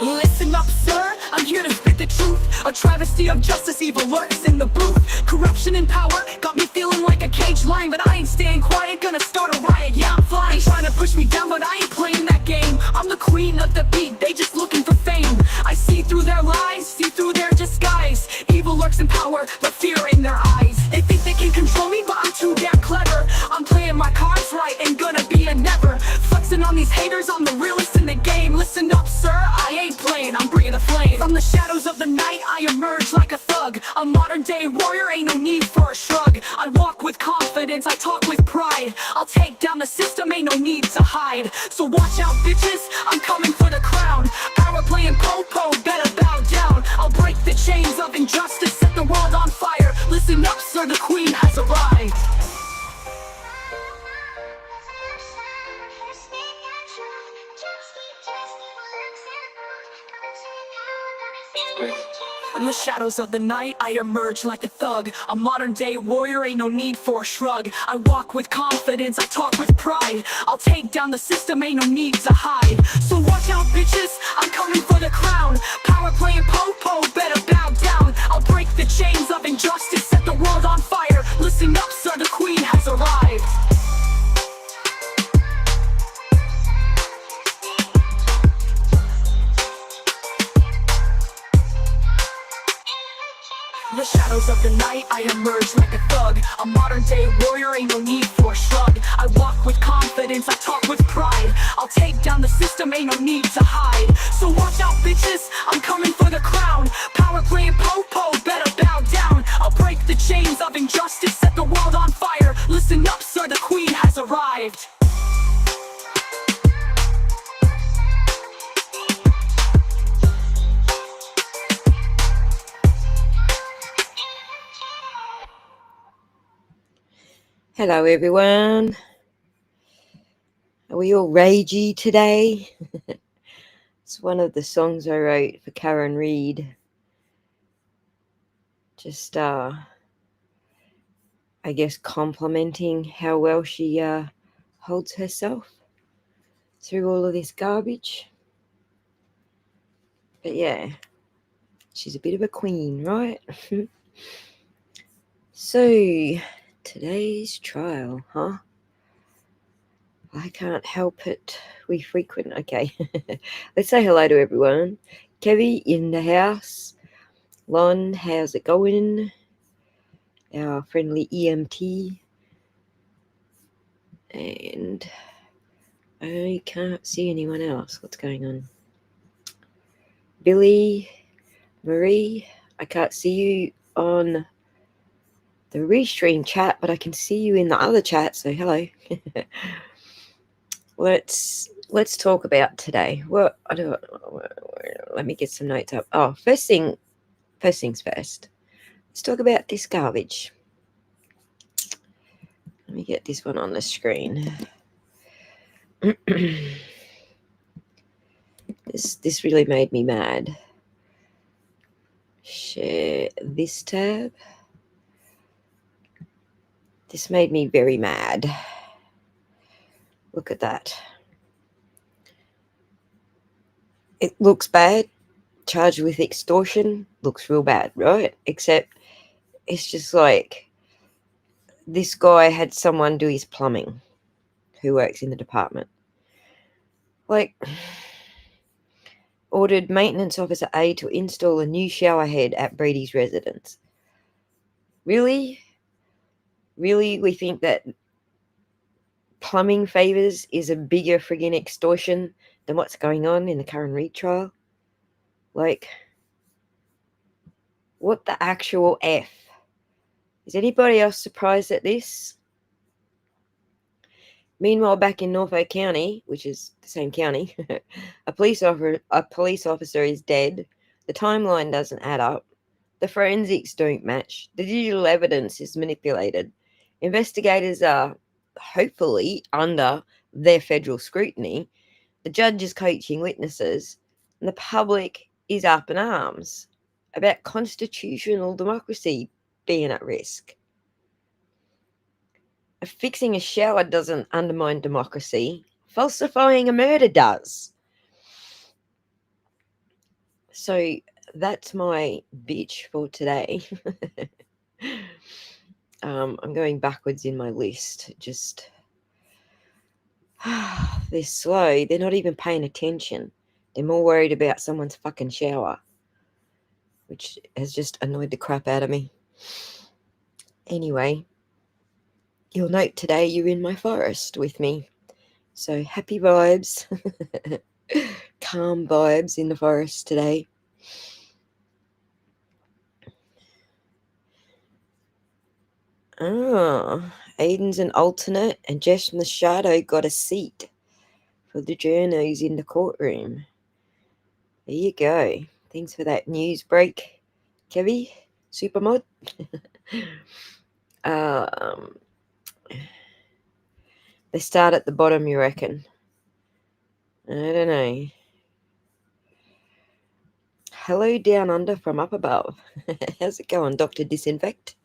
Listen up, sir, I'm here to spit the truth. A travesty of justice, evil lurks in the booth. Corruption and power got me feeling like a caged lion, but I ain't staying quiet, gonna start a riot. Yeah, I'm flying, trying to push me down, but I ain't playing that game. I'm the queen of the beat, they just looking for fame. I see through their lies, see through their disguise. Evil lurks in power, but fear in their eyes. They think they can control me, but I'm too damn clever. I'm playing my cards right and gonna be a never. Flexing on these haters, I'm the realest in the game. Listen up, sir, I ain't playing, I'm bringing the flame. From the shadows of the night, I emerge like a thug. A modern day warrior, ain't no need for a shrug. I walk with confidence, I talk with pride. I'll take down the system, ain't no need to hide. So watch out, bitches, I'm coming for the crown. Power playing po-po, better bow down. I'll break the chains of injustice, set the world on fire. Listen up, sir, the queen has arrived. In the shadows of the night, I emerge like a thug. A modern day warrior, ain't no need for a shrug. I walk with confidence, I talk with pride. I'll take down the system, ain't no need to hide. So watch out, bitches, I'm coming for the crown. Power playing po-po, better bow down. I'll break the chains of injustice, set the world on fire. Listen up, sir, the queen has arrived. In the shadows of the night, I emerge like a thug. A modern day warrior, ain't no need for a shrug. I walk with confidence, I talk with pride. I'll take down the system, ain't no need to hide. So watch out, bitches, I'm coming for the crown. Power playing po-po, better bow down. I'll break the chains of injustice, set the world on fire. Listen up, sir, the queen has arrived. Hello everyone. Are we all ragey today? It's one of the songs I wrote for Karen Reed. Just I guess complimenting how well she holds herself through all of this garbage. But yeah, she's a bit of a queen, right? So today's trial, huh? I can't help it. We frequent. Okay. Let's say hello to everyone. Kevy in the house. Lon, how's it going? Our friendly EMT. And I can't see anyone else. What's going on? Billy, Marie, I can't see you on the restream chat, but I can see you in the other chat, so hello. Let's talk about today. Well, let me get some notes up. Oh, first things first. Let's talk about this garbage. Let me get this one on the screen. This really made me mad. Share this tab. This made me very mad. Look at that. It looks bad. Charged with extortion looks real bad, right? Except it's just like this guy had someone do his plumbing who works in the department. Like, ordered maintenance officer A to install a new shower head at Brady's residence. Really? Really, we think that plumbing favors is a bigger friggin' extortion than what's going on in the Karen Reed trial? Like, what the actual F? Is anybody else surprised at this? Meanwhile, back in Norfolk County, which is the same county, a police officer is dead. The timeline doesn't add up. The forensics don't match. The digital evidence is manipulated. Investigators are hopefully under their federal scrutiny. The judge is coaching witnesses, and the public is up in arms about constitutional democracy being at risk. Fixing a shower doesn't undermine democracy. Falsifying a murder does. So that's my bitch for today. I'm going backwards in my list. Just they're slow. They're not even paying attention. They're more worried about someone's fucking shower, which has just annoyed the crap out of me. Anyway, you'll note today you're in my forest with me. So happy vibes. Calm vibes in the forest today. Oh, Aiden's an alternate, and Jess from the shadow got a seat for the journos in the courtroom. There you go. Thanks for that news break, Kevy. Supermod. They start at the bottom, you reckon? I don't know. Hello down under from up above. How's it going, Dr. Disinfect?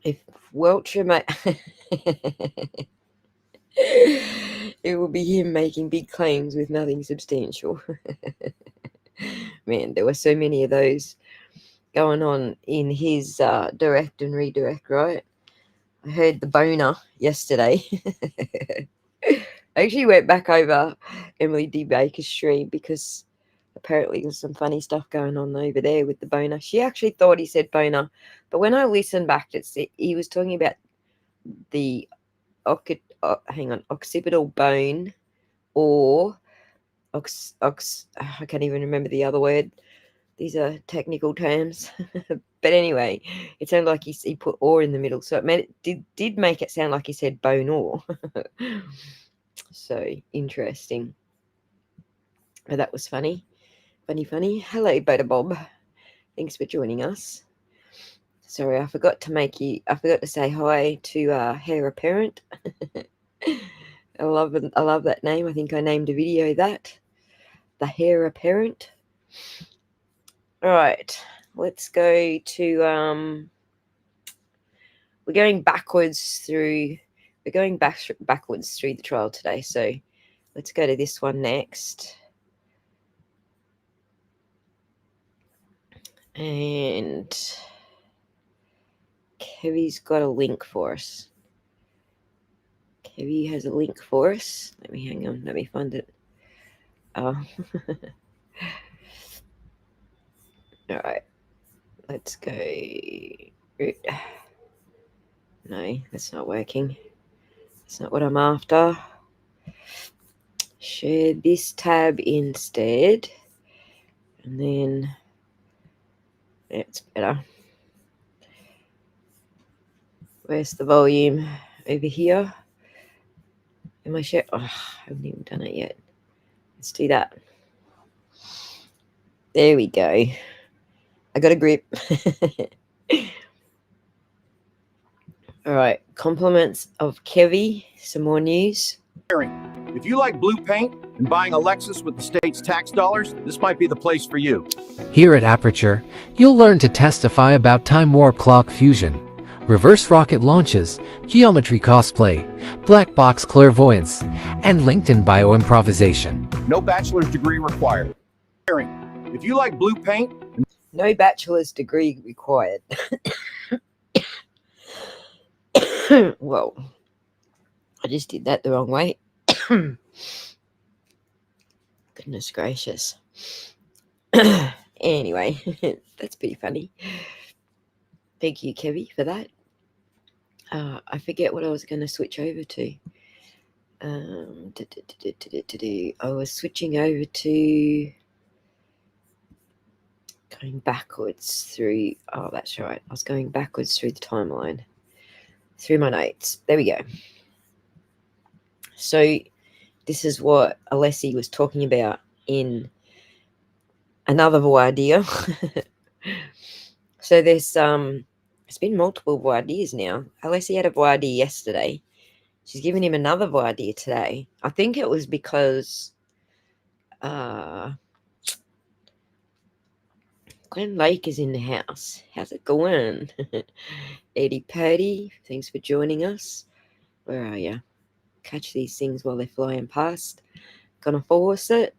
If Welcher it will be him making big claims with nothing substantial. Man, there were so many of those going on in his direct and redirect, right? I heard the boner yesterday. I actually went back over Emily D. Baker's stream because apparently there's some funny stuff going on over there with the boner. She actually thought he said boner, but when I listened back, he was talking about the occipital bone, or I can't even remember the other word. These are technical terms. But anyway, it sounded like he put or in the middle, so it did make it sound like he said bone or. So interesting. But that was funny. Funny. Hello, Beta Bob. Thanks for joining us. Sorry, I forgot to say hi to Hair Apparent. I love that name. I think I named a video that. The Hair Apparent. All right, let's go to we're going backwards through the trial today. So let's go to this one next. And Kevy's got a link for us. Kevy has a link for us. Let me find it. Oh. All right, let's go. No, that's not working. That's not what I'm after. Share this tab instead. And then it's better. Where's the volume? Over here. Am I share? Oh, I haven't even done it yet. Let's do that. There we go. I got a grip. All right. Compliments of Kevy. Some more news. If you like blue paint and buying a Lexus with the state's tax dollars, this might be the place for you. Here at Aperture, you'll learn to testify about time warp clock fusion, reverse rocket launches, geometry cosplay, black box clairvoyance, and LinkedIn bioimprovisation. No bachelor's degree required. If you like blue paint, No bachelor's degree required. Whoa. I just did that the wrong way. Goodness gracious. Anyway, that's pretty funny. Thank you, Kevy, for that. I forget what I was going to switch over to. I was switching over to going backwards through. Oh, that's right. I was going backwards through the timeline, through my notes. There we go. So this is what Alessi was talking about in another voir dire. So there's been multiple voir dires now. Alessi had a voir dire yesterday. She's giving him another voir dire today. I think it was because Glenn Lake is in the house. How's it going? Eddie Purdy, thanks for joining us. Where are you? Catch these things while they're flying past. Gonna force it.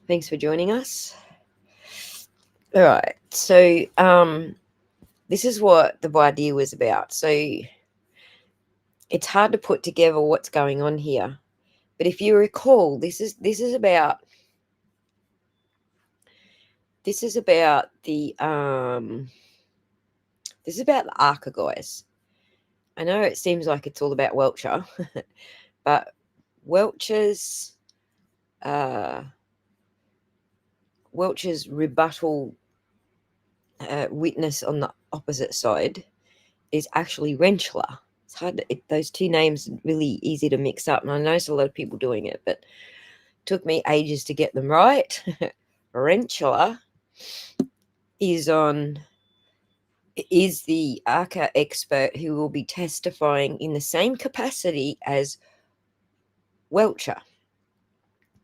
Thanks for joining us. All right. So this is what the idea was about. So it's hard to put together what's going on here. But if you recall, this is about the this is about the ARCA guys. I know it seems like it's all about Welcher, but Welcher's rebuttal witness on the opposite side is actually Rentschler. It's hard. Those two names are really easy to mix up, and I know there's a lot of people doing it, but it took me ages to get them right. Rentschler is the ARCA expert who will be testifying in the same capacity as Welcher.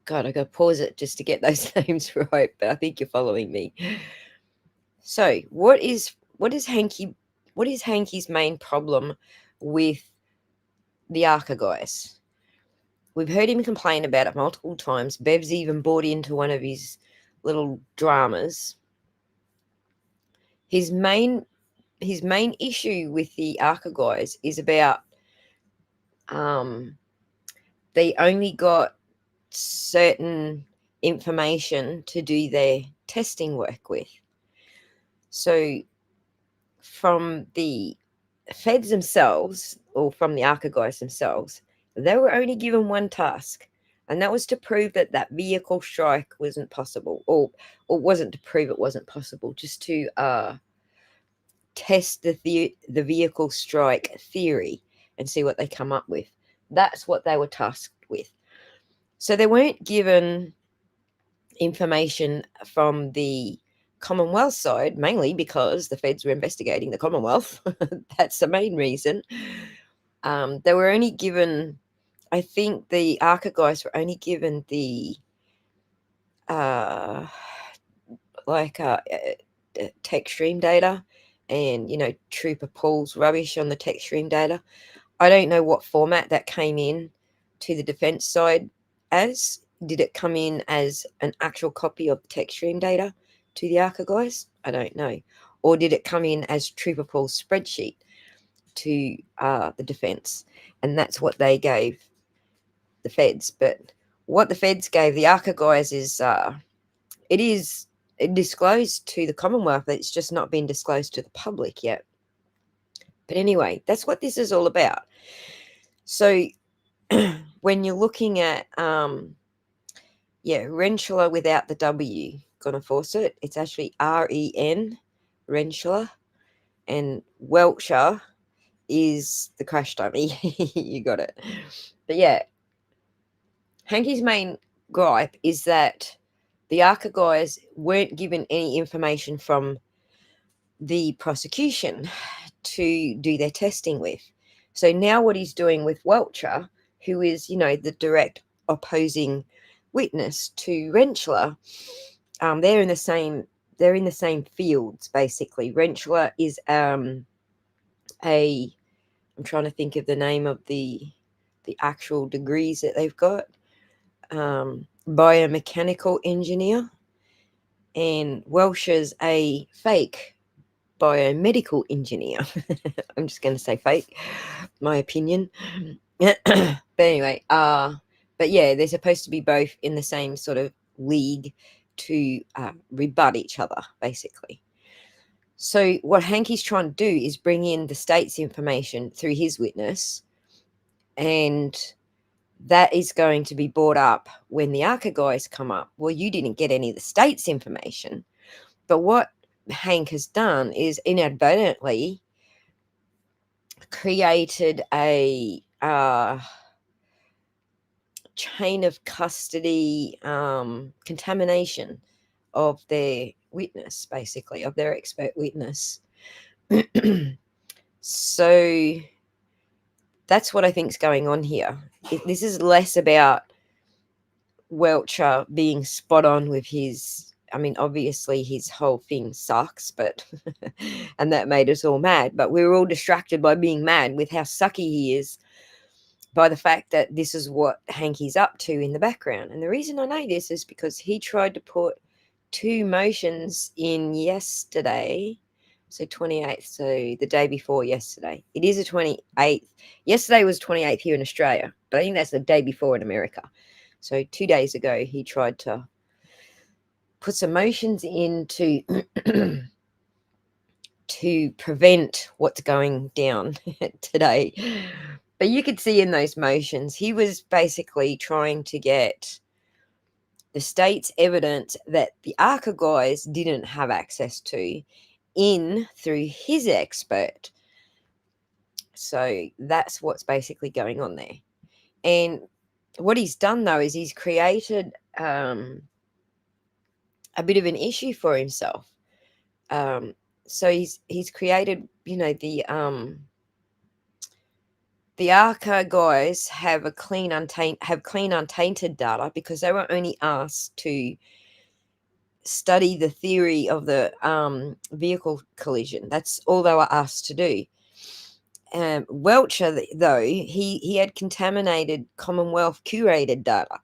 God, I got to pause it just to get those names right, but I think you're following me. So, what is Hankey's main problem with the ARCA guys? We've heard him complain about it multiple times. Bev's even bought into one of his little dramas. His main issue with the ARCA guys is about they only got certain information to do their testing work with. So from the feds themselves, or from the ARCA guys themselves, they were only given one task, and that was to prove that that vehicle strike wasn't possible, or wasn't to prove it wasn't possible, just to test the vehicle strike theory and see what they come up with. That's what they were tasked with. So they weren't given information from the Commonwealth side, mainly because the feds were investigating the Commonwealth. That's the main reason. They were only given, I think the ARCA guys were only given the tech stream data and, Trooper Paul's rubbish on the tech stream data. I don't know what format that came in to the defense side as. Did it come in as an actual copy of the tech stream data to the ARCA guys? I don't know. Or did it come in as Trooper Paul's spreadsheet to the defense? And that's what they gave the feds. But what the feds gave the ARCA guys is it disclosed to the Commonwealth, but it's just not been disclosed to the public yet. But anyway, that's what this is all about. So when you're looking at Rentschler without the W, gonna force it. It's actually REN, Rentschler, and Welcher is the crash dummy. You got it. But yeah, Hankey's main gripe is that the ARCA guys weren't given any information from the prosecution to do their testing with. So now what he's doing with Welcher, who is, the direct opposing witness to Rentschler, they're in the same fields basically. Rentschler is I'm trying to think of the name of the actual degrees that they've got. Biomechanical engineer, and Welcher's a fake biomedical engineer. I'm just going to say fake, my opinion. But anyway, but yeah, they're supposed to be both in the same sort of league to rebut each other, basically. So what Hankey's trying to do is bring in the state's information through his witness, and that is going to be brought up when the ARCA guys come up. Well, you didn't get any of the state's information. But what Hank has done is inadvertently created a chain of custody contamination of their witness, basically, of their expert witness. So that's what I think is going on here. This is less about Welcher being spot on with his, obviously his whole thing sucks, but and that made us all mad. But we were all distracted by being mad with how sucky he is. by the fact that this is what Hankey's up to in the background. And the reason I know this is because he tried to put 2 motions in yesterday. So 28th, so the day before yesterday. It is the 28th. Yesterday was 28th here in Australia, but I think that's the day before in America. So 2 days ago, he tried to put some motions in to prevent what's going down today. But you could see in those motions, he was basically trying to get the state's evidence that the ARCA guys didn't have access to in through his expert. So that's what's basically going on there. And what he's done, though, is he's created a bit of an issue for himself. So he's created, the ARCA guys have clean untainted data because they were only asked to study the theory of the vehicle collision. That's all they were asked to do. Welcher, though, he had contaminated Commonwealth curated data.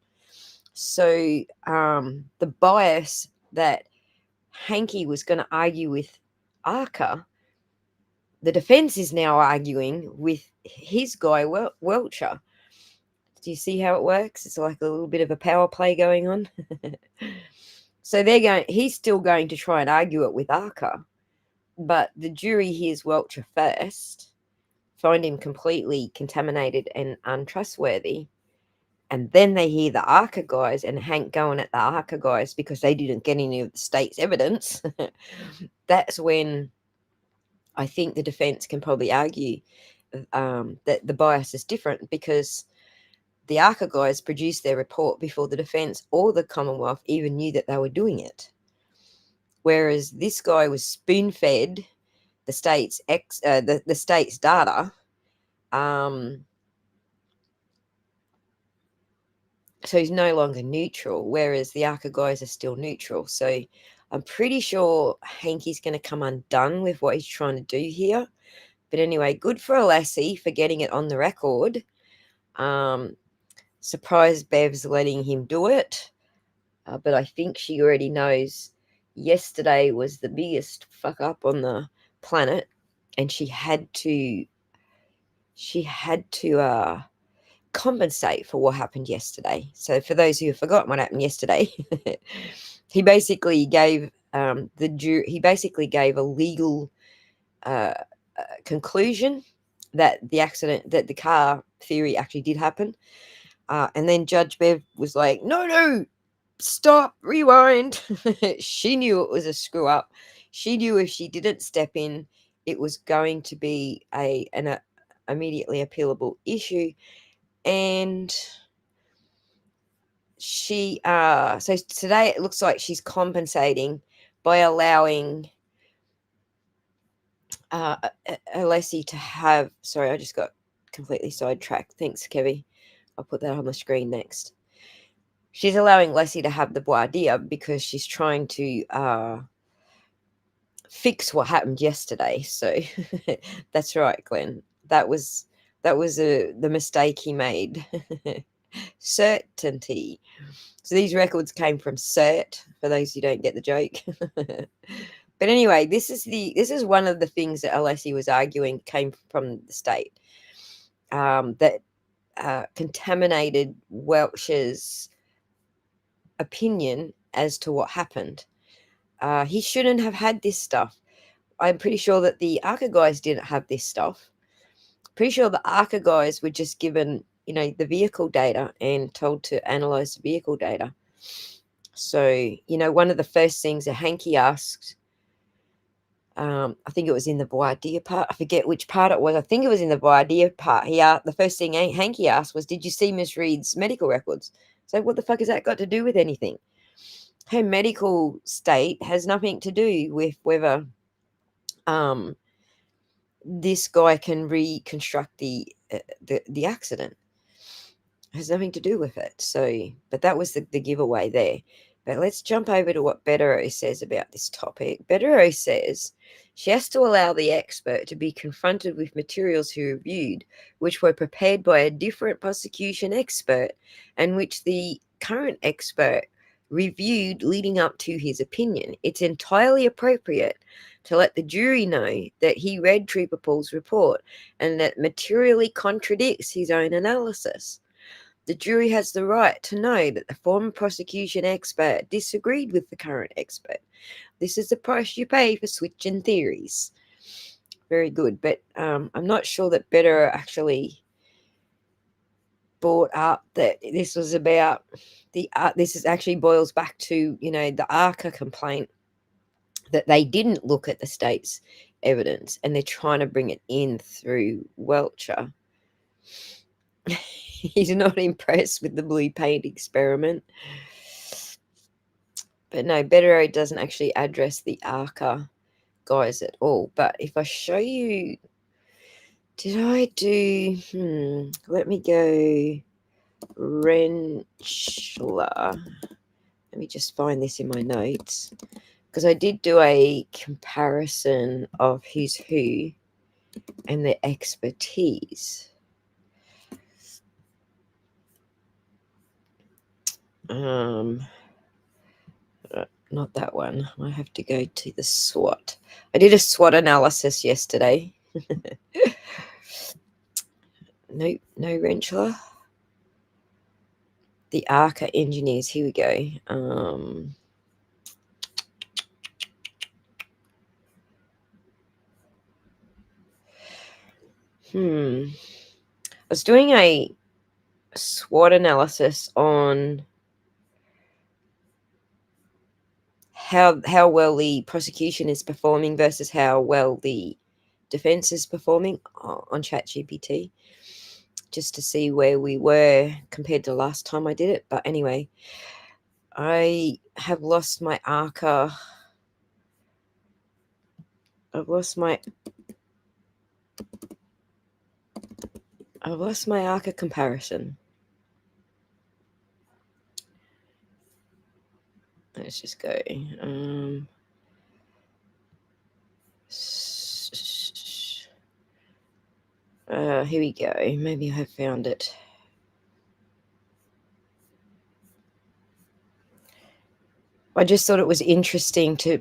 So the bias that Hankey was going to argue with ARCA, the defense is now arguing with his guy, Welcher. Do you see how it works? It's like a little bit of a power play going on. So he's still going to try and argue it with ARCA, but the jury hears Welcher first, find him completely contaminated and untrustworthy, and then they hear the ARCA guys and Hank going at the ARCA guys because they didn't get any of the state's evidence. That's when I think the defense can probably argue that the bias is different, because the ARCA guys produced their report before the defense or the Commonwealth even knew that they were doing it. Whereas this guy was spoon-fed the state's the state's data. So he's no longer neutral, whereas the ARCA guys are still neutral. So I'm pretty sure Hankey's going to come undone with what he's trying to do here. But anyway, good for Alessi for getting it on the record. Surprised Bev's letting him do it. But I think she already knows yesterday was the biggest fuck up on the planet, and she had to compensate for what happened yesterday. So for those who have forgotten what happened yesterday, he basically gave a legal conclusion that the car theory actually did happen. And then Judge Bev was like, no, stop, rewind. She knew it was a screw up. She knew if she didn't step in, it was going to be an immediately appealable issue. And she so today it looks like she's compensating by allowing Alessi to have, sorry, I just got completely sidetracked. Thanks, Kevy. I'll put that on the screen next. She's allowing Leslie to have the voir dire because she's trying to fix what happened yesterday. So that's right, Glenn. That was the mistake he made. Certainty. So these records came from CERT, for those who don't get the joke. But anyway, this is one of the things that Alessi was arguing came from the state, that contaminated Welch's opinion as to what happened. He shouldn't have had this stuff. I'm pretty sure that the ARCA guys didn't have this stuff. Pretty sure the ARCA guys were just given, the vehicle data and told to analyze the vehicle data. So, one of the first things that Hankey asked, I think it was in the voir dire part. I forget which part it was. I think it was in the voir dire part. The first thing Hankey asked was, "Did you see Miss Reed's medical records?" So, what the fuck has that got to do with anything? Her medical state has nothing to do with whether this guy can reconstruct the accident. It has nothing to do with it. So, but that was the giveaway there. But let's jump over to what Betero says about this topic. Betero says She has to allow the expert to be confronted with materials he reviewed, which were prepared by a different prosecution expert and which the current expert reviewed leading up to his opinion. It's entirely appropriate to let the jury know that he read Trooper Paul's report and that materially contradicts his own analysis. The jury has the right to know that the former prosecution expert disagreed with the current expert. This is the price you pay for switching theories. Very good, but I'm not sure that Better actually brought up that this was about this is actually boils back to, the ARCA complaint, that they didn't look at the state's evidence and they're trying to bring it in through Welcher. He's not impressed with the blue paint experiment. But no, Better doesn't actually address the ARCA guys at all. But if I show you, did I do, let me go Rentschler. Let me just find this in my notes, because I did do a comparison of who's who and their expertise. Not that one. I have to go to the SWOT. I did a SWOT analysis yesterday. No Rentschler. The ARCA engineers. Here we go. I was doing a SWOT analysis on how well the prosecution is performing versus how well the defense is performing on ChatGPT, just to see where we were compared to last time I did it. But anyway, I have lost my ARCA. I've lost my ARCA comparison. Let's just go. Here we go. Maybe I have found it. I just thought it was interesting to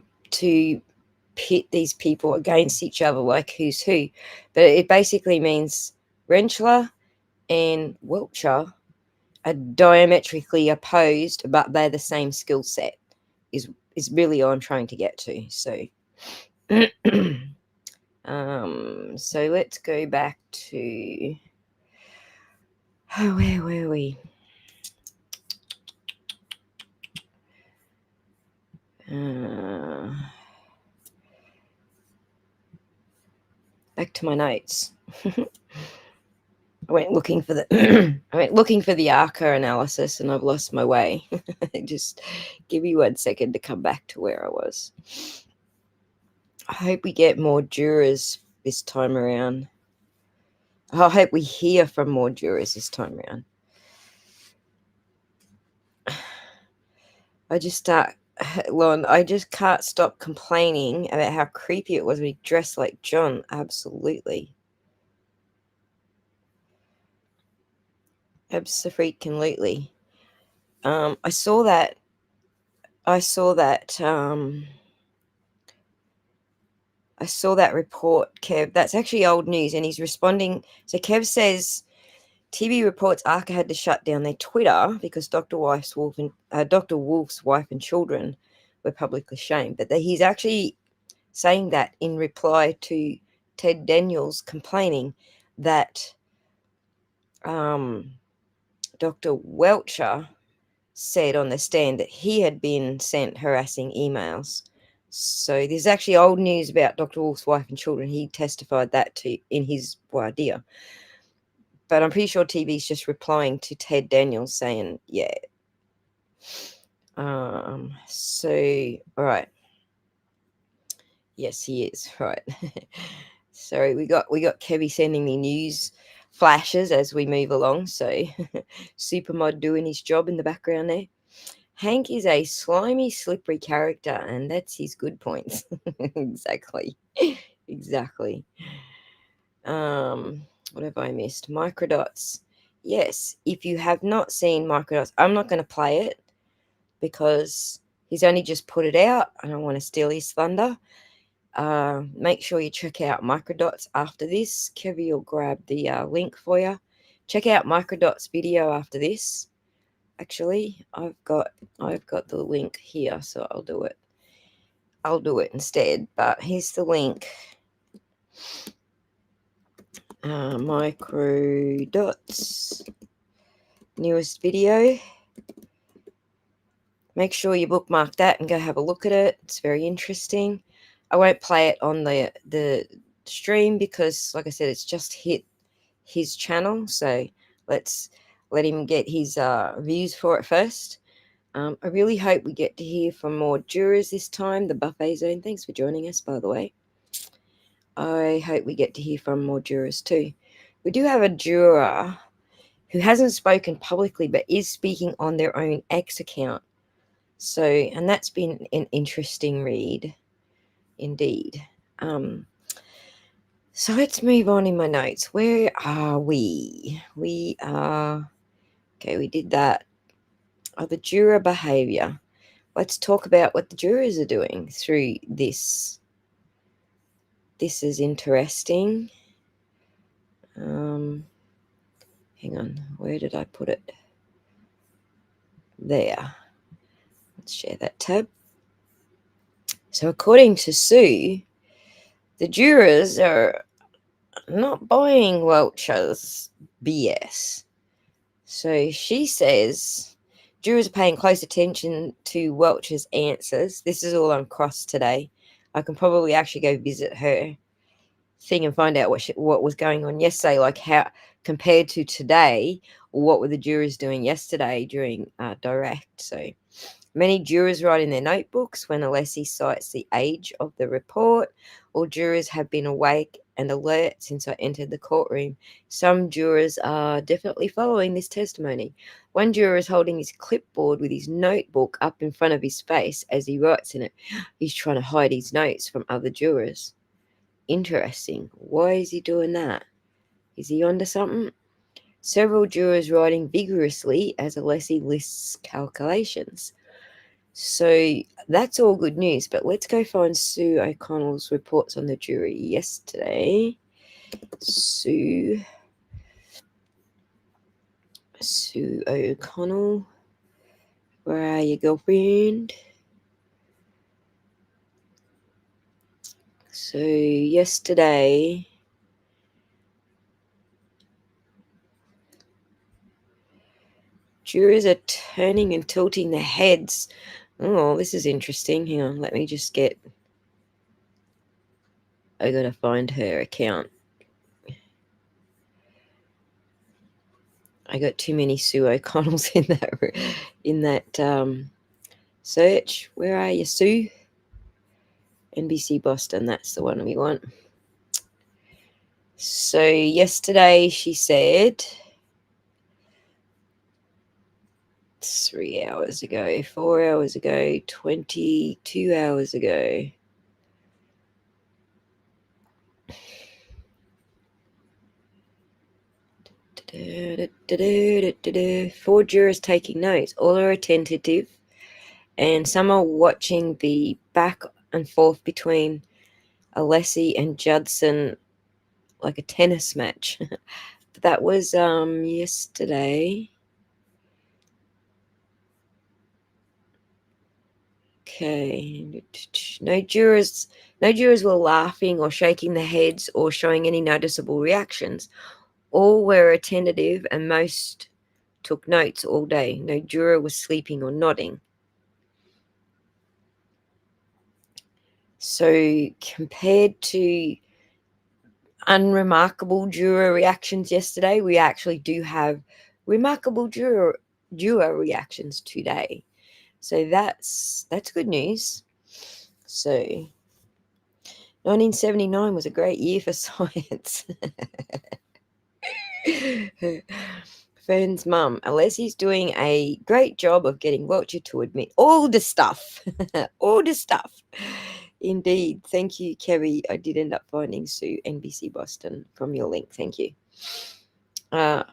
pit these people against each other, like who's who. But it basically means Rentschler and Welcher are diametrically opposed, but they're the same skill set, is really all I'm trying to get to. So so let's go back to where were we? Back to my notes. I went looking for the ARCA analysis and I've lost my way. Just give me 1 second to come back to where I was. I hope we get more jurors this time around. I hope we hear from more jurors this time around. I just can't stop complaining about how creepy it was when he dressed like John. Absolutely. Abso-freaking-lutely. I saw that report, Kev. That's actually old news, and he's responding. So Kev says TV reports ARCA had to shut down their Twitter because Dr. Wolf's wife and children were publicly shamed. But he's actually saying that in reply to Ted Daniels complaining that Dr. Welcher said on the stand that he had been sent harassing emails. So there's actually old news about Dr. Wolf's wife and children. He testified that in his voir dire. But I'm pretty sure TV's just replying to Ted Daniels saying, yeah. So, all right. Yes, he is. Right. Sorry, we got Kevy sending me news flashes as we move along. So Supermod doing his job in the background there. Hank is a slimy, slippery character, and that's his good points. Exactly. Exactly. What have I missed? Microdots. Yes, if you have not seen Microdots, I'm not going to play it because he's only just put it out. I don't want to steal his thunder. Make sure you check out Microdots after this. Kevy will grab the link for you. Check out Microdots video after this. Actually, I've got the link here, so I'll do it. I'll do it instead. But here's the link. Microdots newest video. Make sure you bookmark that and go have a look at it. It's very interesting. I won't play it on the stream because, like I said, it's just hit his channel. So let's let him get his views for it first. I really hope we get to hear from more jurors this time. The buffet zone. Thanks for joining us, by the way. I hope we get to hear from more jurors too. We do have a juror who hasn't spoken publicly but is speaking on their own X account. So, and that's been an interesting read indeed. So let's move on in my notes. Where are we? We are, okay, we did that. The juror behavior. Let's talk about what the jurors are doing through this. This is interesting. Hang on, where did I put it? There. Let's share that tab. So according to Sue, the jurors are not buying Welch's BS. So she says jurors are paying close attention to Welch's answers. This is all on Cross today. I can probably actually go visit her thing and find out what was going on yesterday, like how compared to today, what were the jurors doing yesterday during direct. So many jurors write in their notebooks when Alessi cites the age of the report. All jurors have been awake and alert since I entered the courtroom. Some jurors are definitely following this testimony. One juror is holding his clipboard with his notebook up in front of his face as he writes in it. He's trying to hide his notes from other jurors. Interesting. Why is he doing that? Is he onto something? Several jurors writing vigorously as Alessi lists calculations. So that's all good news, but let's go find Sue O'Connell's reports on the jury yesterday. Sue O'Connell, where are you, girlfriend? So yesterday, jurors are turning and tilting their heads. Oh, this is interesting. Hang on, let me just get... I gotta find her account. I got too many Sue O'Connells in that search. Where are you, Sue? NBC Boston, that's the one we want. So yesterday she said 3 hours ago, 4 hours ago, 22 hours ago. Four jurors taking notes. All are attentive, and some are watching the back and forth between Alessi and Judson like a tennis match. That was yesterday. Okay. No jurors were laughing or shaking their heads or showing any noticeable reactions. All were attentive and most took notes all day. No juror was sleeping or nodding. So compared to unremarkable juror reactions yesterday, we actually do have remarkable juror reactions today. So that's good news. So 1979 was a great year for science. Fern's mum, Alessi's doing a great job of getting Welcher to admit all the stuff. All the stuff. Indeed. Thank you, Kerry. I did end up finding Sue, NBC Boston, from your link. Thank you. Oh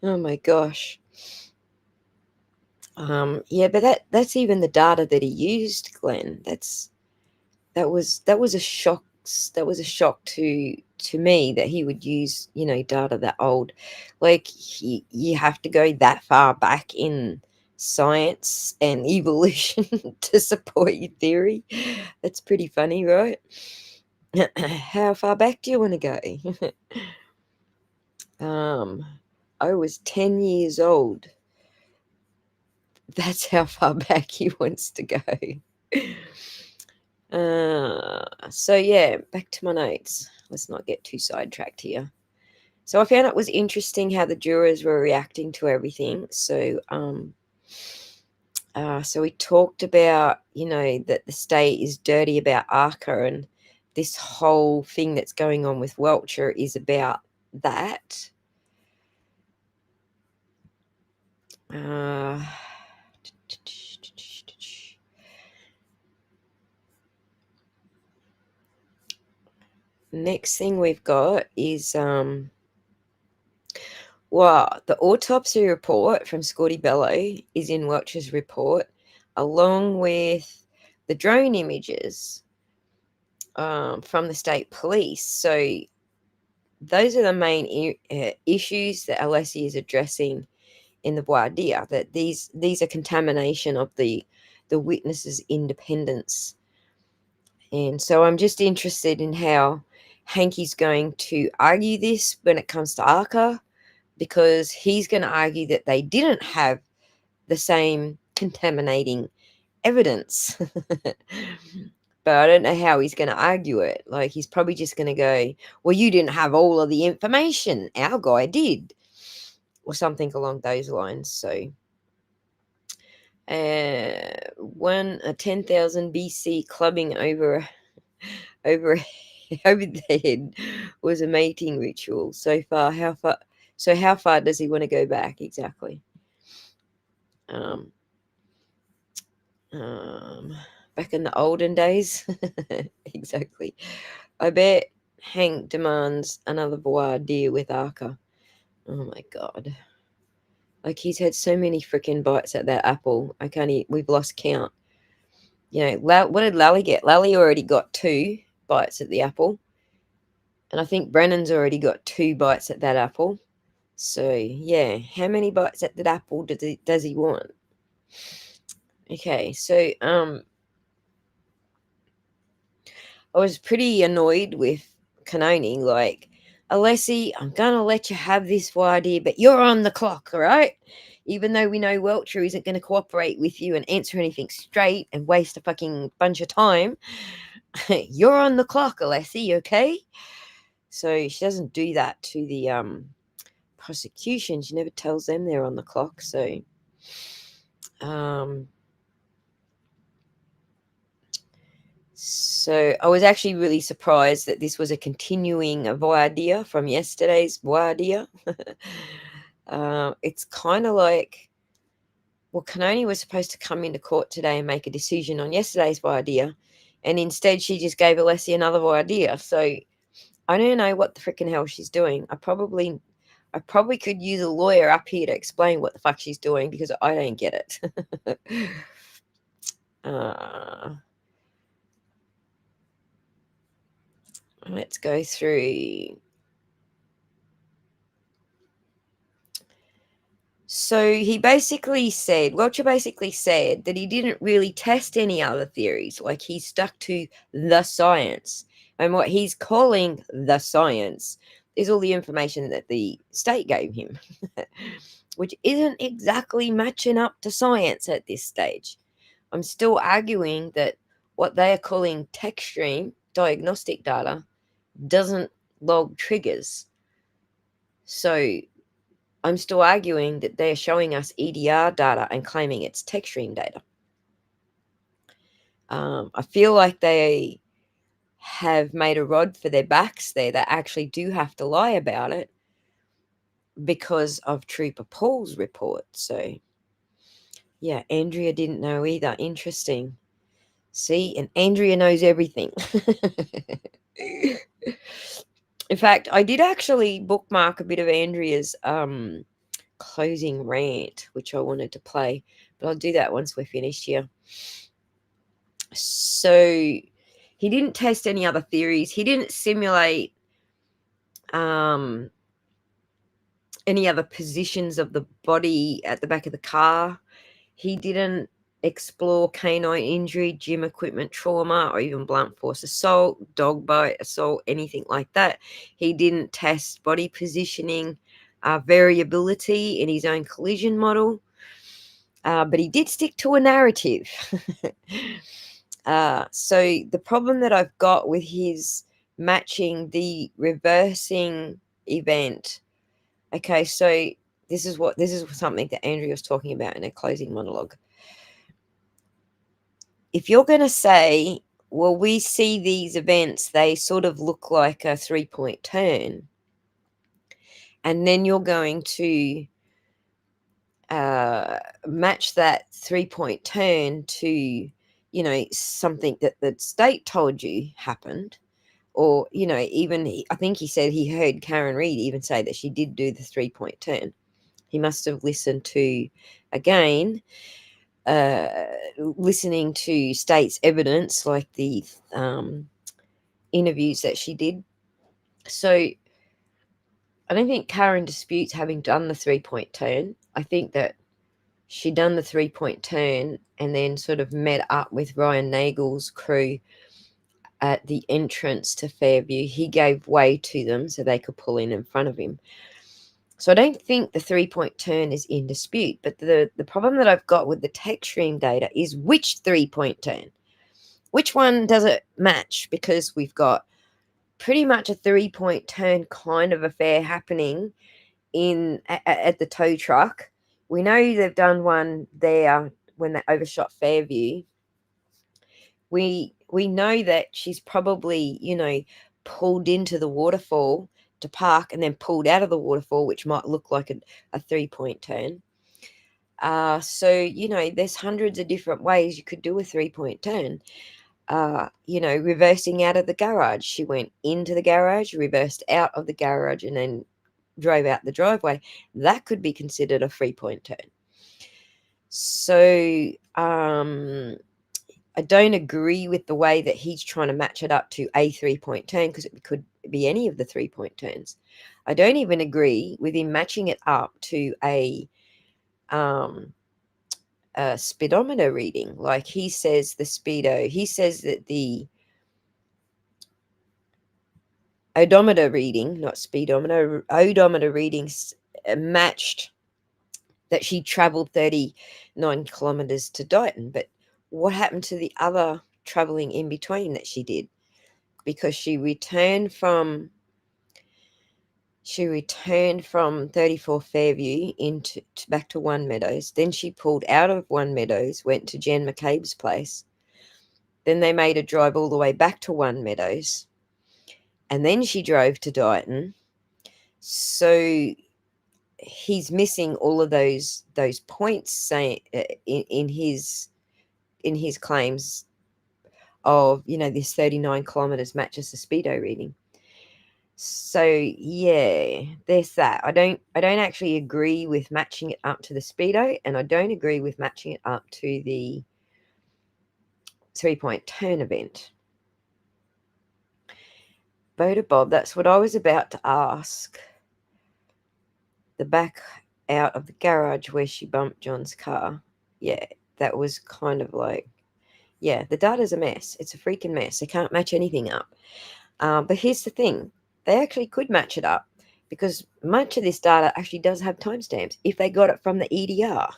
my gosh. Yeah, but that's even the data that he used, Glenn. That was a shock. That was a shock to me that he would use, data that old. Like, you have to go that far back in science and evolution to support your theory. That's pretty funny, right? How far back do you want to go? I was 10 years old. That's how far back he wants to go. So yeah, back to my notes. Let's not get too sidetracked here. So I found it was interesting how the jurors were reacting to everything. So so we talked about, that the state is dirty about ARCA, and this whole thing that's going on with Welcher is about that. Next thing we've got is the autopsy report from Scotty Bello is in Welcher's report, along with the drone images from the state police. So those are the main issues that Alessi is addressing in the voir dire, that these are contamination of the witnesses' independence. And so I'm just interested in how Hankey's going to argue this when it comes to ARCA, because he's going to argue that they didn't have the same contaminating evidence. But I don't know how he's going to argue it. Like, he's probably just going to go, well, you didn't have all of the information. Our guy did. Or something along those lines. So, a 10,000 BC clubbing over the head was a mating ritual. So far, how far does he want to go back exactly? Back in the olden days. Exactly. I bet Hank demands another voir dire with Arca. Oh my god. Like, he's had so many freaking bites at that apple. We've lost count. What did Lally get? Lally already got 2 bites at the apple. And I think Brennan's already got 2 bites at that apple. So, yeah. How many bites at that apple does he want? Okay, so, I was pretty annoyed with Canoni. Like, Alessi, I'm going to let you have this voir dire, but you're on the clock, all right? Even though we know Welcher isn't going to cooperate with you and answer anything straight and waste a fucking bunch of time, you're on the clock, Alessi, okay? So she doesn't do that to the prosecution. She never tells them they're on the clock. So, So I was actually really surprised that this was a continuing voir dire from yesterday's voir dire. It's kind of like, well, Canoni was supposed to come into court today and make a decision on yesterday's voir dire, and instead she just gave Alessi another voir dire. So I don't know what the freaking hell she's doing. I probably could use a lawyer up here to explain what the fuck she's doing, because I don't get it. Let's go through. So Welcher basically said that he didn't really test any other theories. Like, he stuck to the science. And what he's calling the science is all the information that the state gave him, which isn't exactly matching up to science at this stage. I'm still arguing that what they are calling tech stream diagnostic data doesn't log triggers. So I'm still arguing that they're showing us EDR data and claiming it's tech stream data. I feel like they have made a rod for their backs there. They actually do have to lie about it because of Trooper Paul's report. So, yeah, Andrea didn't know either. Interesting. See, and Andrea knows everything. In fact, I did actually bookmark a bit of Andrea's closing rant, which I wanted to play, but I'll do that once we're finished here. So he didn't test any other theories. He didn't simulate any other positions of the body at the back of the car. He didn't explore canine injury, gym equipment trauma, or even blunt force assault, dog bite assault, anything like that. He didn't test body positioning, variability in his own collision model, but he did stick to a narrative. So the problem that I've got with his matching the reversing event. Okay, so this is something that Andrea was talking about in her closing monologue. If you're going to say, well, we see these events, they sort of look like a 3-point turn, and then you're going to match that 3-point turn to, something that the state told you happened, or, even I think he said he heard Karen Reid even say that she did do the 3-point turn. He must have listened to, again, listening to state's evidence, like the interviews that she did. So I don't think Karen disputes having done the 3-point turn. I think that she done the 3-point turn and then sort of met up with Ryan Nagel's crew at the entrance to Fairview. He gave way to them so they could pull in front of him. So I don't think the 3-point turn is in dispute, but the problem that I've got with the tech stream data is which 3-point turn. Which one does it match? Because we've got pretty much a 3-point turn kind of affair happening at the tow truck. We know they've done one there when they overshot Fairview. We know that she's probably, pulled into the waterfall to park and then pulled out of the waterfall, which might look like a 3-point turn. So, there's hundreds of different ways you could do a 3-point turn. Reversing out of the garage. She went into the garage, reversed out of the garage, and then drove out the driveway. That could be considered a 3-point turn. So, I don't agree with the way that he's trying to match it up to a 3-point turn, because it could be any of the 3-point turns. I don't even agree with him matching it up to a speedometer reading. Like he says he says that the odometer reading, not speedometer, odometer readings matched that she traveled 39 kilometers to Dighton. But what happened to the other traveling in between that she did? Because she returned from 34 Fairview back to One Meadows. Then she pulled out of One Meadows, went to Jen McCabe's place. Then they made her drive all the way back to One Meadows. And then she drove to Dighton. So he's missing all of those points, saying in his claims of this 39 kilometers matches the speedo reading. So yeah, there's that. I don't actually agree with matching it up to the speedo, and I don't agree with matching it up to the 3-point turn event. Boda Bob, that's what I was about to ask. The back out of the garage where she bumped John's car. Yeah, that was kind of like, yeah, the data's a mess. It's a freaking mess. They can't match anything up. But here's the thing. They actually could match it up, because much of this data actually does have timestamps. If they got it from the EDR,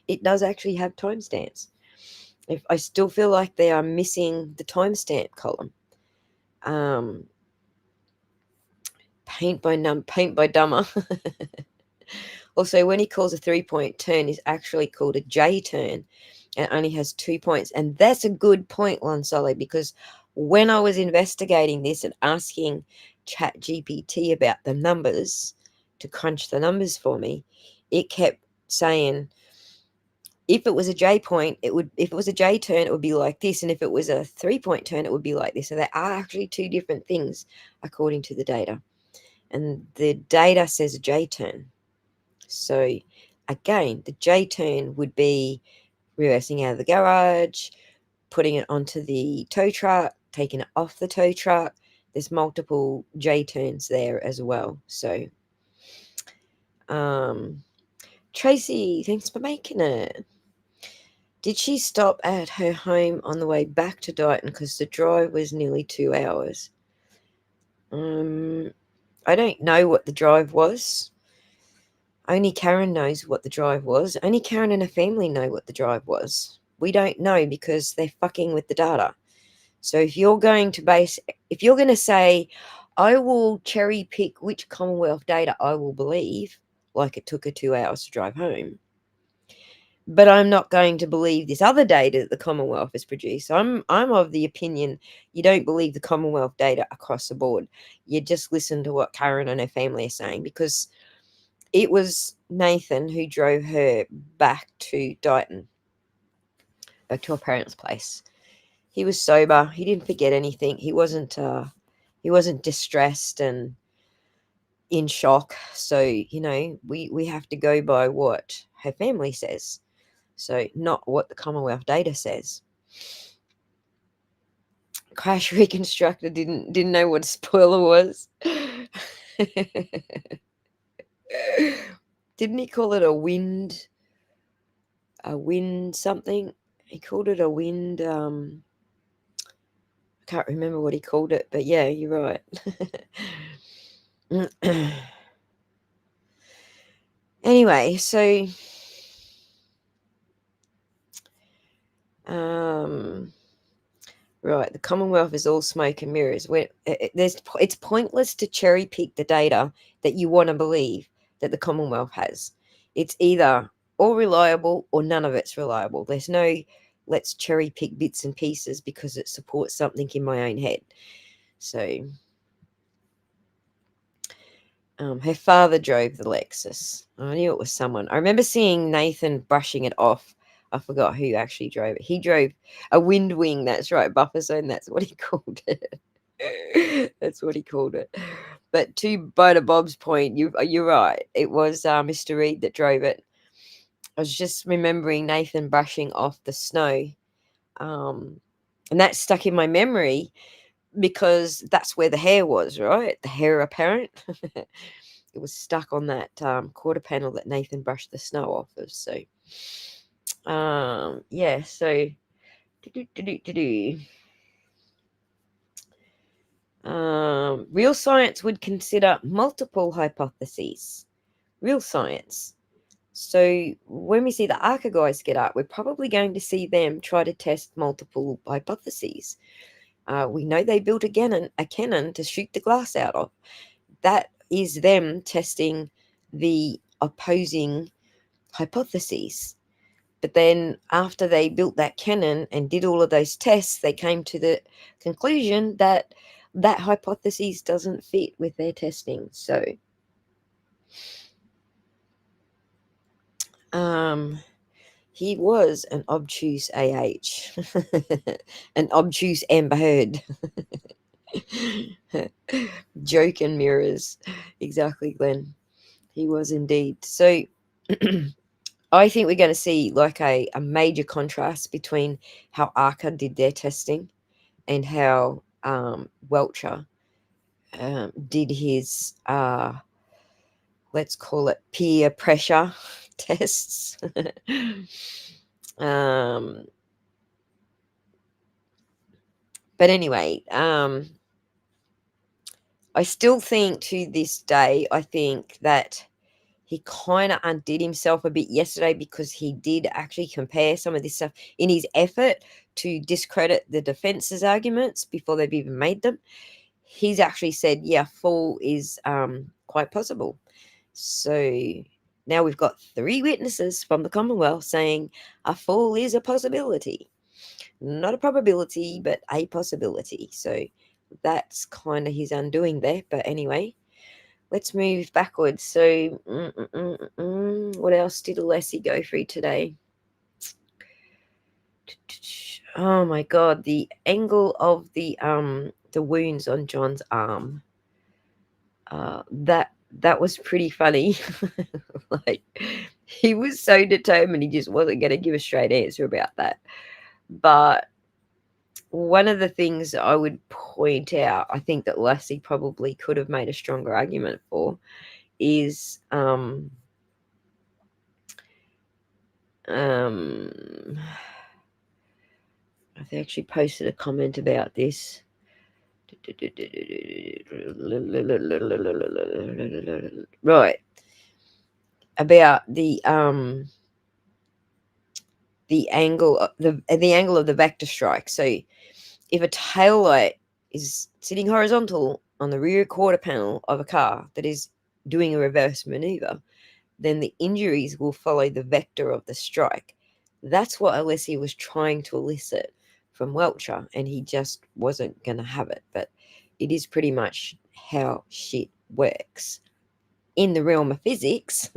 it does actually have timestamps. If I still feel like they are missing the timestamp column. Paint by dumber. Also, when he calls a 3-point turn, is actually called a J turn and only has 2 points. And that's a good point, Lonsole, because when I was investigating this and asking ChatGPT about the numbers to crunch the numbers for me, it kept saying if it was a J point, if it was a J turn, it would be like this, and if it was a 3-point turn, it would be like this. So there are actually two different things according to the data, and the data says a J turn. So again, the J turn would be reversing out of the garage, putting it onto the tow truck, taking it off the tow truck. There's multiple J turns there as well. So, Tracy, thanks for making it. Did she stop at her home on the way back to Dighton because the drive was nearly 2 hours? I don't know what the drive was. Only Karen knows what the drive was. Only Karen and her family know what the drive was. We don't know because they're fucking with the data. So if you're going to say, I will cherry pick which Commonwealth data I will believe, like it took her 2 hours to drive home, but I'm not going to believe this other data that the Commonwealth has produced. I'm of the opinion you don't believe the Commonwealth data across the board. You just listen to what Karen and her family are saying, because it was Nathan who drove her back to Dighton, back to her parents' place. He was sober. He didn't forget anything. He wasn't distressed and in shock. So, we have to go by what her family says. So not what the Commonwealth data says. Crash Reconstructor didn't know what a spoiler was. Didn't he call it a wind something? He called it a wind I can't remember what he called it, but yeah, you're right. Anyway, so right, the Commonwealth is all smoke and mirrors. It's pointless to cherry pick the data that you want to believe that the Commonwealth has. It's either all reliable or none of it's reliable. There's no let's cherry pick bits and pieces because it supports something in my own head. So, her father drove the Lexus. I knew it was someone. I remember seeing Nathan brushing it off. I forgot who actually drove it. He drove a wind wing. That's right, buffer zone. That's what he called it. That's what he called it. But to Boda Bob's point, you're right. It was Mr. Reed that drove it. I was just remembering Nathan brushing off the snow, and that stuck in my memory because that's where the hair was, right? The hair apparent. It was stuck on that quarter panel that Nathan brushed the snow off of. So, yeah. So, real science would consider multiple hypotheses. Real science. So when we see the ARCA guys get up, we're probably going to see them try to test multiple hypotheses. We know they built a cannon to shoot the glass out of. That is them testing the opposing hypotheses. But then after they built that cannon and did all of those tests, they came to the conclusion that that hypothesis doesn't fit with their testing. So, he was an obtuse AH, an obtuse Amber Heard. Joke and mirrors. Exactly, Glenn. He was indeed. So, I think we're going to see like a major contrast between how ARCA did their testing and how Welcher did his, let's call it peer pressure tests. But anyway, I still think to this day, I think that he kind of undid himself a bit yesterday because he did actually compare some of this stuff in his effort to discredit the defense's arguments before they've even made them. He's actually said, yeah, fall is quite possible. So now we've got 3 witnesses from the Commonwealth saying a fall is a possibility. Not a probability, but a possibility. So that's kind of his undoing there. But anyway, let's move backwards. So what else did Alessi go through today? Oh my god, the angle of the wounds on John's arm. That was pretty funny. Like, he was so determined, he just wasn't going to give a straight answer about that. But one of the things I would point out, I think that Lassie probably could have made a stronger argument for, is they actually posted a comment about this. Right. About the angle of the angle of the vector strike. So if a tail light is sitting horizontal on the rear quarter panel of a car that is doing a reverse maneuver, then the injuries will follow the vector of the strike. That's what Alessi was trying to elicit from Welcher, and he just wasn't going to have it. But it is pretty much how shit works in the realm of physics.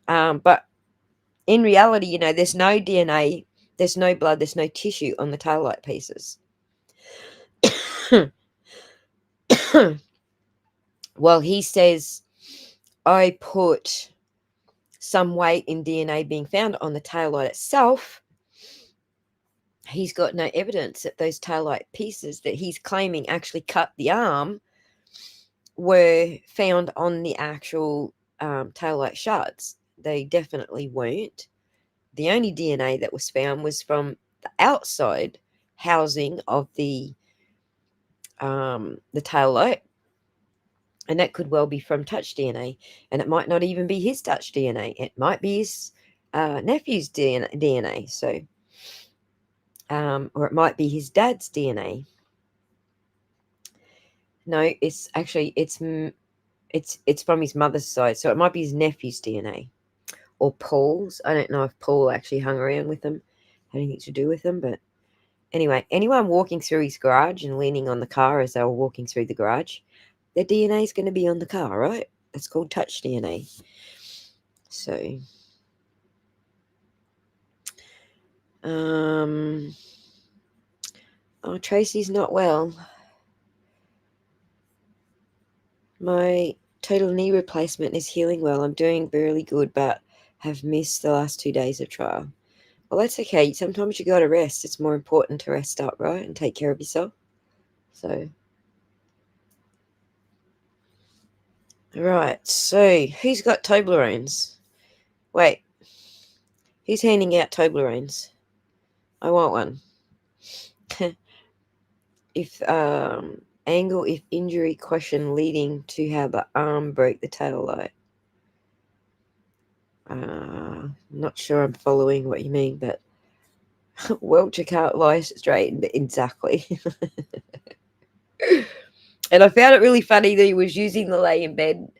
But in reality, there's no DNA, there's no blood, there's no tissue on the taillight pieces. Well, he says, I put some weight in DNA being found on the taillight itself. He's got no evidence that those taillight pieces that he's claiming actually cut the arm were found on the actual taillight shards. They definitely weren't. The only DNA that was found was from the outside housing of the taillight, and that could well be from touch DNA, and it might not even be his touch DNA. It might be his nephew's DNA. So, or it might be his dad's DNA. No, it's actually it's from his mother's side, so it might be his nephew's DNA or Paul's. I don't know if Paul actually hung around with them, had anything to do with them, but anyway, anyone walking through his garage and leaning on the car as they were walking through the garage, their DNA is going to be on the car, right? That's called touch DNA. So, Tracy's not well. My total knee replacement is healing well. I'm doing really good, but have missed the last 2 days of trial. Well, that's okay. Sometimes you got to rest. It's more important to rest up, right? And take care of yourself. So, right. So, who's got Toblerones? Wait. Who's handing out Toblerones? I want one. If angle, if injury question leading to how the arm broke the tail light. Not sure I'm following what you mean, but Welcher can't lie straight. Exactly. And I found it really funny that he was using the lay in bed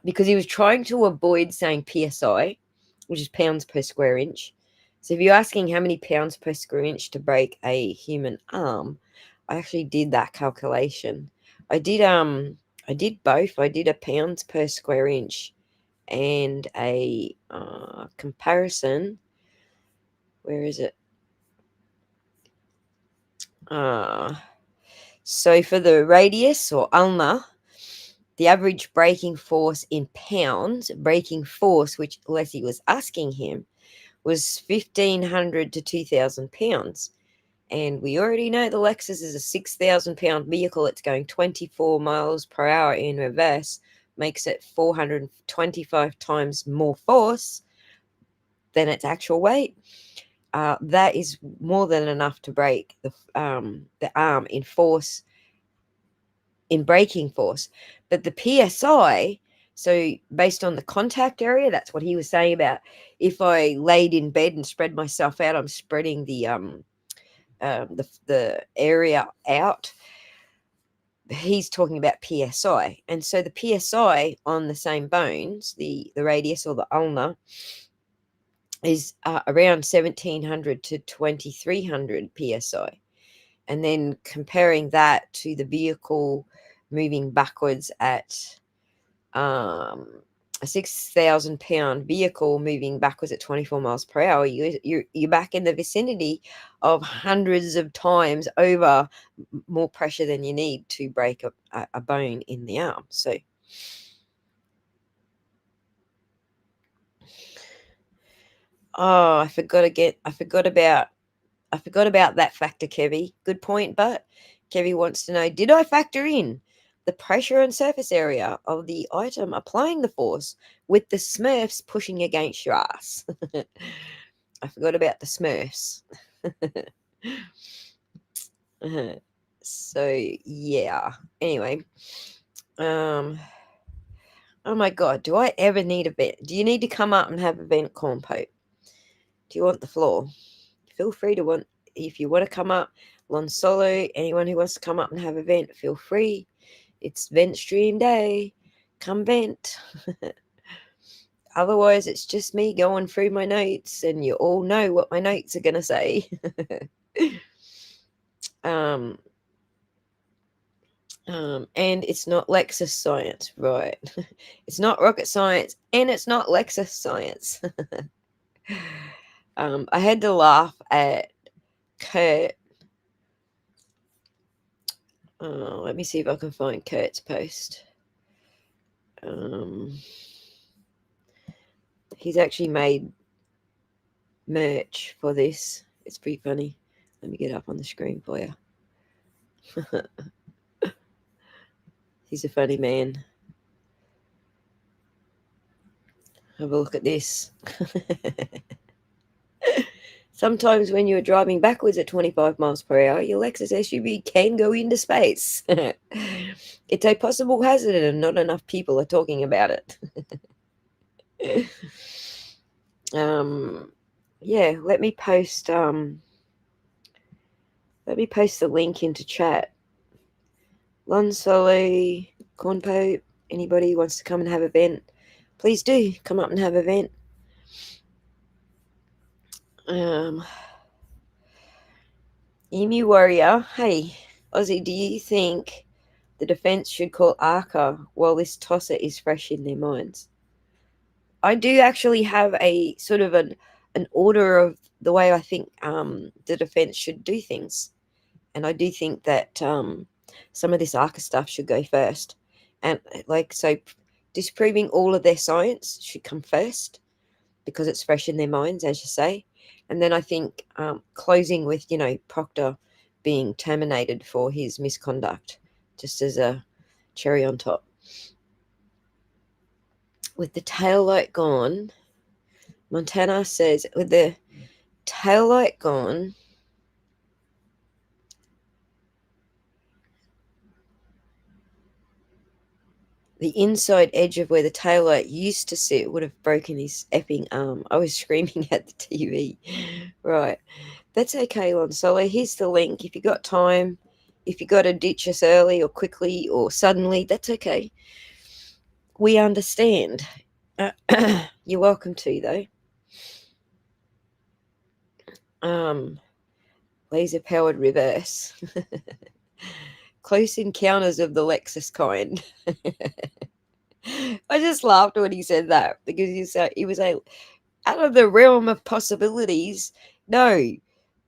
because he was trying to avoid saying PSI, which is pounds per square inch. So if you're asking how many pounds per square inch to break a human arm, I actually did that calculation. I did both. I did a pounds per square inch and a comparison. Where is it? So for the radius or ulna, the average braking force in pounds, braking force, which Leslie was asking him, was 1,500 to 2,000 pounds. And we already know the Lexus is a 6,000 pound vehicle. It's going 24 miles per hour in reverse, makes it 425 times more force than its actual weight. That is more than enough to break the arm in force, in braking force. But the PSI, so based on the contact area, that's what he was saying about if I laid in bed and spread myself out, I'm spreading the area out. He's talking about PSI. And so the PSI on the same bones, the radius or the ulna, is around 1700 to 2300 psi. And then comparing that to the vehicle moving backwards at a 6,000 pound vehicle moving backwards at 24 miles per hour, you're back in the vicinity of hundreds of times over more pressure than you need to break a bone in the arm. So I forgot about that factor, Kevy. Good point, but Kevy wants to know, did I factor in the pressure and surface area of the item applying the force with the Smurfs pushing against your ass? I forgot about the Smurfs. So yeah. Anyway, oh my God, do I ever need a vent? Do you need to come up and have a vent, Corn Pope? Do you want the floor? Feel free to if you want to come up. Lon Solo, anyone who wants to come up and have a vent, feel free. It's vent stream day. Come vent. Otherwise, it's just me going through my notes, and you all know what my notes are going to say. And it's not Lexus science, right? It's not rocket science, and it's not Lexus science. I had to laugh at Kurt. Let me see if I can find Kurt's post. He's actually made merch for this. It's pretty funny. Let me get up on the screen for you. He's a funny man. Have a look at this. Sometimes when you're driving backwards at 25 miles per hour, your Lexus SUV can go into space. It's a possible hazard and not enough people are talking about it. Yeah, let me post the link into chat. Lon Solo, Corn Pope, anybody who wants to come and have a vent, please do come up and have a vent. Emu Warrior, hey, Aussie, do you think the defense should call Arca while this tosser is fresh in their minds? I do actually have a sort of an order of the way I think the defense should do things. And I do think that some of this Arca stuff should go first. And so disproving all of their science should come first because it's fresh in their minds, as you say. And then I think closing with, Proctor being terminated for his misconduct, just as a cherry on top. With the tail light gone, Montana says, with the tail light gone, the inside edge of where the taillight used to sit would have broken his effing arm. I was screaming at the TV. Right. That's okay, Lon Solo. Here's the link. If you got time, if you got to ditch us early or quickly or suddenly, that's okay. We understand. You're welcome to, though. Laser-powered reverse. Close encounters of the Lexus kind. I just laughed when he said that because he was out of the realm of possibilities. No,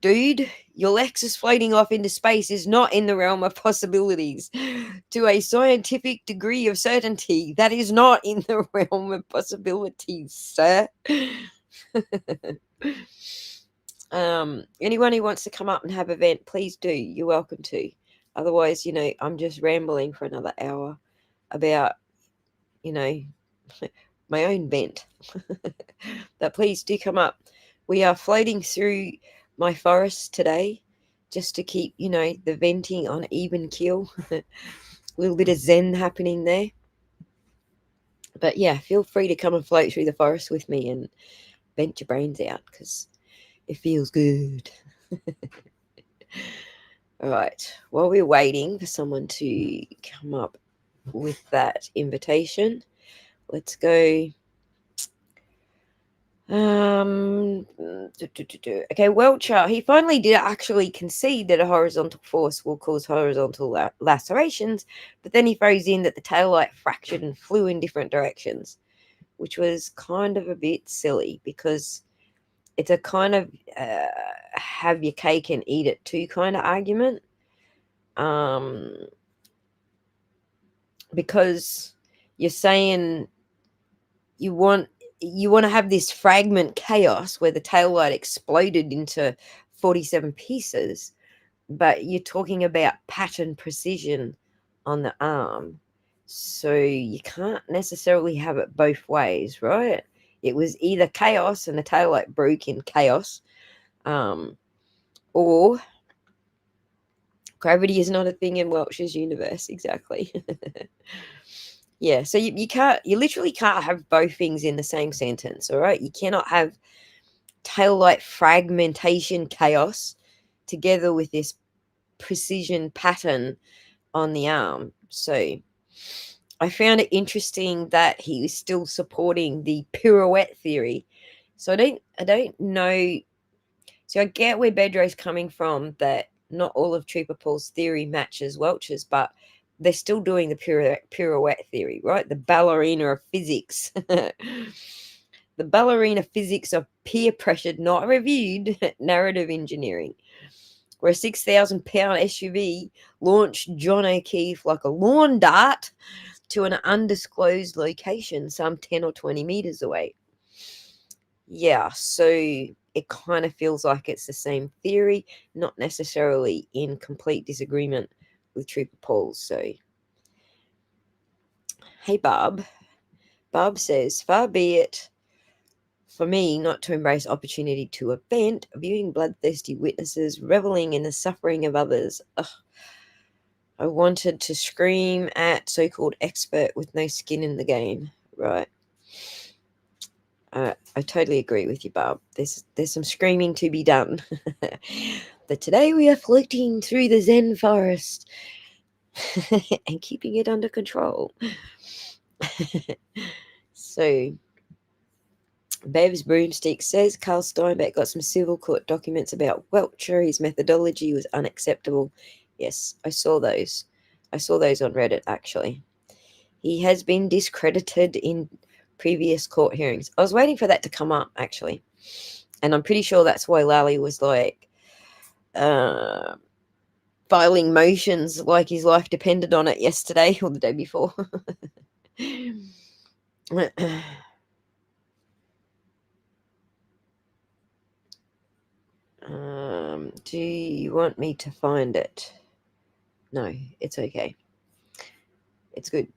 dude, your Lexus floating off into space is not in the realm of possibilities. To a scientific degree of certainty, that is not in the realm of possibilities, sir. Anyone who wants to come up and have a vent, please do. You're welcome to. Otherwise, I'm just rambling for another hour about, my own vent. But please do come up. We are floating through my forest today just to keep, the venting on even keel. A little bit of zen happening there. But yeah, feel free to come and float through the forest with me and vent your brains out because it feels good. All right. While we're waiting for someone to come up with that invitation, let's go. Okay, Welcher, he finally did actually concede that a horizontal force will cause horizontal lacerations, but then he throws in that the tail light fractured and flew in different directions, which was kind of a bit silly because it's a kind of have your cake and eat it too kind of argument. Because you're saying you want to have this fragment chaos where the tail light exploded into 47 pieces, but you're talking about pattern precision on the arm, so you can't necessarily have it both ways, right? It was either chaos and the tail light broke in chaos, or gravity is not a thing in Welch's universe. Exactly. Yeah, so you literally can't have both things in the same sentence, all right? You cannot have tail light fragmentation chaos together with this precision pattern on the arm. So I found it interesting that he was still supporting the pirouette theory. So I don't know. So I get where Bedro's coming from, that not all of Trooper Paul's theory matches Welch's, but they're still doing the pirouette theory, right? The ballerina of physics. The ballerina physics of peer pressured, not reviewed narrative engineering, where a 6,000-pound SUV launched John O'Keefe like a lawn dart to an undisclosed location some 10 or 20 meters away. Yeah, so it kind of feels like it's the same theory, not necessarily in complete disagreement with Trooper Paul. So, hey, Barb. Barb says, far be it for me not to embrace opportunity to event, viewing bloodthirsty witnesses, reveling in the suffering of others. Ugh. I wanted to scream at so-called expert with no skin in the game. Right. I totally agree with you, Barb. There's some screaming to be done. But today we are floating through the Zen forest and keeping it under control. So, Bev's broomstick says Carl Steinbeck got some civil court documents about Welcher. His methodology was unacceptable. Yes, I saw those. I saw those on Reddit, actually. He has been discredited in previous court hearings. I was waiting for that to come up, actually. And I'm pretty sure that's why Lally was like filing motions like his life depended on it yesterday or the day before. Do you want me to find it? No, it's okay. It's good.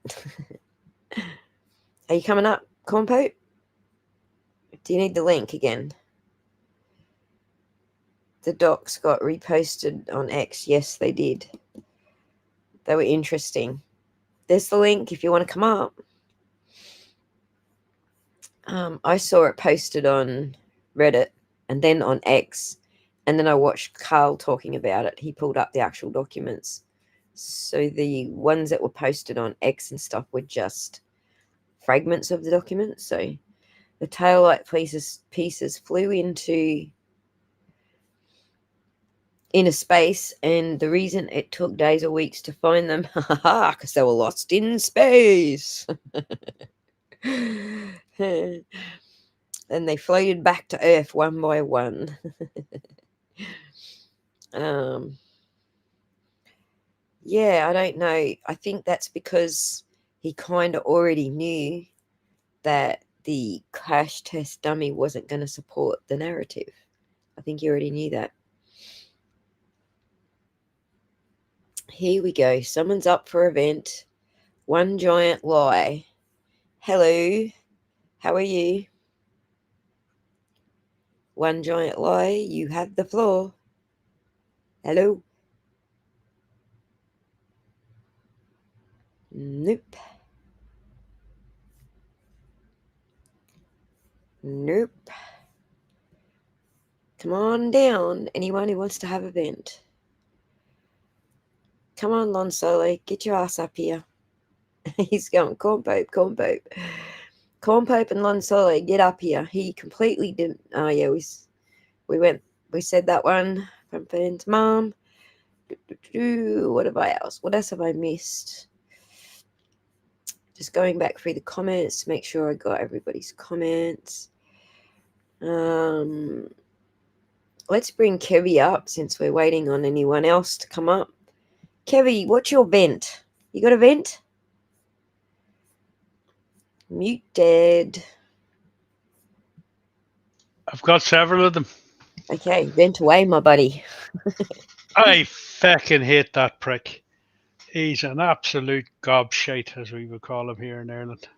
Are you coming up, Compo? Do you need the link again? The docs got reposted on X. Yes, they did. They were interesting. There's the link if you want to come up. I saw it posted on Reddit and then on X, and then I watched Carl talking about it. He pulled up the actual documents. So the ones that were posted on X and stuff were just fragments of the document. So the taillight pieces flew into inner space, and the reason it took days or weeks to find them, because they were lost in space. And they floated back to Earth one by one. Yeah, I don't know. I think that's because he kind of already knew that the crash test dummy wasn't going to support the narrative. I think he already knew that. Here we go. Someone's up for event. One giant lie. Hello. How are you? One giant lie. You have the floor. Hello. Nope. Nope. Come on down. Anyone who wants to have a vent. Come on, Lon Solo. Get your ass up here. He's going, corn pope, corn pope. Corn Pope and Lon Solo, get up here. He completely didn't. Oh yeah, we said that one from Fern's mom. What else have I missed? Just going back through the comments to make sure I got everybody's comments. Let's bring Kevy up since we're waiting on anyone else to come up. Kevy, what's your vent? You got a vent? Muted. I've got several of them. Okay, vent away, my buddy. I fucking hate that prick. He's an absolute gobshite, as we would call him here in Ireland.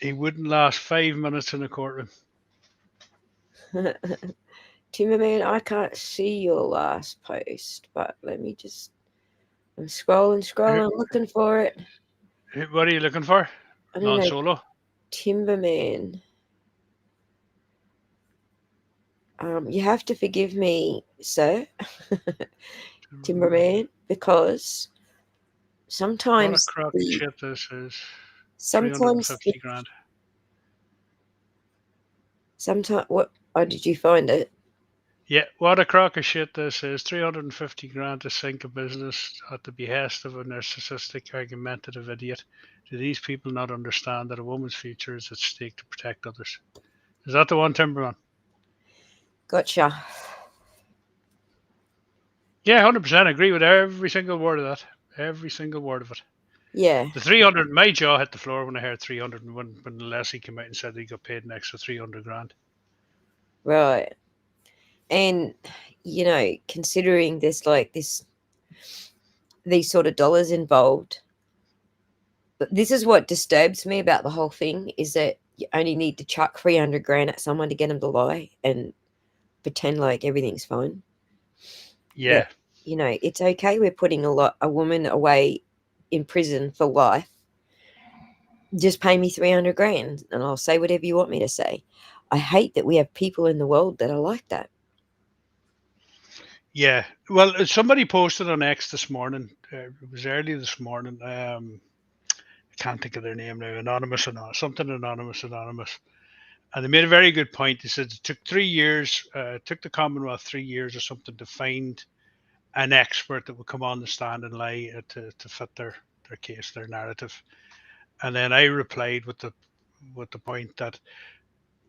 He wouldn't last 5 minutes in a courtroom. Timberman, I can't see your last post, but let me just. I'm scrolling, looking for it. What are you looking for? I don't know. Non-solo? Timberman. You have to forgive me, sir, Timberman, because sometimes What a crock of shit this is. sometimes 350 grand. Sometimes what? Oh, did you find it? Yeah, what a crock of shit this is. 350 grand to sink a business at the behest of a narcissistic, argumentative idiot. Do these people not understand that a woman's future is at stake to protect others? Is that the one, Timberman? Gotcha. Yeah, 100%. I agree with every single word of that. Every single word of it. Yeah. The 300, my jaw hit the floor when I heard 300 and when Leslie came out and said he got paid an extra 300 grand. Right. And, considering there's like these sort of dollars involved, but this is what disturbs me about the whole thing is that you only need to chuck 300 grand at someone to get them to lie and pretend like everything's fine. Yeah. That, it's okay. We're putting a woman away in prison for life. Just pay me 300 grand and I'll say whatever you want me to say. I hate that we have people in the world that are like that. Yeah. Well, somebody posted on X this morning. It was early this morning. I can't think of their name now. Anonymous. And they made a very good point. They said it took 3 years, took the Commonwealth 3 years or something to find an expert that would come on the stand and lie to fit their case, their narrative. And then I replied with the point that,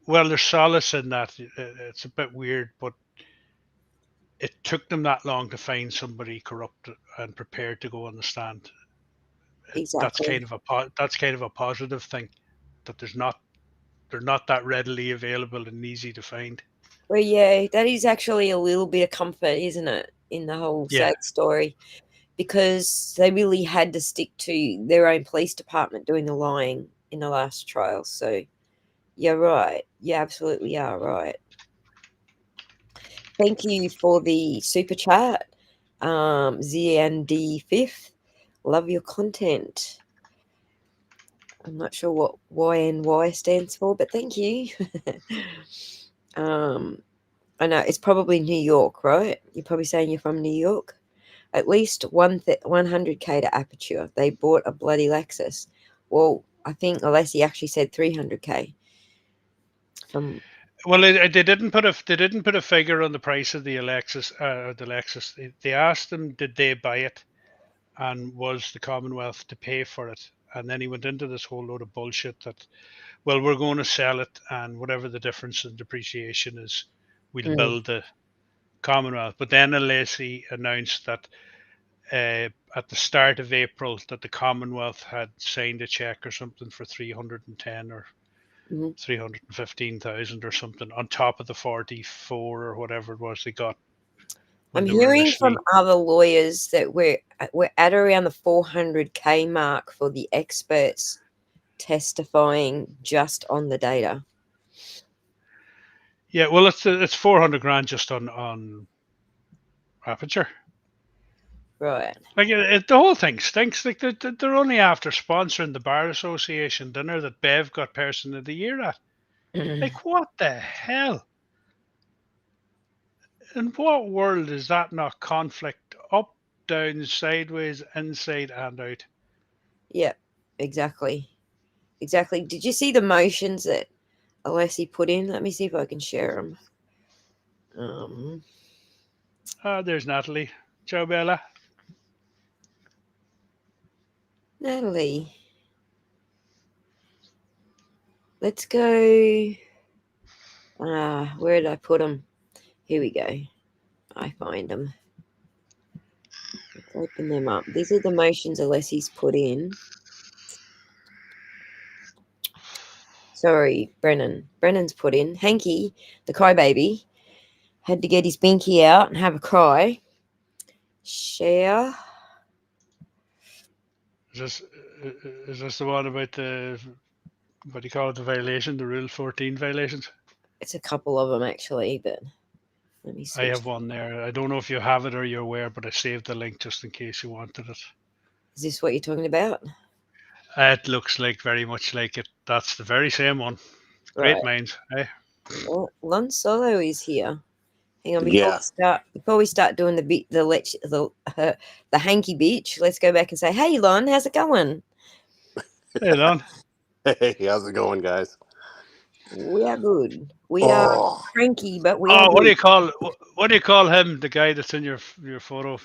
well, there's solace in that. It's a bit weird, but it took them that long to find somebody corrupt and prepared to go on the stand. Exactly. That's kind of a positive thing, that they're not that readily available and easy to find. Well, yeah, that is actually a little bit of comfort, isn't it, in the whole sad story, because they really had to stick to their own police department doing the lying in the last trial. So you're right. You absolutely are right. Thank you for the super chat, ZND5th. Love your content. I'm not sure what YNY stands for, but thank you. I know it's probably New York, right? You're probably saying you're from New York. At least 100K to Aperture. They bought a bloody Lexus. Well, I think Alessi actually said 300K. Well, they didn't put a figure on the price of the Lexus. They asked them, did they buy it, and was the Commonwealth to pay for it? And then he went into this whole load of bullshit that, well, we're going to sell it, and whatever the difference in depreciation is, we'll build the Commonwealth. But then Alessi announced that at the start of April that the Commonwealth had signed a check or something for 310 or 315,000 or something on top of the 44 or whatever it was they got. I'm hearing from other lawyers that we're at around the 400K mark for the experts testifying just on the data. Yeah, well, it's 400 grand just on Aperture. Right. Like the whole thing stinks. Like they're only after sponsoring the Bar Association dinner that Bev got Person of the Year at. Like, what the hell? In what world is that not conflict? Up, down, sideways, inside, and out. Yeah, exactly. exactly. Did you see the motions that Alessi put in? Let me see if I can share them. There's Natalie. Ciao, Bella. Natalie, let's go. Where did I put them? Here we go. I find them. Let's open them up. These are the motions Alessi's put in. Sorry, Brennan. Brennan's put in. Hanky, the crybaby, had to get his binky out and have a cry. Share. Is this the one about the, what do you call it, the violation, the Rule 14 violations? It's a couple of them actually, but let me I switch. have one there. I don't know if you have it or you're aware, but I saved the link just in case you wanted it. Is this what you're talking about? It looks like very much like it. That's the very same one. Great Right. minds, eh? Well, Lon Solo is here. Hang on, Yeah. before we start doing the hanky bitch, let's go back and say, hey Lon, how's it going? Hey, Lon. Hey, how's it going, guys? We are good. We are Oh, cranky, but we are Oh, good. what do you call him? The guy that's in your photo,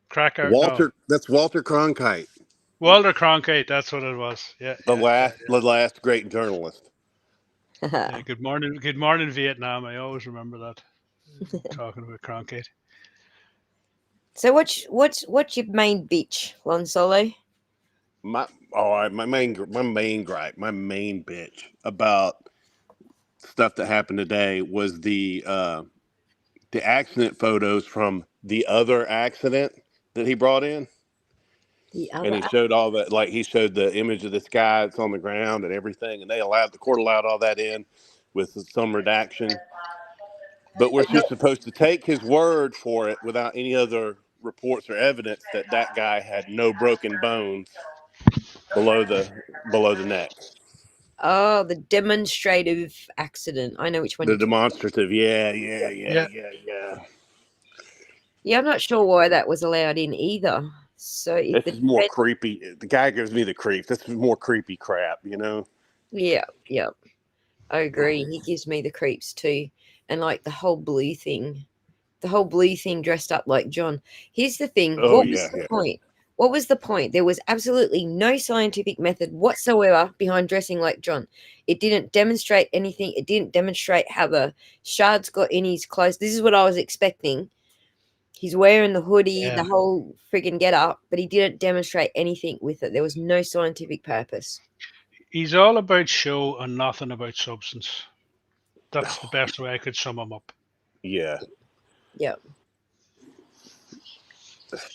Cracker? No, That's Walter Cronkite, Walter Cronkite. That's what it was. Yeah, the yeah, yeah. last great journalist. Yeah, good morning, Vietnam. I always remember that. Talking about Cronkite. So what's your main bitch, Lon Solo? My main gripe, my main bitch about stuff that happened today was the accident photos from the other accident that he brought in. The And other he showed all that, like he showed the image of this guy that's on the ground and everything, and the court allowed all that in with some redaction. But we're just supposed to take his word for it without any other reports or evidence that that guy had no broken bones below the neck. Oh, the demonstrative accident. I know which one The you're talking. demonstrative, yeah. Yeah, I'm not sure why that was allowed in either. So if This the is more creepy. The guy gives me the creeps. This is more creepy crap, you know? yeah, I agree. He gives me the creeps too. And like the whole blue thing. The whole blue thing dressed up like John. Here's the thing. Oh What was yeah, the yeah. point? What was the point? There was absolutely no scientific method whatsoever behind dressing like John. It didn't demonstrate anything. It didn't demonstrate how the shards got in his clothes. This is what I was expecting. He's wearing the hoodie, the Yeah, whole friggin' get up, but he didn't demonstrate anything with it. There was no scientific purpose. he's all about show and nothing about substance. That's the best way I could sum him up. Yeah, Yeah.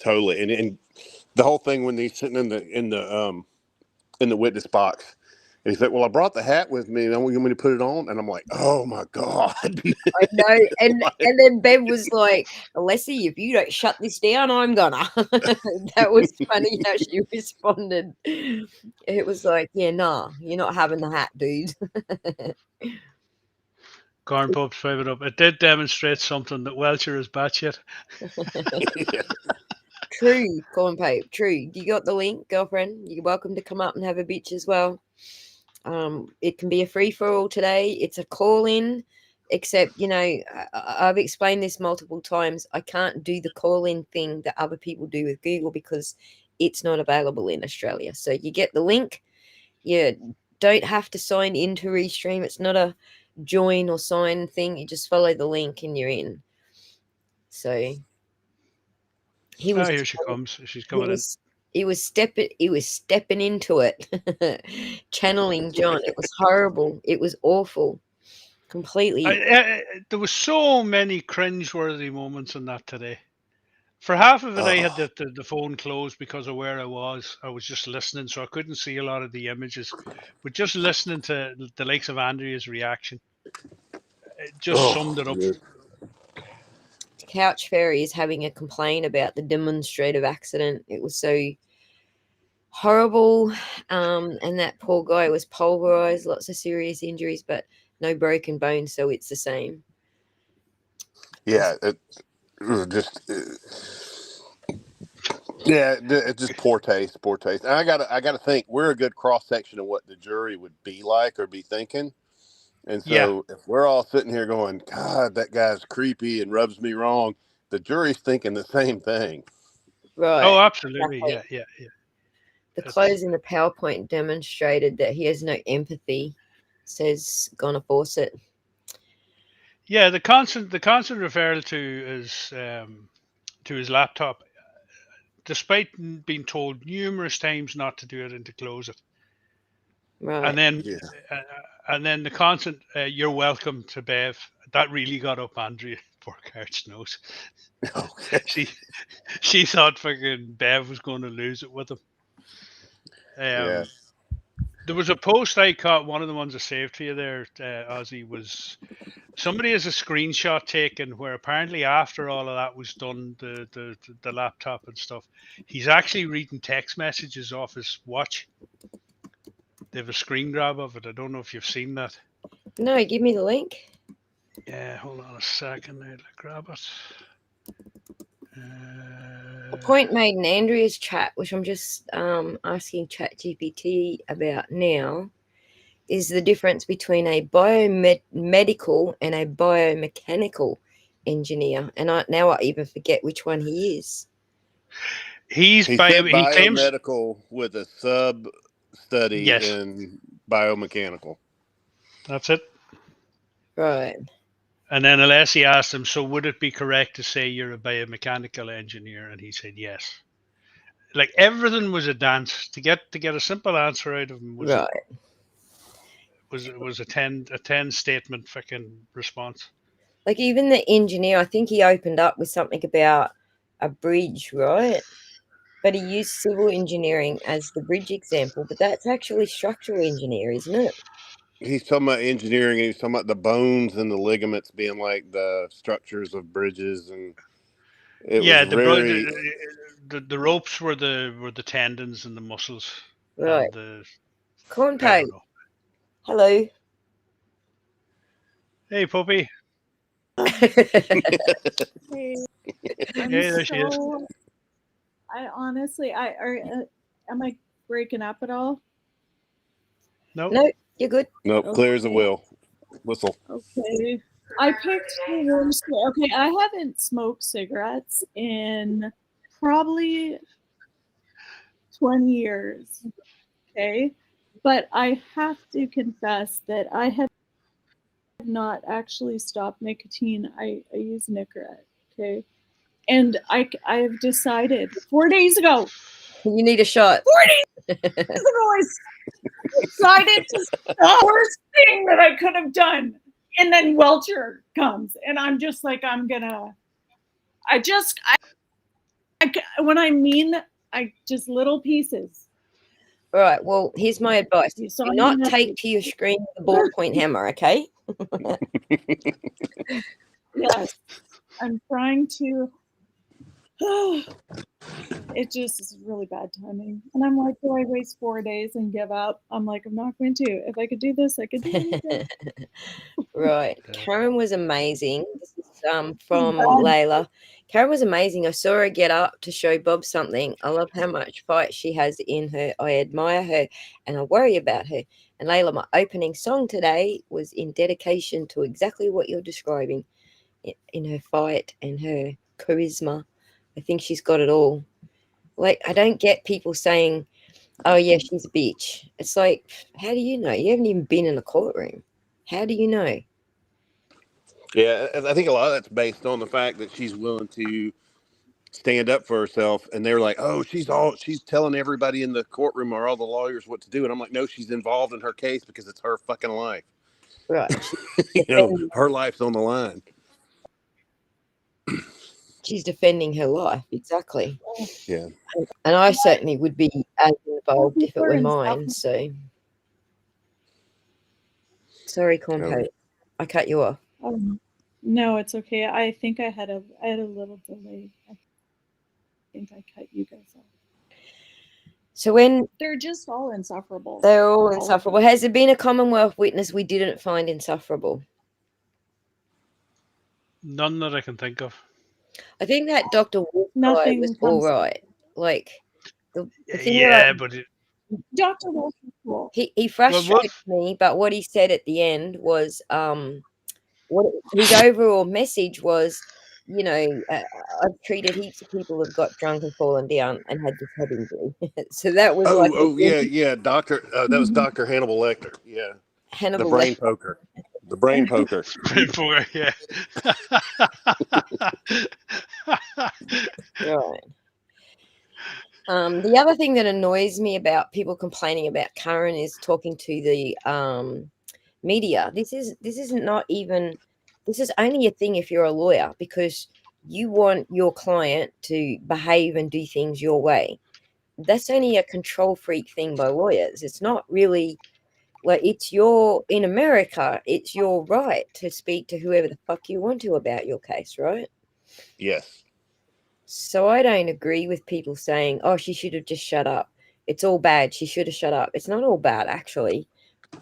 totally. And the whole thing when he's sitting in the witness box. And he said, "Well, I brought the hat with me, and I want you want me to put it on." And I'm like, "Oh my god!" I know. And Like, and then Ben was like, Alessi, if you don't shut this down, I'm gonna. That was funny how she responded. It was like, yeah, nah, you're not having the hat, dude. Corn Pope's private up. It did demonstrate something that Welcher is batshit. yeah. True, Corn Pipe, true. You got the link, girlfriend. You're welcome to come up and have a bitch as well. It can be a free for all today. It's a call in, except I've explained this multiple times. I can't do the call in thing that other people do with Google because it's not available in Australia. So you get the link. You don't have to sign in to Restream. It's not a join or sign thing. You just follow the link and you're in. So he was Here she comes. She's he coming in. was he was stepping into it. Channeling John. It was horrible. It was awful. Completely. There was so many cringe-worthy moments in that today. For half of it, I had Oh, the phone closed because of where I was. I was just listening, so I couldn't see a lot of the images. But just listening to the likes of Andrea's reaction, it just summed it up. dude. Couch Fairy is having a complaint about the demonstrative accident. It was so horrible. And that poor guy was pulverized, lots of serious injuries, but no broken bones, so it's the same. Yeah, it was just Yeah, it's just poor taste, poor taste. And I gotta think we're a good cross section of what the jury would be like or be thinking. And Yeah. so if we're all sitting here going, God, that guy's creepy and rubs me wrong, the jury's thinking the same thing. Right. Oh, absolutely. Exactly. Yeah, yeah, yeah. The It's close in the PowerPoint demonstrated that he has no empathy, says Gonna Fawcett. yeah. The constant referral to his laptop, despite being told numerous times not to do it and to close it, Right. and then Yeah. uh, and then the constant "You're welcome" to Bev. That really got up Andrea Burkhart's nose. Okay. she she thought fucking Bev was going to lose it with him. Yeah. There was a post I caught. One of the ones I saved for you there, Ozzy, was somebody has a screenshot taken where apparently after all of that was done, the laptop and stuff, he's actually reading text messages off his watch. They have a screen grab of it. I don't know if you've seen that. No, give me the link. Yeah, hold on a second. I'll grab it. A point made in Andrea's chat, which I'm just asking ChatGPT about now, is the difference between a biomedical and a biomechanical engineer. And I even forget which one he is. He's He bio. said He claims biomedical with a sub study yes. in biomechanical. That's it. Right. And then Alessi asked him, "So would it be correct to say you're a biomechanical engineer?" And he said yes. Like everything was a dance to get a simple answer out of him was Right. was a ten statement fucking response. Like even the engineer, I think he opened up with something about a bridge, right? But he used civil engineering as the bridge example, but that's actually structural engineer, isn't it? He's talking about engineering and he's talking about the bones and the ligaments being like the structures of bridges, and it was Yeah, very the ropes were the tendons and the muscles Right. and the I Cornpay. don't know. Hello. Hey, Puppy. Hey, I'm Hey, there she is. so. I honestly, am I breaking up at all? No, No, you're good. nope, clear as a Okay, whistle. okay. I picked the worst. Okay, I haven't smoked cigarettes in probably 20 years. Okay, but I have to confess that I have not actually stopped nicotine. I use Nicorette. Okay, and I have decided 4 days ago. You need a shot. 4 days ago, I decided to stop. Worst thing that I could have done. And then Welcher comes, and I'm just like, I'm gonna. When I mean, I just little pieces. All right. Well, here's my advice. You saw Do me not message. take to your screen with a ballpoint hammer, okay? Yes, I'm trying to. It just is really bad timing. And I'm like, do I waste 4 days and give up? I'm like, I'm not going to. If I could do this, I could do anything. Right. Karen was amazing. This is from Bad. Layla. Karen was amazing. I saw her get up to show Bob something. I love how much fight she has in her. I admire her and I worry about her. And Layla, my opening song today was in dedication to exactly what you're describing in her fight and her charisma. I think she's got it all. Like, I don't get people saying, oh, yeah, she's a bitch. It's like, how do you know? You haven't even been in a courtroom. How do you know? Yeah, I think a lot of that's based on the fact that she's willing to stand up for herself, and they're like, "Oh, she's telling everybody in the courtroom or all the lawyers what to do," and I'm like, "No, she's involved in her case because it's her fucking life. Right. Her life's on the line." She's defending her life. Exactly. Yeah. And I certainly would be as involved if it People are were mine. insufferable. So sorry, Um, Cornpo. I cut you off. No, it's okay. I think I had a little delay. I think I cut you guys off. So when They're just all insufferable. they're all of insufferable, them. has there been a Commonwealth witness we didn't find insufferable? none that I can think of. I think that Dr. Wolf guy Nothing was all comes. right. Like the thing that Yeah, but Dr. Wolf is cool. he well, frustrated me, but what he said at the end was what his overall message was. You know, I've treated heaps of people who've got drunk and fallen down and had this head injury. So that was like Yeah, Doctor. That was Doctor Hannibal Lecter. Yeah, the Hannibal brain Lecter. poker. The brain poker. yeah. Right. The other thing that annoys me about people complaining about Karen is talking to the media. This is only a thing if you're a lawyer because you want your client to behave and do things your way. That's only a control freak thing by lawyers. It's not really like in America, it's your right to speak to whoever the fuck you want to about your case, right? Yes. So I don't agree with people saying, "Oh, she should have just shut up. It's all bad. She should have shut up." It's not all bad, actually.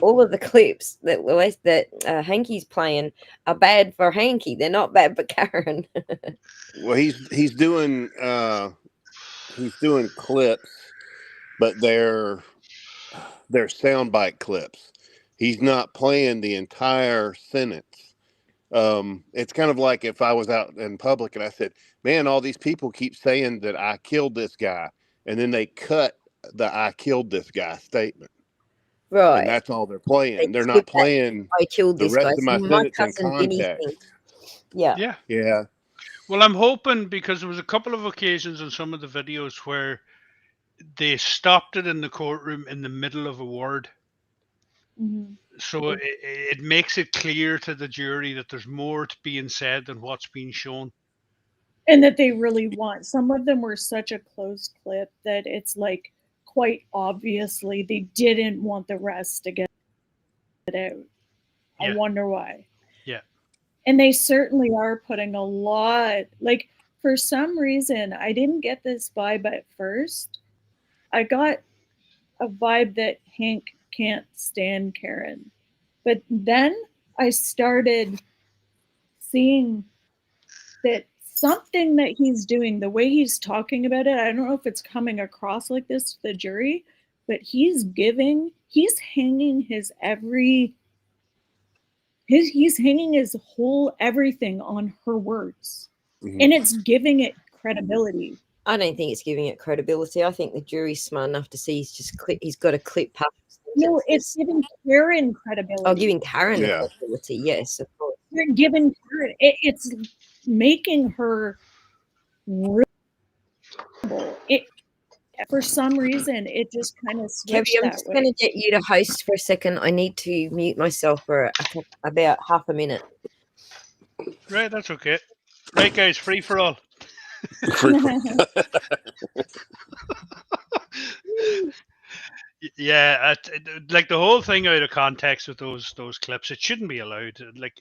All of the clips that Hanky's playing are bad for Hanky. They're not bad for Karen. Well, he's doing clips, but they're soundbite clips. He's not playing the entire sentence. It's kind of like if I was out in public and I said, "Man, all these people keep saying that I killed this guy," and then they cut the "I killed this guy" statement, and Right. that's all they're They playing. They're skip not that. playing I killed the this guy. rest of my So my sentence in cousin Vinny's thing. context. Yeah. Yeah. Yeah. Well, I'm hoping because there was a couple of occasions in some of the videos where they stopped it in the courtroom in the middle of a word. Mhm. So it makes it clear to the jury that there's more to being said than what's being shown. And that they really want. Some of them were such a close clip that it's like quite obviously they didn't want the rest to get out. I Yeah. wonder why. Yeah. And they certainly are putting a lot, like, for some reason, I didn't get this vibe at first. I got a vibe that Hank can't stand Karen. But then I started seeing that something that he's doing, the way he's talking about it, I don't know if it's coming across like this to the jury, but he's hanging he's hanging his whole everything on her words. Mhm. And it's giving it credibility. I don't think it's giving it credibility. I think the jury's smart enough to see he's got a clip past. No, it's giving Karen credibility. Oh, giving Karen the Yeah. credibility. Yes, of course. You're giving Karen, it's making her real. For some reason, it just kind of switched Kevin, I'm that just way. going to get you to host for a second. I need to mute myself for about half a minute. Right, that's okay. Right, guys, free for all. Yeah, like the whole thing out of context with those clips, it shouldn't be allowed. Like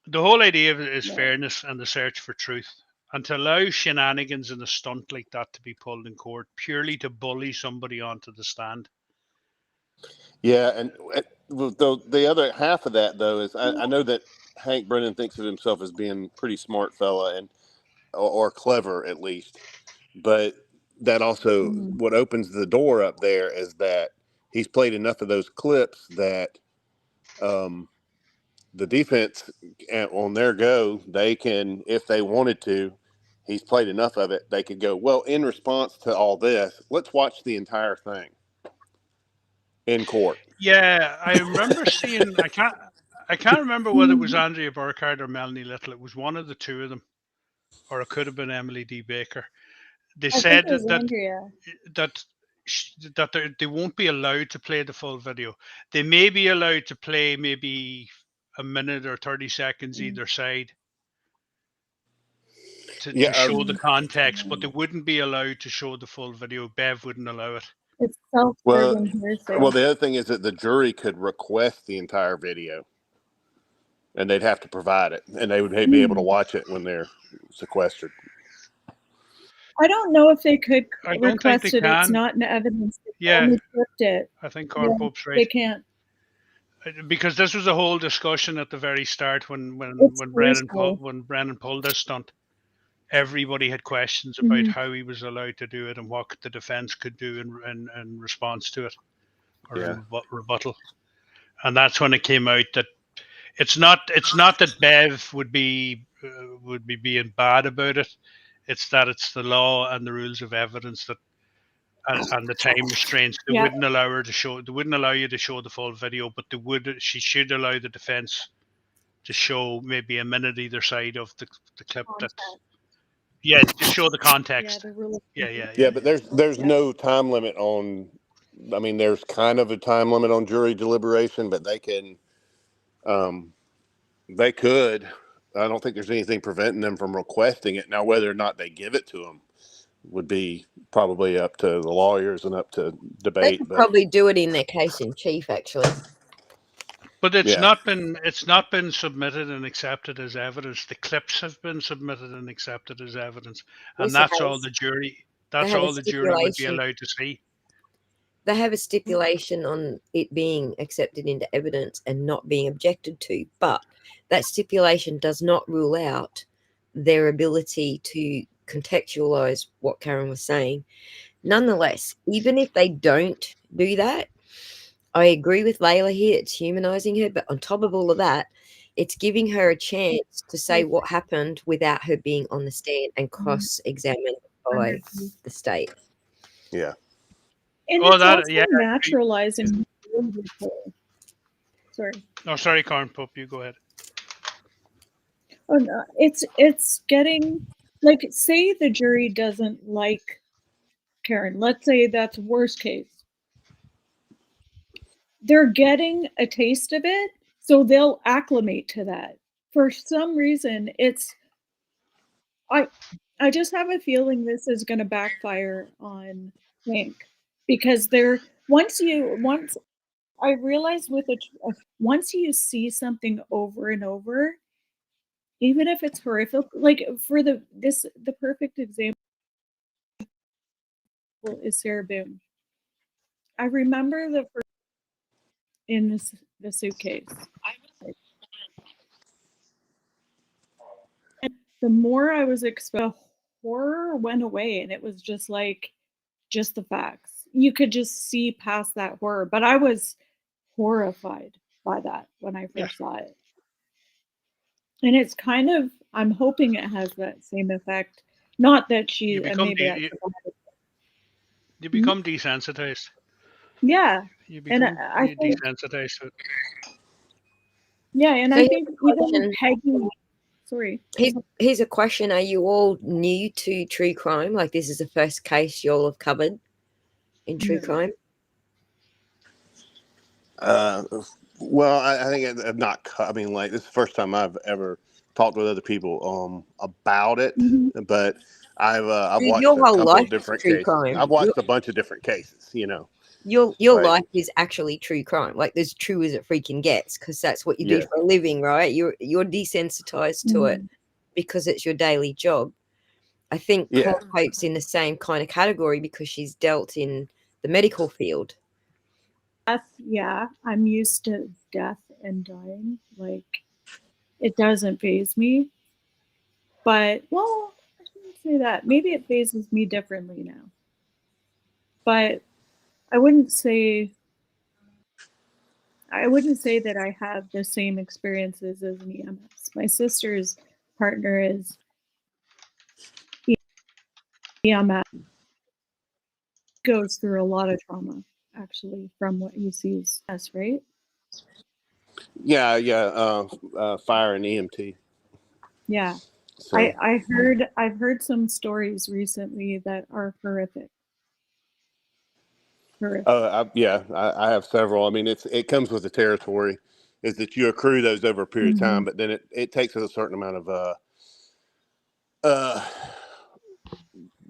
the whole idea of it is No. fairness and the search for truth, and to allow shenanigans and a stunt like that to be pulled in court purely to bully somebody onto the stand. Yeah, and the other half of that though is I know that Hank Brennan thinks of himself as being a pretty smart fella and or clever at least, but that also what opens the door up there is that he's played enough of those clips that the defense on their go they can, if they wanted to, he's played enough of it, they could go, well, in response to all this, let's watch the entire thing in court. Yeah, I remember seeing. I can't remember whether it was Andrea Burkhardt or Melanie Little. It was one of the two of them, or it could have been Emily D. Baker. They I think said it was that Andrea. that they won't be allowed to play the full video. They may be allowed to play maybe a minute or 30 seconds either side to show the context, but they wouldn't be allowed to show the full video. Bev wouldn't allow it. It's Well, self-serving hearsay. well, the other thing is that the jury could request the entire video, and they'd have to provide it, and they would be able to watch it when they're sequestered. I don't know if they could I don't think request they it. It's can. not in evidence. They Yeah. only clipped it. I think Yeah, Carl Pope's they right. can't. Because this was a whole discussion at the very start when It's Brennan hearsay. pulled this stunt. everybody had questions about how he was allowed to do it and what the defense could do in response to it, or in rebuttal. And that's when it came out that it's not that Bev would be being bad about it. It's that it's the law and the rules of evidence that and the time restraints. They wouldn't allow her to show. They wouldn't allow you to show the full video, but they would. She should allow the defense to show maybe a minute either side of the clip. That to show the context. Yeah, but there's no time limit on. I mean, there's kind of a time limit on jury deliberation, but they can. They could. I don't think there's anything preventing them from requesting it. Now, whether or not they give it to them would be probably up to the lawyers and up to debate. They could probably do it in their case in chief, actually. But it's not been submitted and accepted as evidence. The clips have been submitted and accepted as evidence, and that's all the jury. That's all the jury would be allowed to see. They have a stipulation on it being accepted into evidence and not being objected to, but that stipulation does not rule out their ability to contextualize what Karen was saying. Nonetheless, even if they don't do that, I agree with Layla here. It's humanizing her, but on top of all of that, it's giving her a chance to say what happened without her being on the stand and cross-examined by the state. Yeah. And it's also naturalizing. Sorry. No, sorry, Karen Pope. You go ahead. Oh no, it's getting like, say the jury doesn't like Karen. Let's say that's worst case. They're getting a taste of it, so they'll acclimate to that. For some reason, I just have a feeling this is going to backfire on Hank, because once I realize once you see something over and over, even if it's horrific, like for the perfect example is Sarah Boone. I remember the first in the suitcase. And the more I was exposed, horror went away, and it was just the facts. You could just see past that horror, but I was horrified by that when I first saw it. And it's kind of, I'm hoping it has that same effect. Not that you become desensitized. Yeah. You become desensitized to it. Yeah, and I think even Peggy. Sorry. Here's a question. Are you all new to true crime? Like, this is the first case you all have covered in true crime? Well, I think I'm not. I mean, like, this is the first time I've ever talked with other people about it. Mm-hmm. But I've watched a couple of different cases. I've watched a bunch of different cases. You know, your life is actually true crime. Like, as true as it freaking gets, because that's what you do for a living, right? You're desensitized to it because it's your daily job. I think Hope's in the same kind of category because she's dealt in the medical field. Yeah, I'm used to death and dying. Like, it doesn't faze me. But, well, I shouldn't say that. Maybe it phases me differently now. But I wouldn't say that I have the same experiences as an EMS. My sister's partner is EMS. Goes through a lot of trauma, actually, from what he sees. That's right. Yeah. Fire and EMT. Yeah. So. I've heard some stories recently that are horrific. I have several. I mean, it comes with the territory, is that you accrue those over a period of time, but then it takes a certain amount of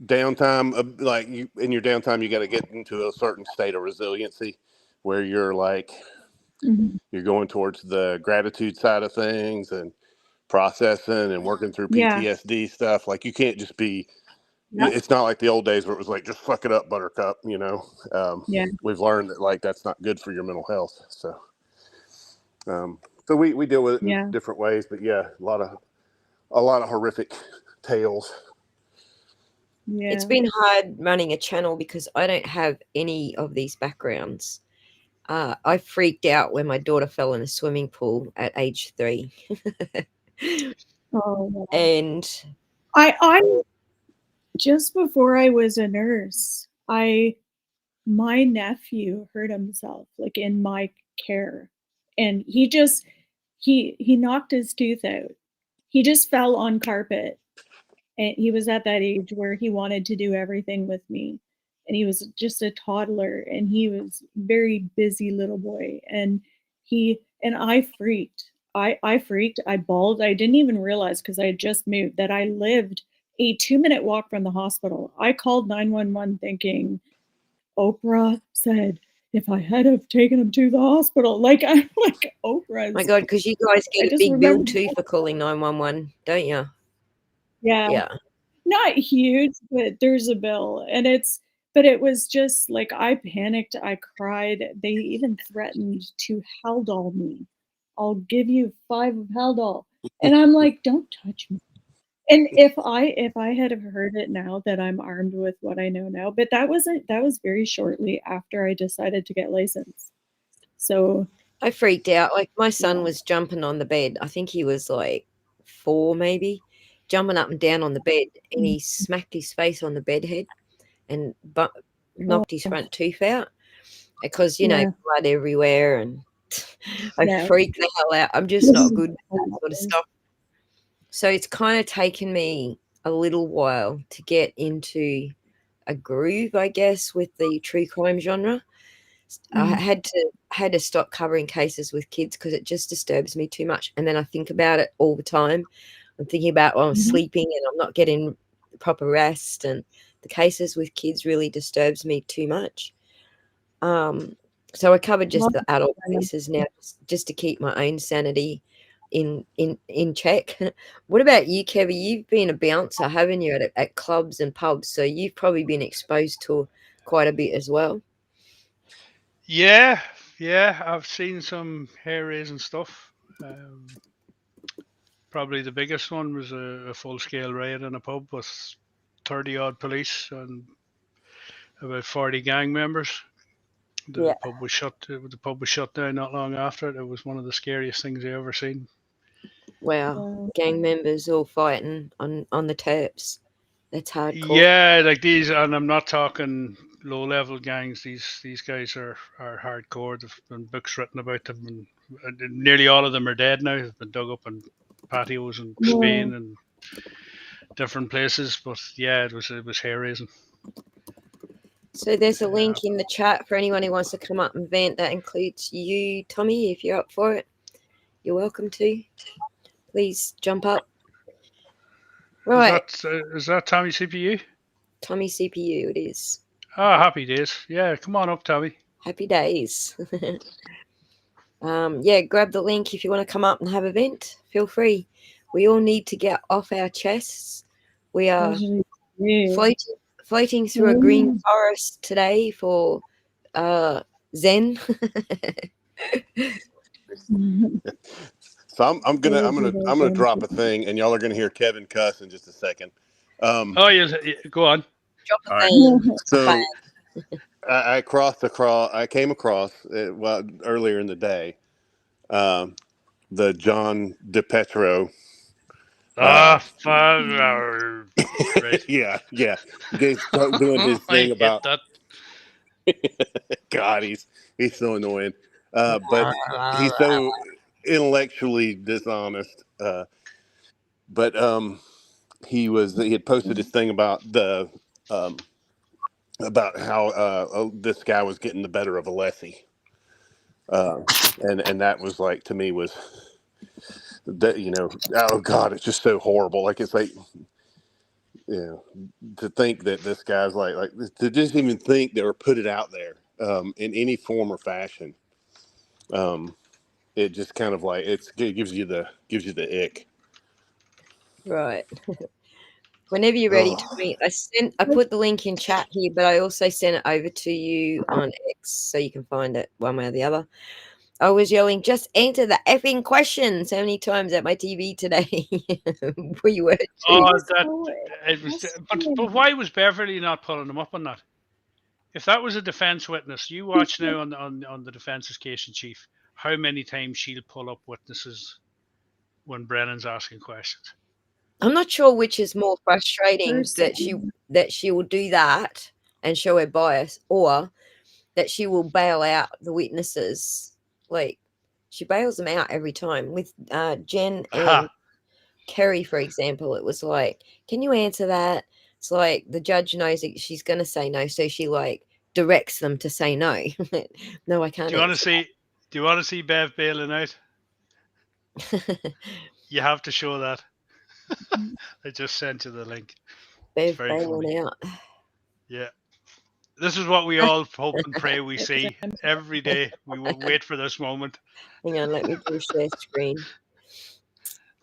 downtime. Like, in your downtime, you got to get into a certain state of resiliency where you're like, you're going towards the gratitude side of things and processing and working through PTSD stuff. Like, you can't just be. It's not like the old days where it was like, just fuck it up, buttercup, you know. We've learned that, like, that's not good for your mental health. So we deal with it in different ways, but a lot of horrific tales It's Yeah. been hard running a channel because I don't have any of these backgrounds. I freaked out when my daughter fell in a swimming pool at age 3. Oh, wow. And I just before I was a nurse, my nephew hurt himself like in my care, and he knocked his tooth out. He just fell on carpet, and he was at that age where he wanted to do everything with me, and he was just a toddler, and he was very busy little boy, and I freaked. I freaked. I bawled. I didn't even realize because I had just moved that I lived a 2-minute walk from the hospital. I called 911 thinking Oprah said if I had have taken him to the hospital. Like I'm like Oprah's. my God, because you guys I get a just big bill remember. too for calling 911, don't you? Yeah, Yeah. not huge, but there's a bill, and but it was just like I panicked. I cried. They even threatened to Haldol me. I'll give you 5 of Haldol, and I'm like, don't touch me. And if I had have heard it now that I'm armed with what I know now, but that was very shortly after I decided to get licensed. So I freaked out. Like my son yeah. was jumping on the bed. I think he was like 4 maybe, jumping up and down on the bed, and he smacked his face on the bed head and Oh, knocked his front tooth out because, yeah, blood everywhere, and I yeah. freaked the hell out. I'm just This not is good with that sort of stuff. So it's kind of taken me a little while to get into a groove, I guess, with the true crime genre. I Mm, had to stop covering cases with kids because it just disturbs me too much, and then I think about it all the time. I'm thinking about while I'm mhm. sleeping and I'm not getting proper rest, and the cases with kids really disturbs me too much. Um, so I covered just Love the adult them. cases now, just to keep my own sanity in check. What about you, Kevin? You've been a bouncer, haven't you, at clubs and pubs? So you've probably been exposed to quite a bit as well. Yeah, yeah, I've seen some hair raising stuff. Um, Probably the biggest one was a full scale raid in a pub with 30 odd police and about 40 gang members. Yeah. The pub was shut down not long after it. It was one of the scariest things I ever seen. Wow, Yeah. gang members all fighting on the terps. That's hardcore. Yeah, like these, and I'm not talking low level gangs. These guys are hardcore. There've been books written about them, and nearly all of them are dead now. They've been dug up in patios in Well, Spain and different places. But yeah, it was hair raising. So there's a Uh, link in the chat for anyone who wants to come up and vent. That includes you, Tommy, if you're up for it. You're welcome to. Please jump up. is Right, that Tommy CPU? Tommy CPU it is. Ah, happy days. Yeah, come on up, Tommy. Happy days. Yeah, grab the link if you want to come up and have a vent. Feel free. We all need to get off our chests. We are especially you. floating through a green forest today for Zen. So I'm gonna drop a thing, and y'all are gonna hear Kevin cuss in just a second. Oh, yeah, go on. Drop All a right. thing. A So fan. I came across well earlier in the day the John DePetro. Uh, Ah, fuck. Right. yeah. He's doing his thing I hate about that. God. He's so annoying, but he's so intellectually dishonest. But he had posted his thing um, about how this guy was getting the better of Alessi, and that was like to me was that oh God, it's just so horrible. Like it's like to think that this guy's like to just even think that or put it out there in any form or fashion. It just kind of like it gives you the ick. Right. Whenever you're ready, Oh, Tommy, I put the link in chat here, but I also sent it over to you on X so you can find it one way or the other. I was yelling, just answer the effing question so many times at my TV today. Were you were Oh, too? that So it was. But fascinating. why was Beverly not pulling him up on that? If that was a defense witness, you watch now on the defense's case in chief how many times she'll pull up witnesses when Brennan's asking questions. I'm not sure which is more frustrating, Person. that she will do that and show her bias, or that she will bail out the witnesses. Like, she bails them out every time. With Jen and Ha! Kerry, for example, it was like, can you answer that? It's like the judge knows that she's going to say no, so she like directs them to say no. No, I Do can't you want to answer see? Do you want to see Bev bailing out? that. You have to show that. I just sent you the link. It's Bev very funny. bailing out. Yeah. This is what we all hope and pray we see every day. We will wait for this moment. Hang on, let me do share screen.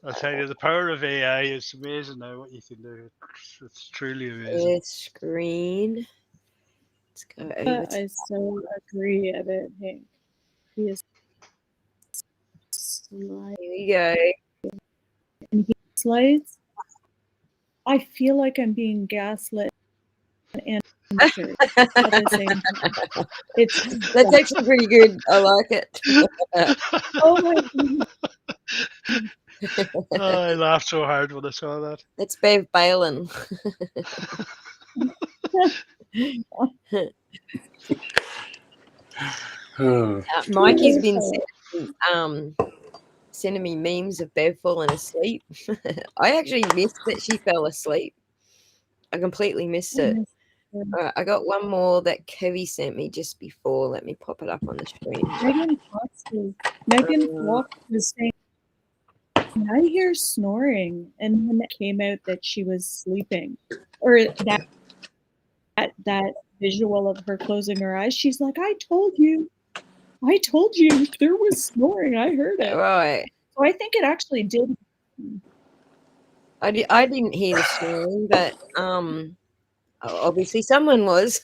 I'll tell you, the power of AI is amazing now. What you can do, it's truly amazing. Share screen. Let's go over to I so agree of it, Hank. He is here we go. and he slides. I feel like I'm being gaslit and measured at the same time. It's That's actually pretty good. I like it. oh my goodness. Oh, I laughed so hard when I saw that. It's Bev Balin. Mikey's been sending me memes of Bev falling asleep. I actually missed that she fell asleep. I completely missed it. Alright, I got one more that Kevy sent me just before. Let me pop it up on the screen. Megan Fox was saying, I hear snoring, and when it came out that she was sleeping, or that visual of her closing her eyes, she's like, I told you there was snoring. I heard it. Right. So I think it actually did. I didn't hear the snoring, but obviously someone was.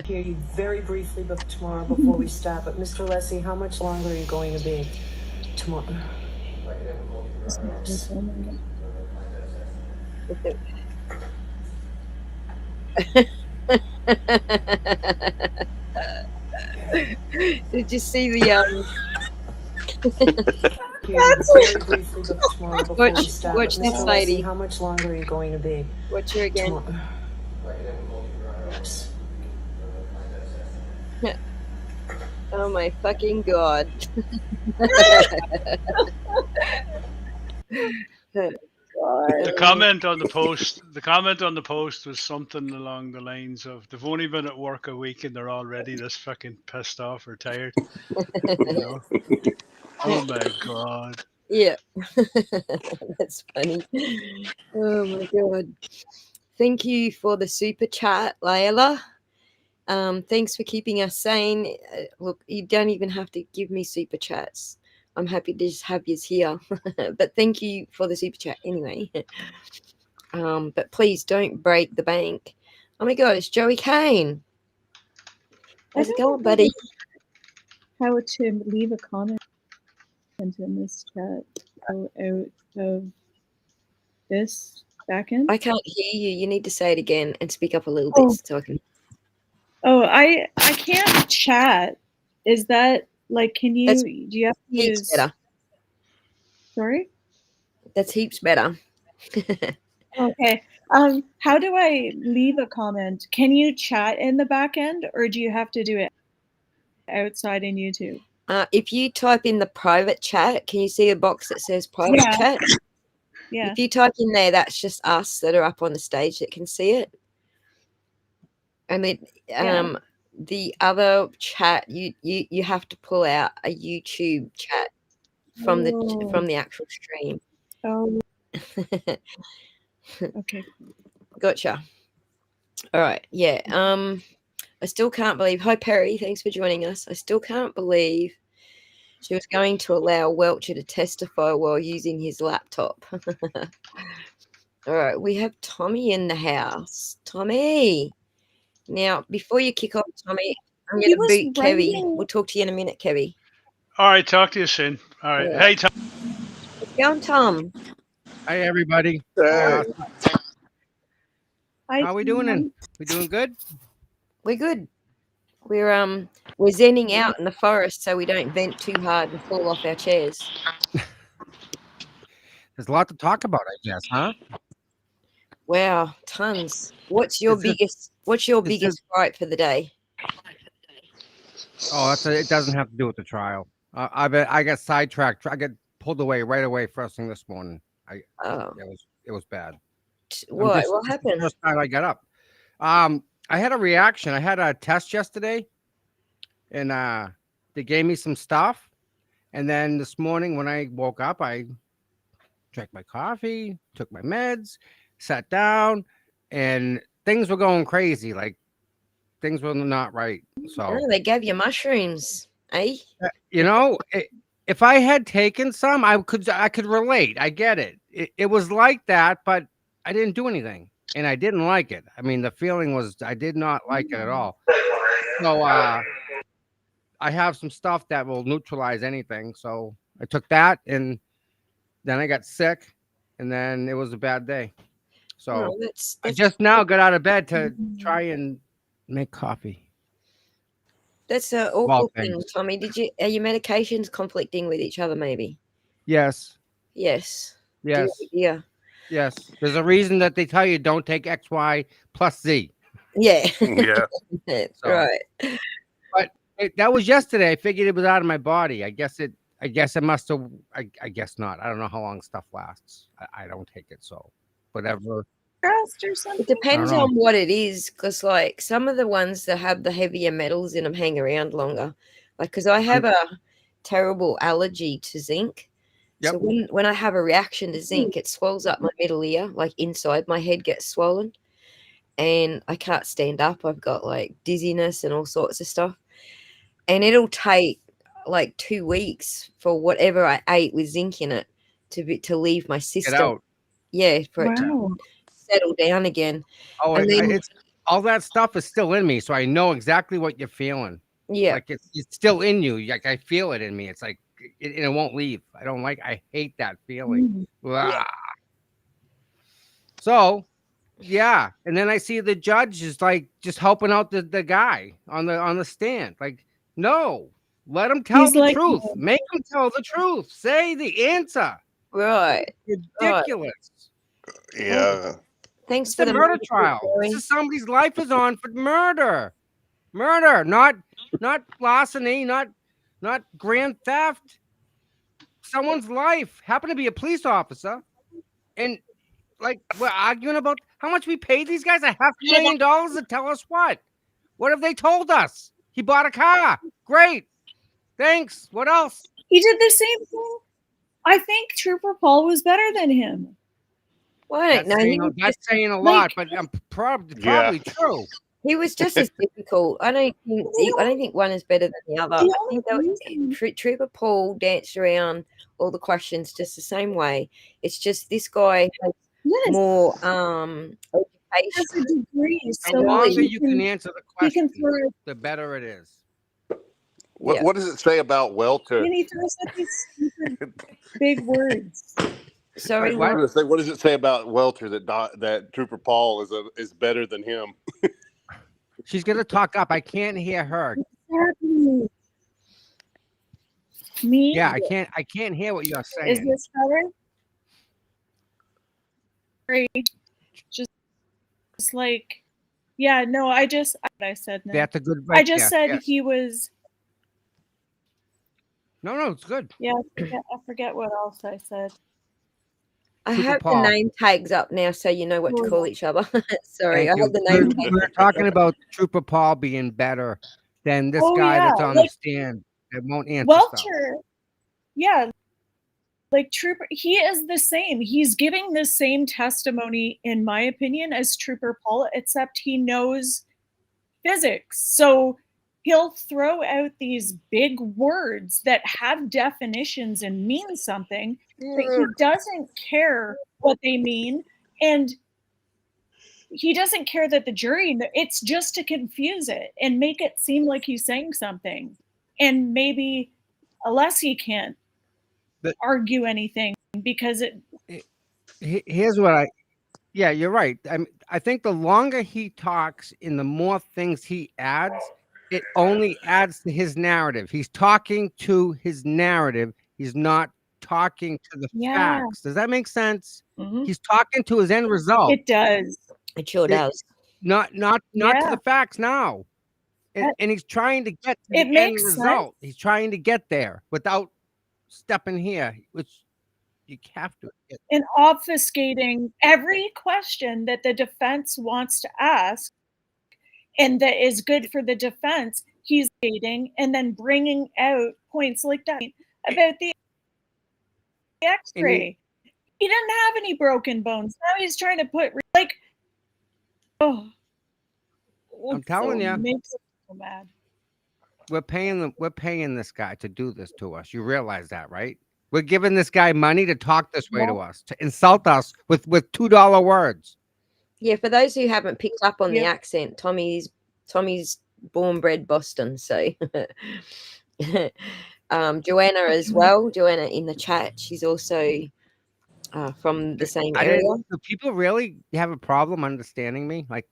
Hear you very briefly tomorrow before we start. But Mr. Leslie, how much longer are you going to be tomorrow? Did you see the watch this lady. How much longer are you going to be? Watch her again. Oh my fucking god. The comment on the post was something along the lines of, they've only been at work a week and they're already this fucking pissed off or tired. You know? Oh my god. Yeah. That's funny. Oh my god. Thank you for the super chat, Layla. Thanks for keeping us sane. Look, you don't even have to give me super chats. I'm happy to just have you here. But thank you for the super chat anyway. But please don't break the bank. Oh my god, it's Joey Kane. How's it going, buddy? How to leave a comment in this chat out of this backend? I can't hear you. You need to say it again and speak up a little bit so I can. Oh, I can't chat. Is that like, can you? Do you have to use? Better. Sorry. That's heaps better. Okay. How do I leave a comment? Can you chat in the back end, or do you have to do it outside in YouTube? If you type in the private chat, can you see a box that says private chat? Yeah. If you type in there, that's just us that are up on the stage that can see it. And then the other chat, you have to pull out a YouTube chat from the actual stream. Oh. Okay. Gotcha. All right. Yeah. I still can't believe. Hi, Perry. Thanks for joining us. I still can't believe she was going to allow Welcher to testify while using his laptop. All right. We have Tommy in the house. Tommy. Now, before you kick off, Tommy, I'm going to boot Kevy. We'll talk to you in a minute, Kevy. All right, talk to you soon. All right. Yeah. Hey, Tom. Go on, Tom. Hi, everybody. Hey. How we doing? We doing good? We're good. We're zenning out in the forest so we don't vent too hard and fall off our chairs. There's a lot to talk about, I guess, huh? Wow, tons. What's your It's just- biggest gripe for the day? Oh, it doesn't have to do with the trial. I got sidetracked. I got pulled away right away first thing this morning. Oh, It was bad. what This is the happened? first time I got up. I had a reaction. I had a test yesterday, and they gave me some stuff. And then this morning when I woke up, I drank my coffee, took my meds, sat down, and things were going crazy. Like things were not right. So Oh, they gave you mushrooms, eh? you know, if I had taken some, I could relate. I get it. It was like that, but I didn't do anything, and I didn't like it. I mean, the feeling was I did not like it at all. So I have some stuff that will neutralize anything. So I took that, and then I got sick, and then it was a bad day. So Oh, I just now got out of bed to try and make coffee. that's an Well, awful thing, thanks. Tommy. Are your medications conflicting with each other? Maybe. Yes. Yes. Yes. Yeah. Yes. There's a reason that they tell you don't take X, Y plus Z. Yeah. Yeah. That's So- right. But that was yesterday. I figured it was out of my body. I guess it must have. I guess not. I don't know how long stuff lasts. I don't take it, so whatever. Trust or something. It depends know. on what it is, because like some of the ones that have the heavier metals in them hang around longer. Like, because I have a terrible allergy to zinc. Yep. So when I have a reaction to zinc, it swells up my middle ear, like inside my head gets swollen, and I can't stand up. I've got like dizziness and all sorts of stuff, and it'll take like 2 weeks for whatever I ate with zinc in it to leave my Get system. out. Yeah, for it to Wow. settle down again. Oh, And then- it's all that stuff is still in me, so I know exactly what you're feeling. Yeah. Like it's still in you. Like I feel it in me. It's like it won't leave. I hate that feeling. Blah. So yeah. And then I see the judge is like just helping out the guy on the stand. Like, no, let him tell He's the like, truth. Make him tell the truth. Say the answer. Right. Ridiculous. Yeah. Thanks It's for a the murder medical trial. story. This is somebody's life is on for murder. Murder, not larceny, not grand theft. Someone's life happened to be a police officer, and like we're arguing about how much we paid these guys $500,000 to tell us what. What have they told us? He bought a car. Great, thanks. What else? He did the same thing. I think Trooper Paul was better than him. Well, I don't know. That's saying a lot, but probably true. He was just as difficult. I don't think one is better than the other. The I think only that Trooper Paul danced around all the questions just the same way. It's just this guy has Yes. more He has a education. degree, The so longer he you can answer the he can question, throw the better it is. What Yeah. what does it say about Welter? and he throws out these stupid big words. Sorry, What? what? What does it say about Welter that Trooper Paul is better than him? She's gonna talk up. I can't hear her. Exactly. Me? Yeah, I can't hear what you're Is saying. this better? Great. Just like, yeah, no, I said no. That's a good. I just said yes. he was. No, it's good. Yeah, I forget what else I said. I Trooper have Paul. the name tags up now, so you know what to call each other. Sorry, Thank I you. have the name tags. We're talking about Trooper Paul being better than this Oh, guy yeah, that's on like- the stand that won't answer stuff. Welcher, yeah, like Trooper, he is the same. He's giving the same testimony, in my opinion, as Trooper Paul, except he knows physics. So he'll throw out these big words that have definitions and mean something, but he doesn't care what they mean. And he doesn't care that the jury, it's just to confuse it and make it seem like he's saying something. And maybe Alessi can't But- argue anything because Here's what yeah, you're right. I think the longer he talks and the more things he adds, it only adds to his narrative. He's talking to his narrative. He's not talking to the Yeah. facts. Does that make sense? Mhm. He's talking to his end result, it does. It sure It- does. not to Yeah. the facts now. And, That- and he's trying to get to It the end makes result. He's trying to get there without stepping here, which you have to. And obfuscating every question that the defense wants to ask and that is good for the defense, he's stating and then bringing out points like that about the x-ray. He didn't have any broken bones. Now he's trying to put like, oh, I'm telling so you. makes it so mad. We're paying this guy to do this to us. You realize that, right? We're giving this guy money to talk this way to us, to insult us with $2 words. Yeah, for those who haven't picked up on the Yep. accent, Tommy's born bred Boston, so Joanna as well. Joanna in the chat, she's also from the same area. Do people really have a problem understanding me? Like,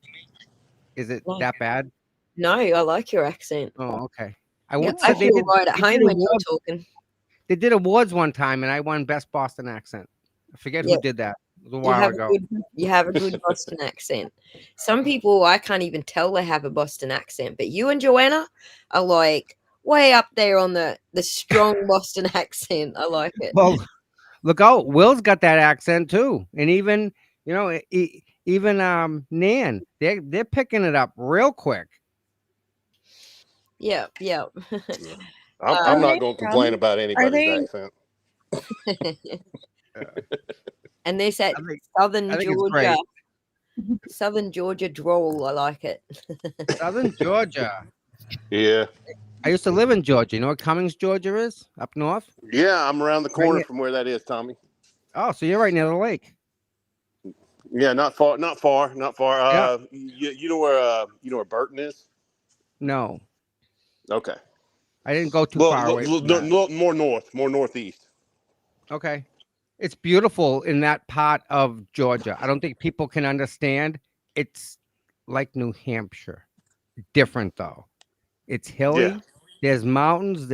is it No. that bad? No, I like your accent. Oh, okay. Yeah, said I feel right at they home did when you're awards- talking. They did awards one time, and I won best Boston accent. I forget Yeah. who did that. It was a You while have ago. you have a good Boston accent. Some people I can't even tell they have a Boston accent, but you and Joanna are like way up there on the strong Boston accent. I like it. Well, look out, Will's got that accent too, and even even Nan, they're picking it up real quick. Yeah. I'm Are not they going to complain from- about anybody's they- accent. And there's that I think Southern it's Georgia, great. Southern Georgia drawl. I like it. Southern Georgia. Yeah. I used to live in Georgia. You know what Cummings, Georgia is? Up north? Yeah, I'm around the corner Right. from where that is, Tommy. Oh, so you're right near the lake. Yeah, not far. Yeah. You know where Burton is? No, Okay. I didn't go too far away. From that. More northeast. Okay. It's beautiful in that part of Georgia. I don't think people can understand. It's like New Hampshire. Different though. It's hilly. Yeah. There's mountains.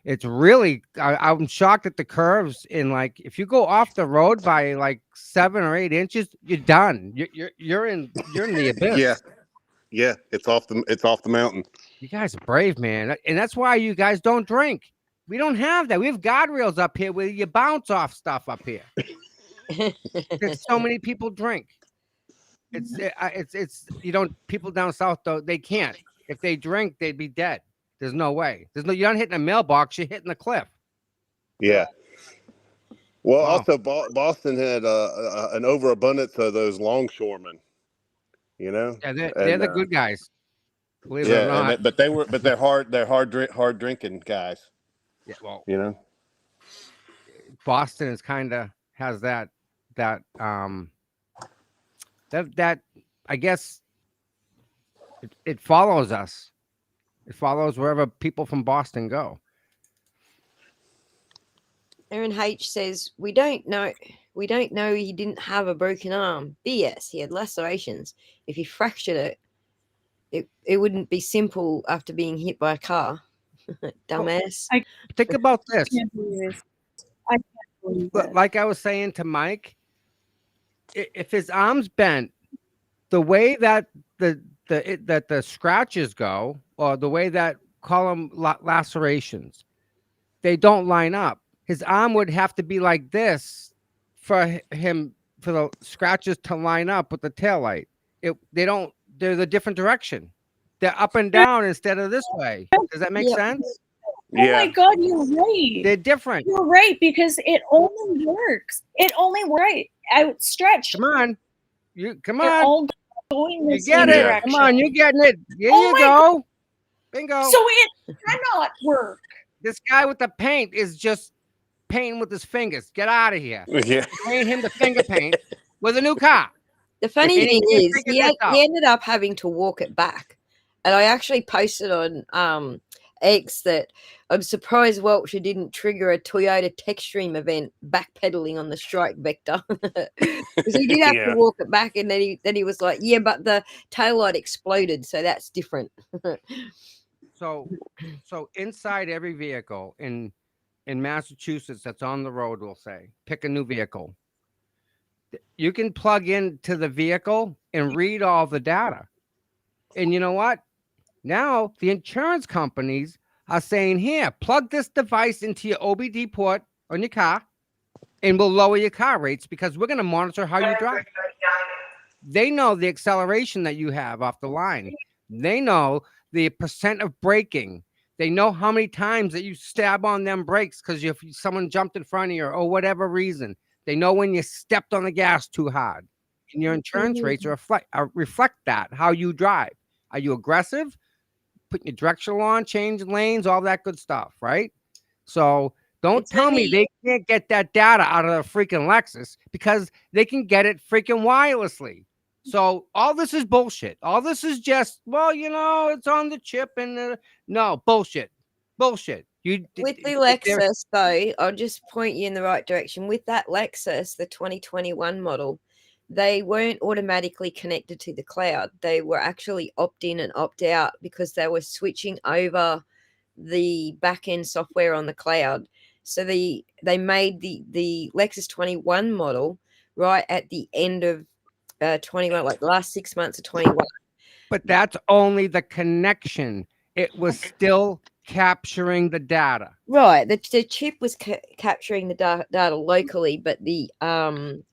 It's really, I'm shocked at the curves. In like, if you go off the road by like 7 or 8 inches, you're done. You're in the abyss. Yeah. Yeah, it's off the mountain. You guys are brave, man. And that's why you guys don't drink. We don't have that. We have guardrails up here where you bounce off stuff up here. Because so many people drink. It's people down south though, they can't. If they drink, they'd be dead. There's no way. You're not hitting a mailbox, you're hitting the cliff. Yeah. Well, Wow. also Boston had an overabundance of those longshoremen. You know. Yeah, they're the good guys. Believe it or Yeah, not. they're hard drinking guys. Yeah, well, You know. Boston is kind of has that I guess it follows us. It follows wherever people from Boston go. Aaron H says we don't know he didn't have a broken arm. BS. He had lacerations. If he fractured it wouldn't be simple after being hit by a car. Dumbass. Think about this. I can't believe it. Like I was saying to Mike, if his arm's bent, the way that the scratches go, or the way that call them lacerations, they don't line up. His arm would have to be like this for the scratches to line up with the taillight. They're the different direction. They're up and down instead of this way. Does that make sense? Oh my God, you're right. They're different. You're right, because it only works. It only right outstretched. Come on. Come They're on. all going the You same get it. direction. Come on, you're getting it. There Oh you my go. Bingo. So it cannot work. This guy with the paint is just painting with his fingers. Get out of here. Yeah. Paying him to finger paint with a new car. The funny And he thing can't is, figure he this out. ended up having to walk it back, and I actually posted on X that I'm surprised Welcher didn't trigger a Toyota tech stream event backpedaling on the strike vector. Because he did have to Yeah. walk it back, and then he was like, yeah, but the taillight exploded, so that's different. So inside every vehicle in Massachusetts that's on the road, we'll say, pick a new vehicle. You can plug into the vehicle and read all the data. And you know what? Now the insurance companies are saying, here, plug this device into your OBD port on your car, and we'll lower your car rates because we're going to monitor how you drive. They know the acceleration that you have off the line. They know the percent of braking. They know how many times that you stab on them brakes because if someone jumped in front of you or whatever reason. They know when you stepped on the gas too hard. And your insurance rates reflect that, how you drive. Are you aggressive? Putting your directional on, changing lanes, all that good stuff, right? So don't tell me they can't get that data out of a freaking Lexus because they can get it freaking wirelessly. So all this is bullshit. All this is just, well, it's on the chip and no, bullshit. Bullshit. With the Lexus, though, I'll just point you in the right direction. With that Lexus, the 2021 model, they weren't automatically connected to the cloud. They were actually opt in and opt out because they were switching over the back end software on the cloud. So they made the Lexus 21 model right at the end of 21, like the last 6 months of 21. But that's only the connection. It was still capturing the data. Right. The chip was capturing the data locally, but the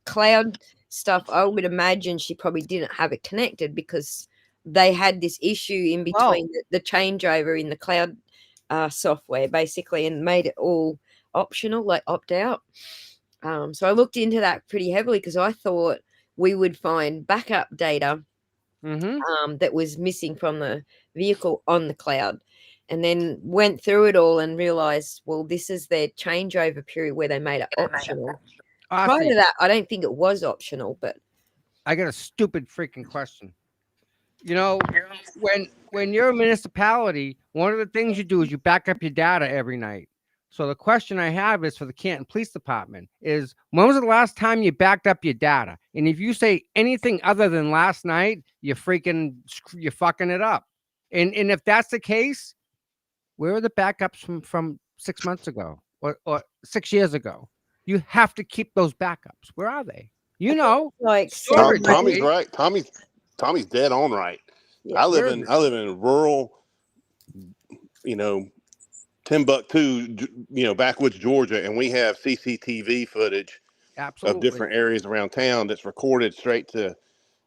cloud stuff, I would imagine she probably didn't have it connected because they had this issue in between the changeover in the cloud software, basically, and made it all optional, like opt out. So I looked into that pretty heavily because I thought we would find backup data that was missing from the vehicle on the cloud, and then went through it all and realized, well, this is their changeover period where they made it optional. Prior to that, I don't think it was optional, but I got a stupid freaking question. When you're a municipality, one of the things you do is you back up your data every night. So the question I have is for the Canton Police Department is, when was the last time you backed up your data? And if you say anything other than last night, you're fucking it up. And if that's the case, where are the backups from 6 months ago or 6 years ago? You have to keep those backups. Where are they? Like Tommy's right. Tommy's dead on right. Yeah. I live in rural, Timbuktu, backwoods Georgia, and we have CCTV footage of different areas around town that's recorded straight to,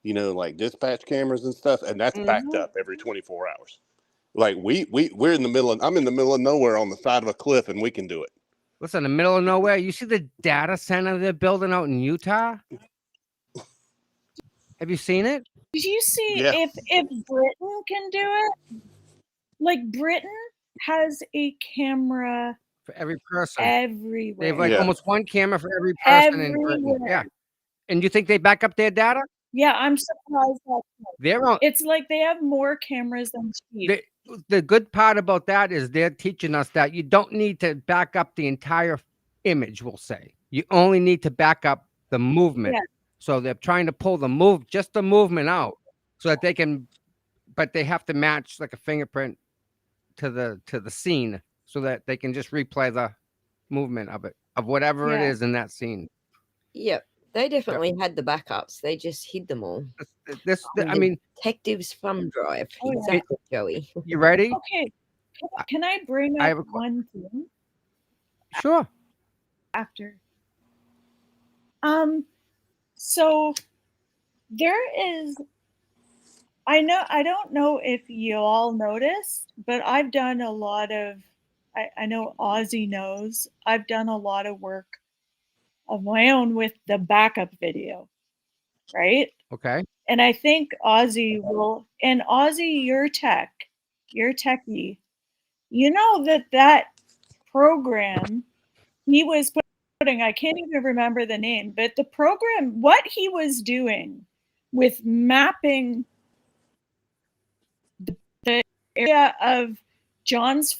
like dispatch cameras and stuff, and that's backed up every 24 hours. Like we're in the middle I'm in the middle of nowhere on the side of a cliff, and we can do it. Listen, in the middle of nowhere. You see the data center they're building out in Utah? Have you seen it? Did you see if Britain can do it? Like Britain has a camera for every person everywhere. They have like almost one camera for every person in Britain. Yeah. And you think they back up their data? Yeah, I'm surprised. They're on. It's like they have more cameras than speed. The good part about that is they're teaching us that you don't need to back up the entire image, we'll say. You only need to back up the movement. Yeah. So they're trying to pull the movement out so that they can, but they have to match like a fingerprint to the scene so that they can just replay the movement of whatever it is in that scene. Yep. They definitely had the backups. They just hid them all. Detective's thumb drive. Exactly, Joey. You ready? Okay. Can I bring up one thing? Sure. After. So there is, I don't know if you all noticed, but I've done a lot of, I know Ozzy knows, I've done a lot of work of my own with the backup video, right? Okay. And I think Ozzy will, and Ozzy, you're techie, that program he was putting, I can't even remember the name, but the program, what he was doing with mapping the area of John's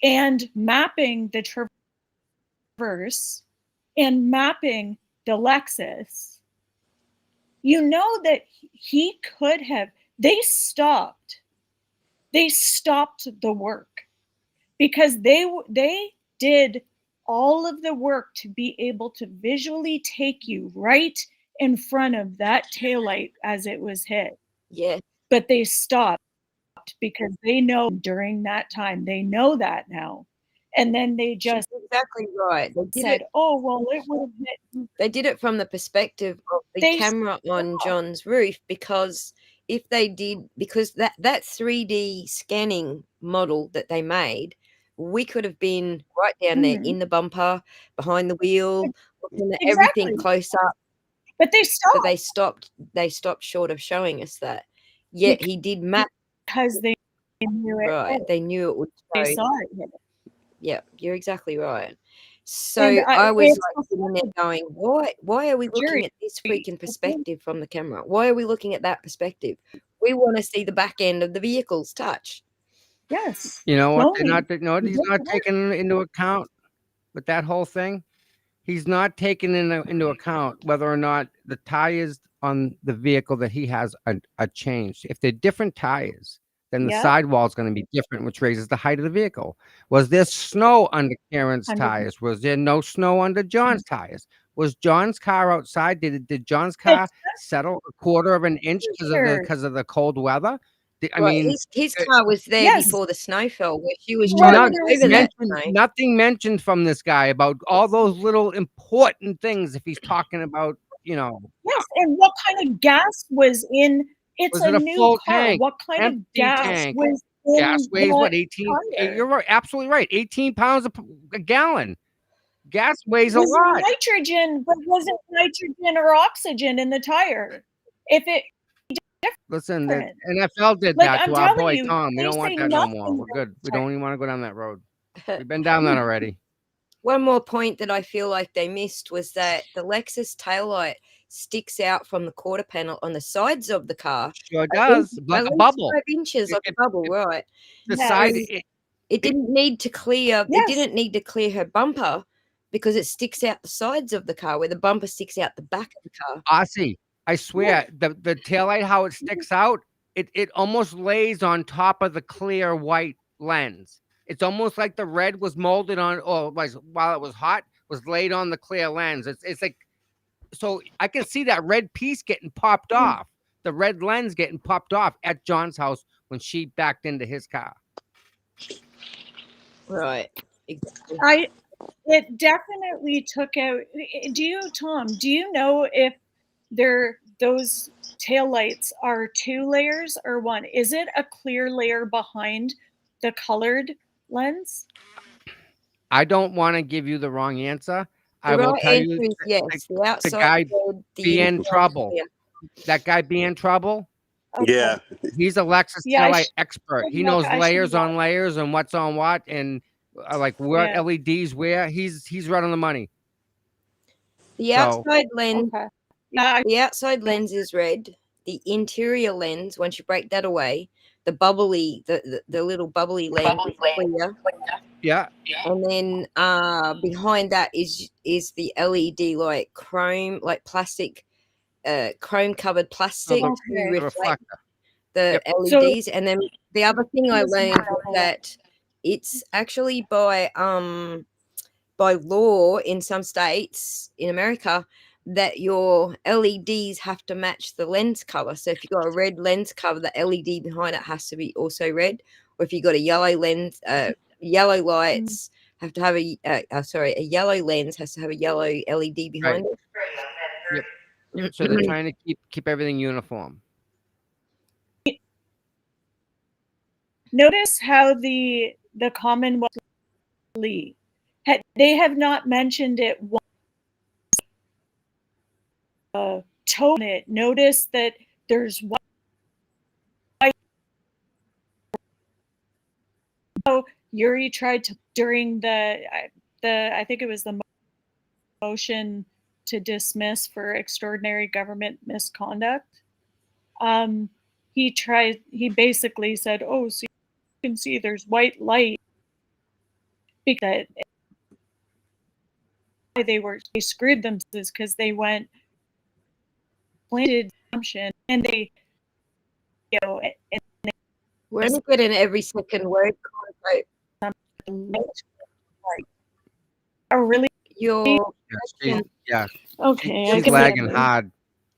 and mapping the Traverse and mapping the Lexus, you know that he could have, they stopped the work because they did all of the work to be able to visually take you right in front of that taillight as it was hit. Yeah. But they stopped because they know during that time, they know that now. And then they just exactly right. They did said, it. oh, well, it would have hit. They did it from the perspective of the They camera on John's roof, because if they did, because that 3D scanning model that they made, we could have been right down there in the bumper, behind the wheel, looking at everything Exactly. close up. But they stopped. But they stopped short of showing us that. Yet he did map because they knew it. right. They knew it would They show. saw it hit. Yeah, you're exactly right. So And I was it's like sitting there going, why are we jury. looking at this freaking perspective from the camera? Why are we looking at that perspective? We want to see the back end of the vehicle's touch. Yes. You know what? Totally. He's not taking into account with that whole thing. He's not taking into account whether or not the tires on the vehicle that he has are changed. If they're different tires, then the Yep. sidewall is going to be different, which raises the height of the vehicle. Was there snow under Karen's 100%. tires? Was there no snow under John's tires? Was John's car outside? Did John's car settle a quarter of an inch because of the cold weather? I mean, his car was there Yes. before the snow fell, where she was Well, driving there was over that snow. nothing mentioned from this guy about all those little important things. If he's talking about, Yes, and what kind of gas was in? It's was it a new full car. tank? What kind of Empty gas tank. was in Gas weighs that what, 18? tire? You're right, absolutely right. 18 pounds a gallon. Gas weighs a Was lot. nitrogen, but was it nitrogen or oxygen in the tire? If it Listen, the different. NFL did Like, that I'm to our telling boy you, Tom. We they don't want say that no more. nothing We're good. We about don't even want to go down that road. We've been down that already. One more point that I feel like they missed was that the Lexus taillight sticks out from the quarter panel on the sides of the car. Sure does. Like at a least bubble. 5 inches, like a bubble, right? The Yes. side. It didn't need to clear. It Yes. didn't need to clear her bumper because it sticks out the sides of the car, where the bumper sticks out the back of the car. Aussie, I swear, the taillight, how it sticks out, it almost lays on top of the clear white lens. It's almost like the red was molded on, or was, while it was hot, was laid on the clear lens. It's like, so I can see that red piece getting popped off, the red lens getting popped off at John's house when she backed into his car. Right. Exactly. It definitely took out. Tom, do you know if those taillights are 2 layers or 1? Is it a clear layer behind the colored lens? I don't want to give you the wrong answer. The I will right tell answer you, is yes. The outside guy red, the be in inside trouble. clear. That guy be in trouble. Okay. Yeah. He's a Lexus Yeah, taillight expert. He look, knows I should layers look. on layers and what's on what, and like what Yeah. LEDs where. He's right on the money. The So- outside lens, Okay. Yeah, the outside lens is red. The interior lens, once you break that away, the bubbly, the little bubbly lens is clear. Yeah, And then behind that is the LED, like chrome, like plastic, chrome covered plastic the- to Okay. the reflect reflector. the Yep. LEDs. And then the other thing I Yes, learned was that it's actually by law in some states in America that your LEDs have to match the lens color. So if you've got a red lens cover, the LED behind it has to be also red. Or if you've got a yellow lens, yellow lights have to have a yellow lens has to have a yellow LED behind Yep. it. So they're trying to keep everything uniform. Notice how the Commonwealth they have not mentioned it once. Tone it. Notice that there's white. Yuri tried to during I think it was the motion to dismiss for extraordinary government misconduct. He basically said, "Oh, so you can see there's white light because they screwed themselves because they went planted assumption and they and We're only getting every second word. are really Your Yeah, okay. she's can lagging hard.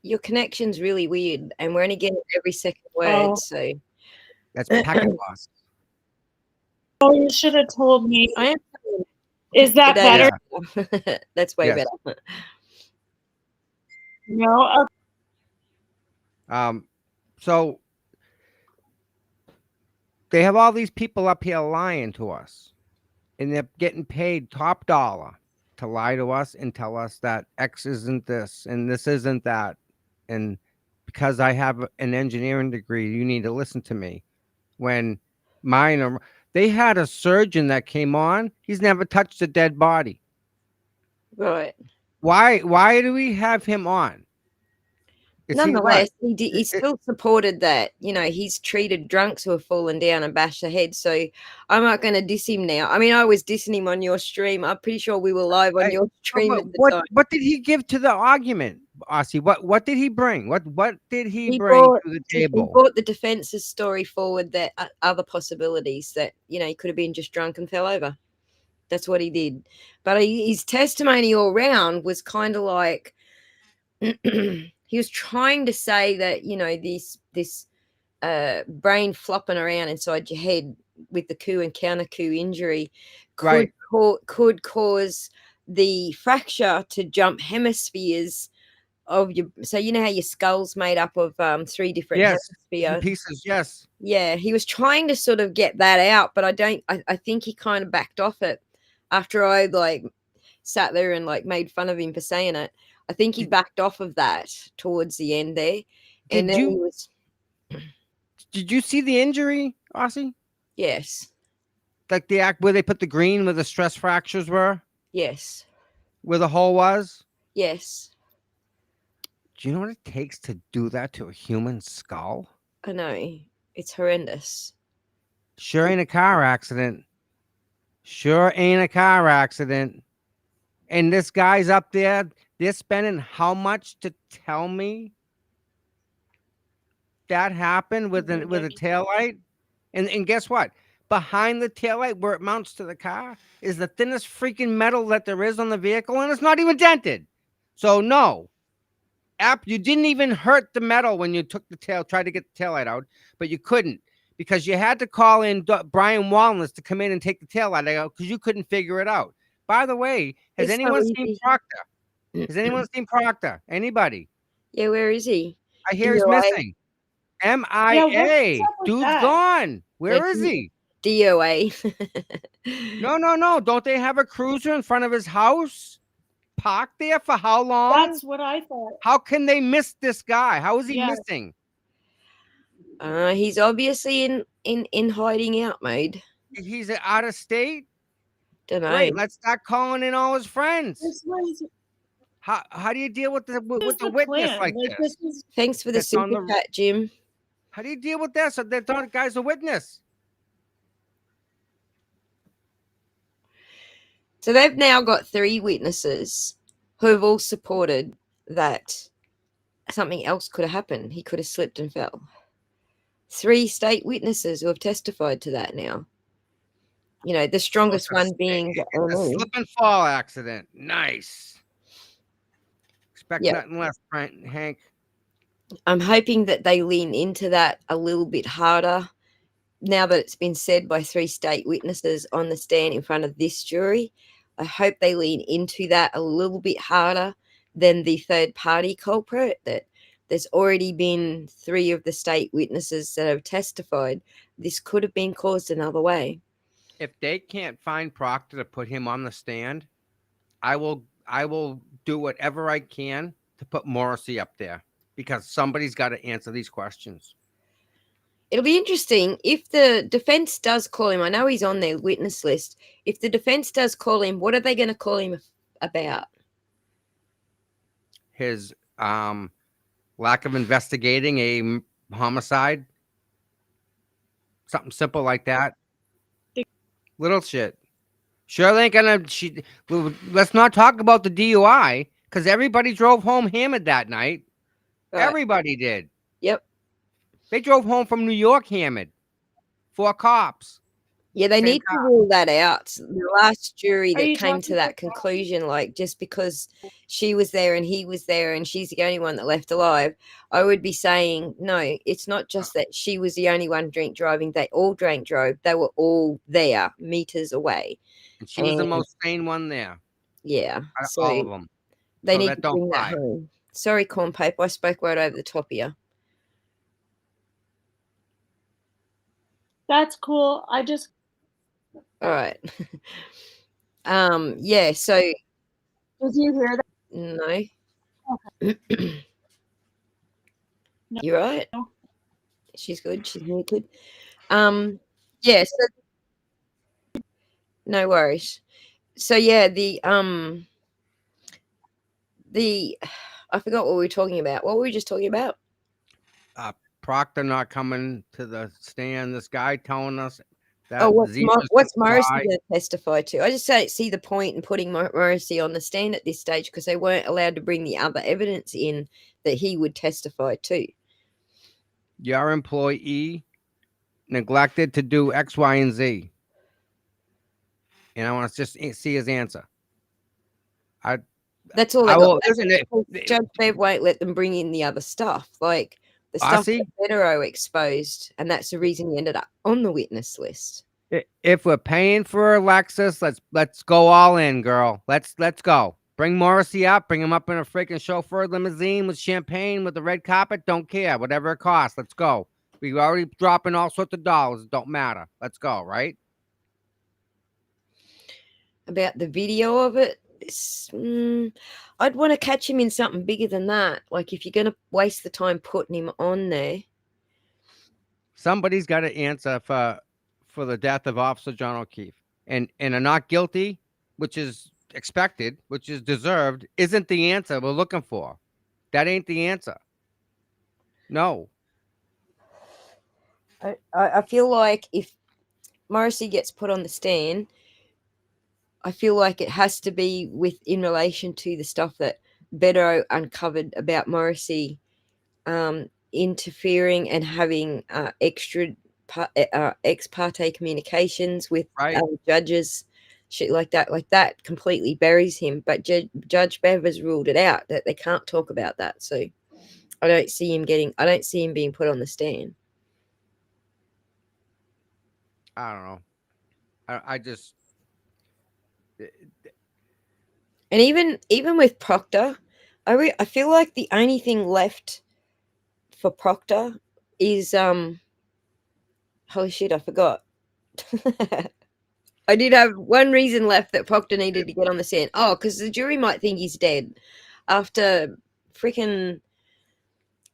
your connection's really weird, and we're only getting every second word. Oh. So That's packet loss. Oh, you should have told me. I am. Is that Today better? is- That's way Yes. better. No. So they have all these people up here lying to us, and they're getting paid top dollar to lie to us and tell us that X isn't this and this isn't that. And because I have an engineering degree, you need to listen to me. When mine are, they had a surgeon that came on, he's never touched a dead body. Right. Why do we have him on? Is he what? Nonetheless, he still supported that. You know, he's treated drunks who have fallen down and bashed their head. So I'm not going to diss him now. I mean, I was dissing him on your stream. I'm pretty sure we were live on your stream at the time. What did he give to the argument, Aussie? What did he bring? What did he bring brought, to the he table? brought the defense's story forward that other possibilities that, you know, he could have been just drunk and fell over. That's what he did. But his testimony all round was kind of like he was trying to say that, you know, this brain flopping around inside your head with the coup and counter coup injury could cause the fracture to jump hemispheres of your. So you know how your skull's made up of 3 different hemispheres pieces. Yes. Yeah, he was trying to sort of get that out, but I think he kind of backed off it after I like sat there and like made fun of him for saying it. I think he backed off of that towards the end there. And then he was Did you see the injury, Aussie? Yes. Like the act where they put the green where the stress fractures were? Yes. Where the hole was? Yes. Do you know what it takes to do that to a human skull? I know. It's horrendous. Sure ain't a car accident. Sure ain't a car accident. And this guy's up there, they're spending how much to tell me that happened with a taillight? And guess what? Behind the taillight where it mounts to the car is the thinnest freaking metal that there is on the vehicle, and it's not even dented. So no. You didn't even hurt the metal when you tried to get the taillight out, but you couldn't because you had to call in Brian Wallace to come in and take the taillight out because you couldn't figure it out. By the way, has anyone seen Proctor? Has anyone seen Proctor? Anybody? Yeah, where is he? I hear he's missing. MIA. Dude's gone. Where is he? DOA. No. Don't they have a cruiser in front of his house? Parked there for how long? That's what I thought. How can they miss this guy? How is he missing? He's obviously in hiding out mode. He's out of state. Don't know. Great, let's start calling in all his friends. How do you deal with the witness like this? Thanks for the super chat, Jim. How do you deal with that? So that guy's a witness. So they've now got 3 witnesses who have all supported that something else could have happened. He could have slipped and fell. 3 state witnesses who have testified to that now. You know, the strongest one being a slip and fall accident. Nice. Expect nothing less, Hank. I'm hoping that they lean into that a little bit harder now that it's been said by 3 state witnesses on the stand in front of this jury. I hope they lean into that a little bit harder than the third party culprit, that there's already been 3 of the state witnesses that have testified. This could have been caused another way. If they can't find Proctor to put him on the stand, I will do whatever I can to put Morrissey up there because somebody's got to answer these questions. It'll be interesting if the defense does call him. I know he's on their witness list. If the defense does call him, what are they going to call him about? His lack of investigating a homicide. Something simple like that. Little shit. Shirley ain't gonna. Let's not talk about the DUI because everybody drove home hammered that night. Right. Everybody did. Yep. They drove home from New York hammered. 4 cops. Yeah, they Same need to rule that out. The last jury Are that you came to talking that about- conclusion, like just because she was there and he was there and she's the only one that left alive, I would be saying, no, it's not just that she was the only one drink driving. They all drank drove. They were all there, meters away. And she was the And most sane one there. yeah, Out of so all of them. they So need that to don't bring that fly. home. Sorry, corn paper. I spoke right over the top of you. That's cool. I just All right. Yeah, so did you hear that? no. Okay. No. You're right. She's good. She's really good. Yeah, so no worries. So yeah, the I forgot what we were talking about. What were we just talking about? Proctor not coming to the stand. This guy telling us that Oh, what's Zebra's what's gonna Morrissey fly. going to testify to? I just see the point in putting Morrissey on the stand at this stage because they weren't allowed to bring the other evidence in that he would testify to. Your employee neglected to do X, Y, and Z. And I want to just see his answer. That's all I they got. will listen. Judge Bev won't let them bring in the other stuff, like the I stuff see. that Federo exposed, and that's the reason he ended up on the witness list. If we're paying for a Lexus, let's go all in, girl. Let's go. Bring Morrissey up. Bring him up in a freaking chauffeur limousine with champagne with the red carpet. Don't care. Whatever it costs. Let's go. We're already dropping all sorts of dollars. It don't matter. Let's go. Right? About the video of it, I'd want to catch him in something bigger than that. Like if you're going to waste the time putting him on there. Somebody's got to answer for the death of Officer John O'Keefe, and a not guilty, which is expected, which is deserved, isn't the answer we're looking for. That ain't the answer. No. I feel like if Morrissey gets put on the stand, I feel like it has to be in relation to the stuff that Beto uncovered about Morrissey interfering and having ex parte communications with Right. judges, shit like that. Like that completely buries him. But Judge Bev has ruled it out that they can't talk about that. So I don't see him being put on the stand. I don't know. I just. And even with Proctor, I feel like the only thing left for Proctor is holy shit, I forgot. I did have one reason left that Proctor needed to get on the stand. Oh, because the jury might think he's dead after freaking.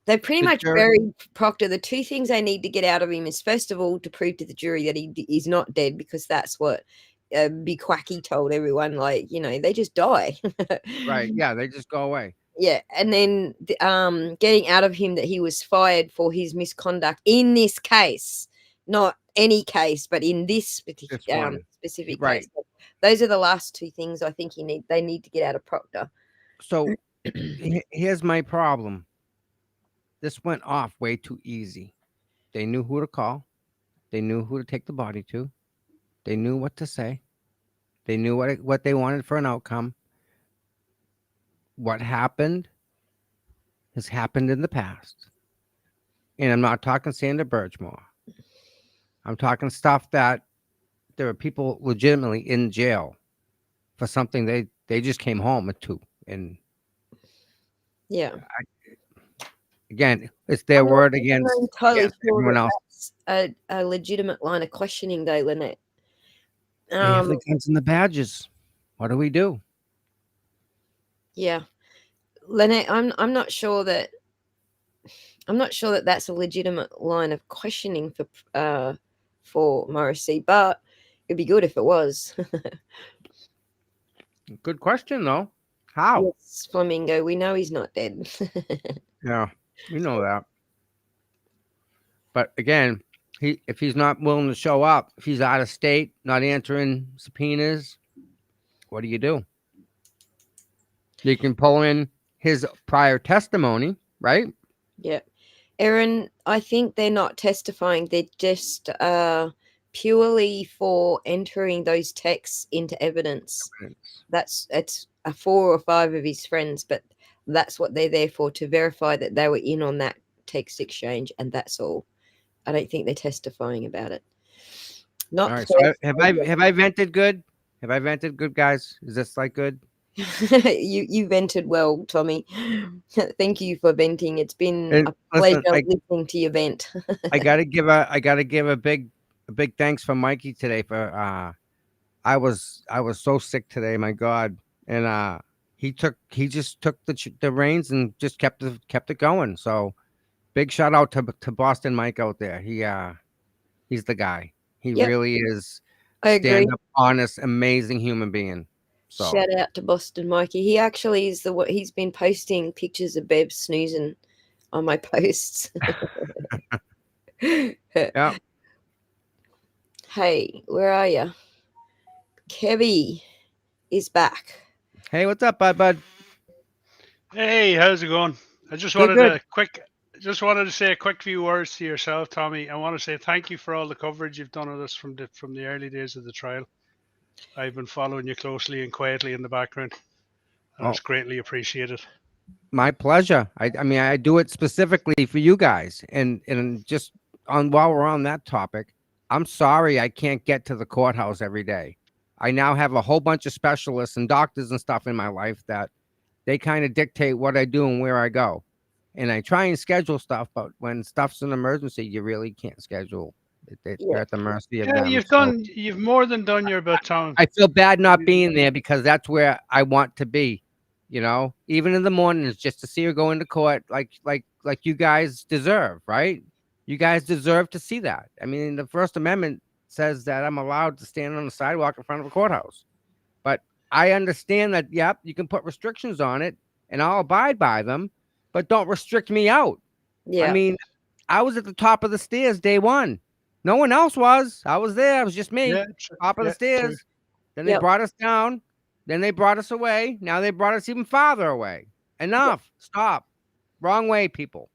They pretty much buried Proctor. The two things they need to get out of him is, first of all, to prove to the jury that he's not dead, because that's what Big Quacky told everyone. Like, they just die. Right. Yeah, they just go away. Yeah, and then getting out of him that he was fired for his misconduct in this case, not any case, but in this particular specific case. Those are the last two things I think they need to get out of Proctor. So here's my problem. This went off way too easy. They knew who to call. They knew who to take the body to. They knew what to say. They knew what they wanted for an outcome. What happened has happened in the past. And I'm not talking Sandra Birchmore. I'm talking stuff that there are people legitimately in jail for something they just came home to. And yeah, again, it's their word against everyone else. That's a legitimate line of questioning, though, Lynette. They have the guns and the badges. What do we do? Yeah, Lynette, I'm not sure that that's a legitimate line of questioning for Morrissey, but it'd be good if it was. Good question, though. How? Yes, Flamingo. We know he's not dead. Yeah, we know that. But again, if he's not willing to show up, if he's out of state, not answering subpoenas, what do? You can pull in his prior testimony, right? Yeah. Erin, I think they're not testifying. They're just purely for entering those texts into evidence. It's 4 or 5 of his friends, but that's what they're there for, to verify that they were in on that text exchange, and that's all. I don't think they're testifying about it. All Not right. for So have I vented good? Have I vented good, guys? Is this like good? you vented well, Tommy. Thank you for venting. It's been And a pleasure listen, listening to your vent. I gotta give a big thanks for Mikey today for I was so sick today, my God. And he just took the reins and just kept it going. So big shout out to Boston Mike out there. He's the guy. He Yep, really is I agree. stand up, honest, amazing human being. So Shout out to Boston Mikey. He actually is he's been posting pictures of Bev snoozing on my posts. yeah. Hey, where are you? Kevy is back. Hey, what's up, bud? Hey, how's it going? I Good. just wanted to say a quick few words to yourself, Tommy. I want to say thank you for all the coverage you've done of this from the early days of the trial. I've been following you closely and quietly in the background, and Oh, it's greatly appreciated. my pleasure. I mean, I do it specifically for you guys. And just on while we're on that topic, I'm sorry I can't get to the courthouse every day. I now have a whole bunch of specialists and doctors and stuff in my life that they kind of dictate what I do and where I go. And I try and schedule stuff, but when stuff's an emergency, you really can't schedule. You're Yeah, at the mercy of Yeah, them. So you've more than done your bit, Tom. I feel bad not being there because that's where I want to be, even in the mornings, just to see her go into court like you guys deserve, right? You guys deserve to see that. I mean, the First Amendment says that I'm allowed to stand on the sidewalk in front of a courthouse. But I understand that, yep, you can put restrictions on it and I'll abide by them, but don't restrict me out. I yeah, mean, I was at the top of the stairs day one. No one else was. I was there. It was just me. Yeah, Top of the true. stairs. Then they yep, brought us down. Then they brought us away. Now they brought us even farther away. yep, Enough. Stop. Wrong way, people.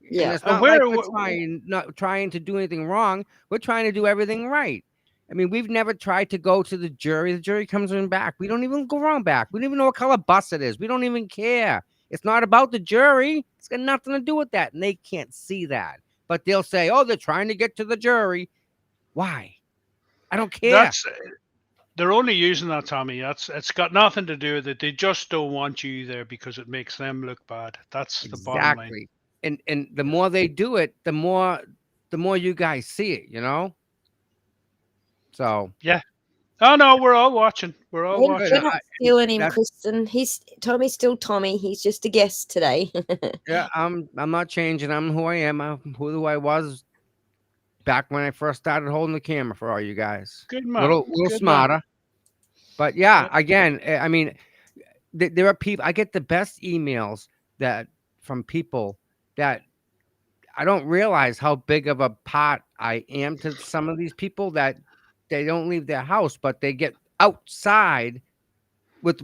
And yeah, it's And not like where, we're wh- not trying to do anything wrong. We're trying to do everything right. I mean, we've never tried to go to the jury. The jury comes in back. We don't even go around back. We don't even know what color bus it is. We don't even care. It's not about the jury. It's got nothing to do with that. And they can't see that. But they'll say, oh, they're trying to get to the jury. Why? I don't care. that's they're only using that, Tommy. It's got nothing to do with it. They just don't want you there because it makes them look bad. That's the bottom line. Exactly. And the more they do it, the more you guys see it. So Yeah. Oh no, we're all watching. We're all We're good. watching. not stealing him, That's Kristen. Tommy's still Tommy. He's just a guest today. yeah. I'm not changing. I'm who I am. I'm who I was back when I first started holding the camera for all you guys. Good man. Little Good man. smarter. But yeah, Yeah. again, I mean, there are people. I get the best emails that from people that I don't realize how big of a part I am to some of these people that they don't leave their house, but they get outside with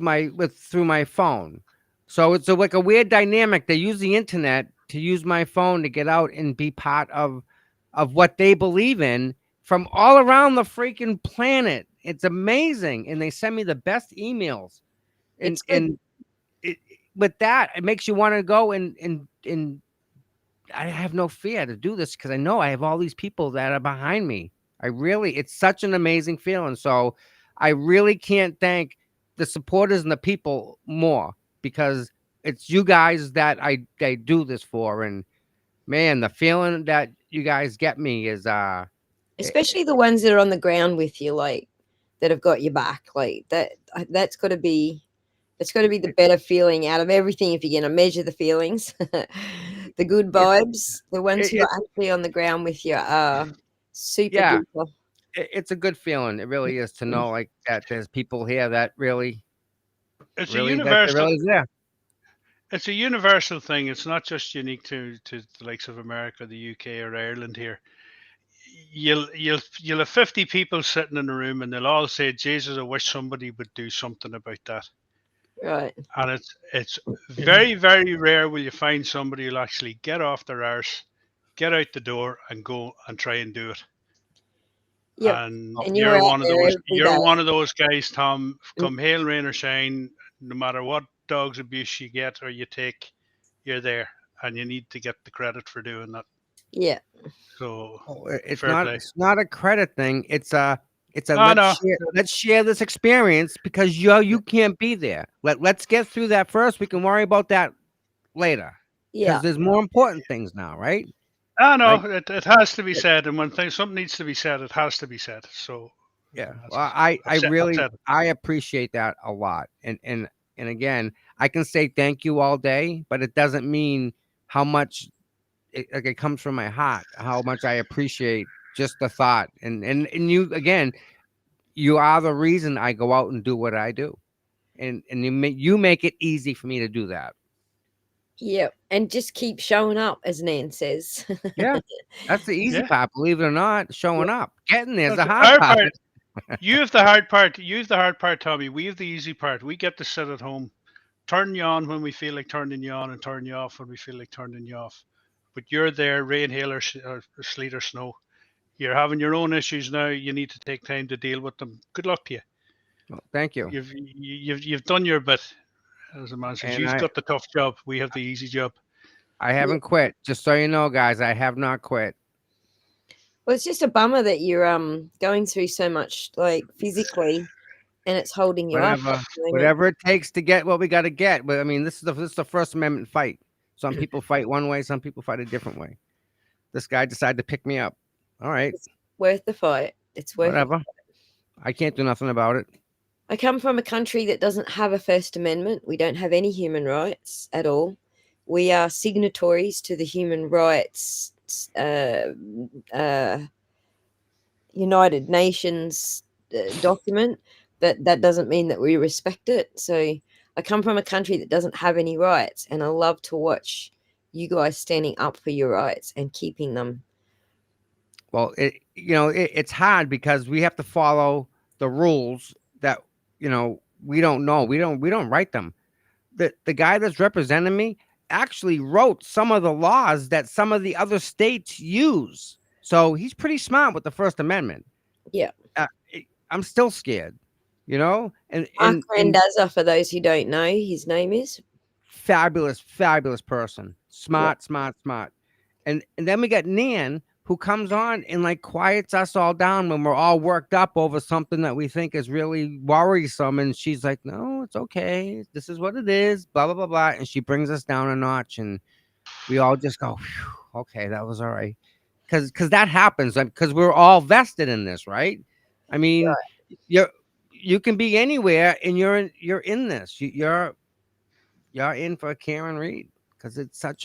through my phone. So it's like a weird dynamic. They use the internet to use my phone to get out and be part of what they believe in from all around the freaking planet. It's amazing, and they send me the best emails. And It's good. with that, it makes you want to go and I have no fear to do this because I know I have all these people that are behind me. It's such an amazing feeling. So I really can't thank the supporters and the people more because it's you guys that I do this for. And man, the feeling that you guys get me is Especially the ones that are on the ground with you, like that have got your back. Like that. That's got to be. It's got to be the better feeling out of everything. If you're going to measure the feelings, the good it, vibes, the ones who it, are actually on the ground with you are super yeah, duper. it's a good feeling. It really is to know like that there's people here that really, It's a really that they're universal really there. it's a universal thing. It's not just unique to the likes of America, the UK or Ireland here. you'll have 50 people sitting in the room, and they'll all say, "Jesus, I wish somebody would do something about that." Right. And it's very, very rare will you find somebody who'll actually get off their arse, get out the door, and go and try and do it. Yep. And And you're out there every you're day. one of those guys, Tom. Mm. Come hail, rain or shine, no matter what dog's abuse you get or you take, you're there, and you need to get the credit for doing that. Yeah. So Oh, fair play. it's not a credit thing. It's a No, no. let's share this experience because you can't be there. Let's get through that first. We can worry about that later Yeah. because there's more important things now, right? I know Right? it has to be said, and when something needs to be said, it has to be said. So Yeah. that's Well, it. I I've said really it. I appreciate that a lot. And again, I can say thank you all day, but it doesn't mean how much it comes from my heart, how much I appreciate just the thought. And you again, you are the reason I go out and do what I do. And you make it easy for me to do that. Yep. And just keep showing up, as Nan says. Yeah. That's the easy Yeah. part, believe it or not, showing up. Getting there's the That's hard our part. part. You have the hard part. You have the hard part, Tommy. We have the easy part. We get to sit at home, turn you on when we feel like turning you on, and turn you off when we feel like turning you off. But you're there, rain, hail, or sleet or snow. You're having your own issues now. You need to take time to deal with them. Good luck to you. Well, thank you. You've done your bit, as a man says. And You've got the tough job. We have the easy job. I haven't quit. Just so you know, guys, I have not quit. Well, it's just a bummer that you're going through so much, like, physically, and it's holding you up. Whatever it takes to get what we got to get. But I mean, this is the First Amendment fight. Some people fight one way, some people fight a different way. This guy decided to pick me up. All right, It's worth the fight. It's worth it. whatever. I can't do nothing about it. I come from a country that doesn't have a First Amendment. We don't have any human rights at all. We are signatories to the Human Rights United Nations document, but that doesn't mean that we respect it. So I come from a country that doesn't have any rights, and I love to watch you guys standing up for your rights and keeping them. Well, it's hard because we have to follow the rules that we don't know. We don't write them. The guy that's representing me actually wrote some of the laws that some of the other states use. So he's pretty smart with the First Amendment. Yeah. I'm still scared, And Mark Randazza, for those who don't know, his name is. Fabulous person. Smart. And then we got Nan, who comes on and like quiets us all down when we're all worked up over something that we think is really worrisome. And she's like, no, it's okay. This is what it is, blah, blah, blah, blah. And she brings us down a notch and we all just go, okay, that was all right. Because that happens because we're all vested in this, right? I mean, you can be anywhere and you're in this. You're in for Karen Reed because it's it's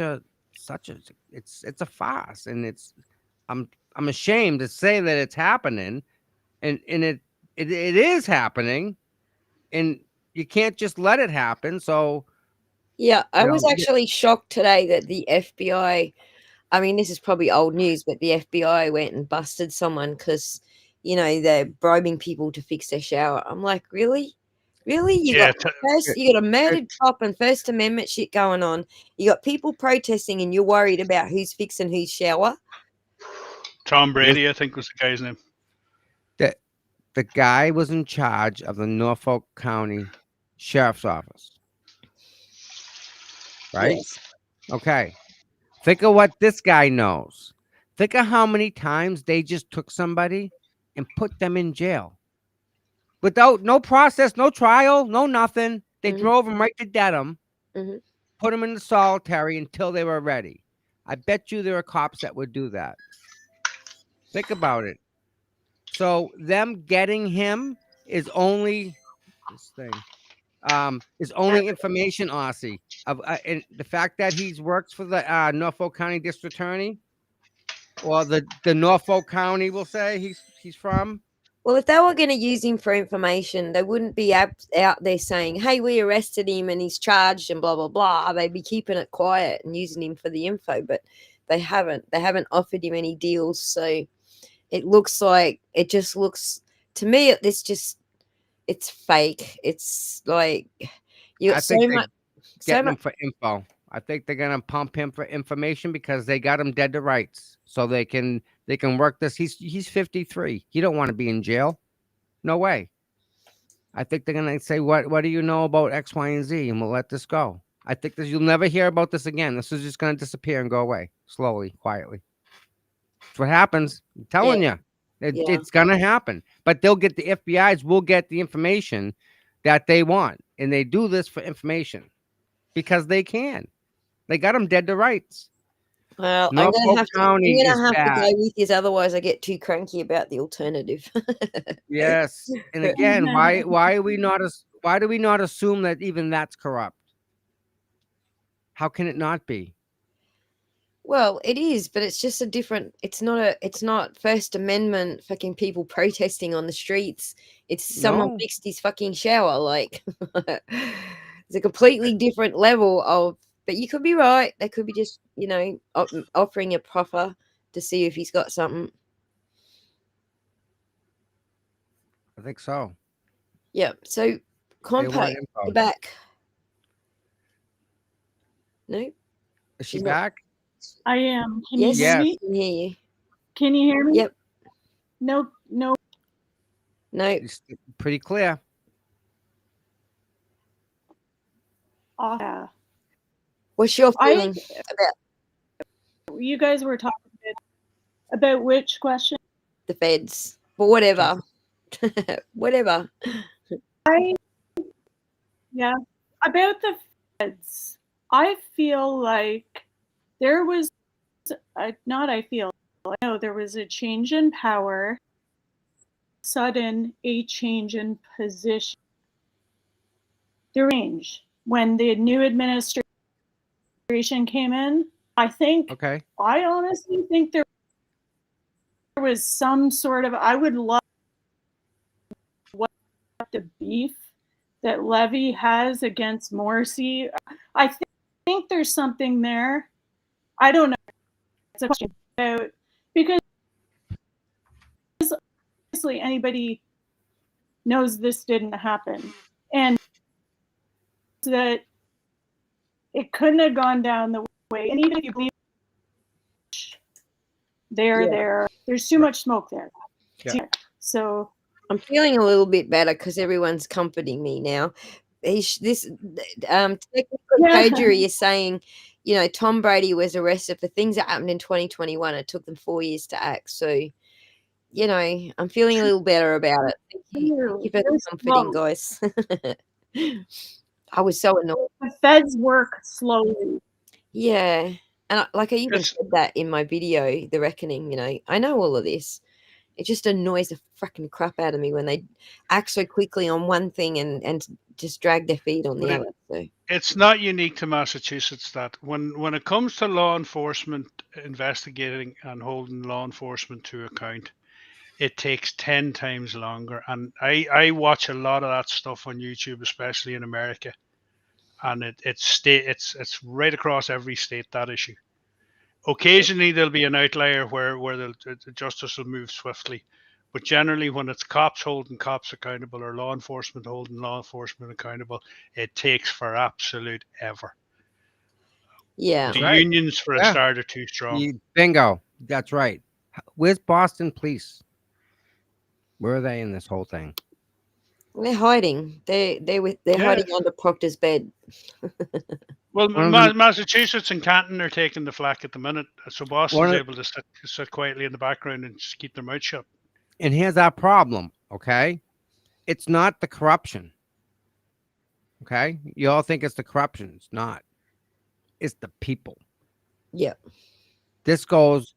a farce and I'm ashamed to say that it's happening, and it is happening, and you can't just let it happen. So yeah, I was actually shocked today that the FBI. I mean, this is probably old news, but the FBI went and busted someone because they're bribing people to fix their shower. I'm like, really? You got a murdered cop and First Amendment shit going on. You got people protesting, and you're worried about who's fixing whose shower. Tom Brady, I think, was the guy's name. The guy was in charge of the Norfolk County Sheriff's Office, right? Yes. Okay. Think of what this guy knows. Think of how many times they just took somebody and put them in jail without no process, no trial, no nothing. They drove them right to Dedham, put them in the solitary until they were ready. I bet you there are cops that would do that. Think about it. So them getting him is only information, Aussie, of and the fact that he's works for the Norfolk County District Attorney, or the Norfolk County, we'll say he's from. Well, if they were going to use him for information, they wouldn't be out there saying, "Hey, we arrested him and he's charged and blah blah blah." They'd be keeping it quiet and using him for the info, but they haven't. They haven't offered him any deals, so It looks like it just looks to me. It's fake. It's like you I got so think they much, so getting him much. for info. I think they're gonna pump him for information because they got him dead to rights, so they can work this. He's 53. He don't want to be in jail. No way. I think they're gonna say, what do you know about X, Y, and Z, and we'll let this go. I think that you'll never hear about this again. This is just gonna disappear and go away slowly, quietly. That's what happens. I'm Yeah, telling you, yeah. it's gonna happen. But they'll get the FBI's will get the information that they want, and they do this for information because they can. They got them dead to rights. Well, Norfolk County I'm is gonna have to bad. go with this, otherwise I get too cranky about the alternative. Yes, and again, why do we not assume that even that's corrupt? How can it not be? Well, it is, but it's just a different. It's not First Amendment fucking people protesting on the streets. It's someone No, fixed his fucking shower. Like, it's a completely different level of. But you could be right. They could be just, offering a proffer to see if he's got something. I think so. Yeah. So, They compact want the info. back. No, Is she she's not. back? I am. Can you Yes, hear Yes. me? I can hear you. Can you hear me? Yep. No, no. No. It's pretty clear. Yeah. What's your I feeling about you guys were talking about which question? the feds? But whatever. Whatever. Yeah, about the feds. I feel like there was not. I feel. I know there was a change in power, sudden a change in position. The range when the new administration came in. I think. Okay. I honestly think there was some sort of. I would love what the beef that Levy has against Morrissey. I think there's something there. I don't know. It's a question about because obviously anybody knows this didn't happen, and that it couldn't have gone down the way. And even if you believe there's too much smoke there. Yeah. So I'm feeling a little bit better because everyone's comforting me now. Technical perjury is saying, Tom Brady was arrested for things that happened in 2021. It took them 4 years to act. So, I'm feeling a little better about it. Thank you for the comforting, guys. I was so annoyed. The feds work slowly. Yeah. And I even said that in my video, The Reckoning, I know all of this. It just annoys the fucking crap out of me when they act so quickly on one thing and just drag their feet on the other. So. It's not unique to Massachusetts that when it comes to law enforcement investigating and holding law enforcement to account, it takes 10 times longer. And I watch a lot of that stuff on YouTube, especially in America. And it's right across every state, that issue. Occasionally there'll be an outlier where the justice will move swiftly. But generally, when it's cops holding cops accountable or law enforcement holding law enforcement accountable, it takes for absolute ever. Yeah. The Right. unions, for a Yeah. start, are too strong. Bingo. That's right. Where's Boston police? Where are they in this whole thing? They're hiding. They're hiding under Proctor's bed. Well, One of the- Massachusetts and Canton are taking the flak at the minute, so Boston's One of- able to sit quietly in the background and just keep their mouth shut. And here's our problem, okay? It's not the corruption. Okay? You all think it's the corruption. It's not. It's the people. Yeah. This goes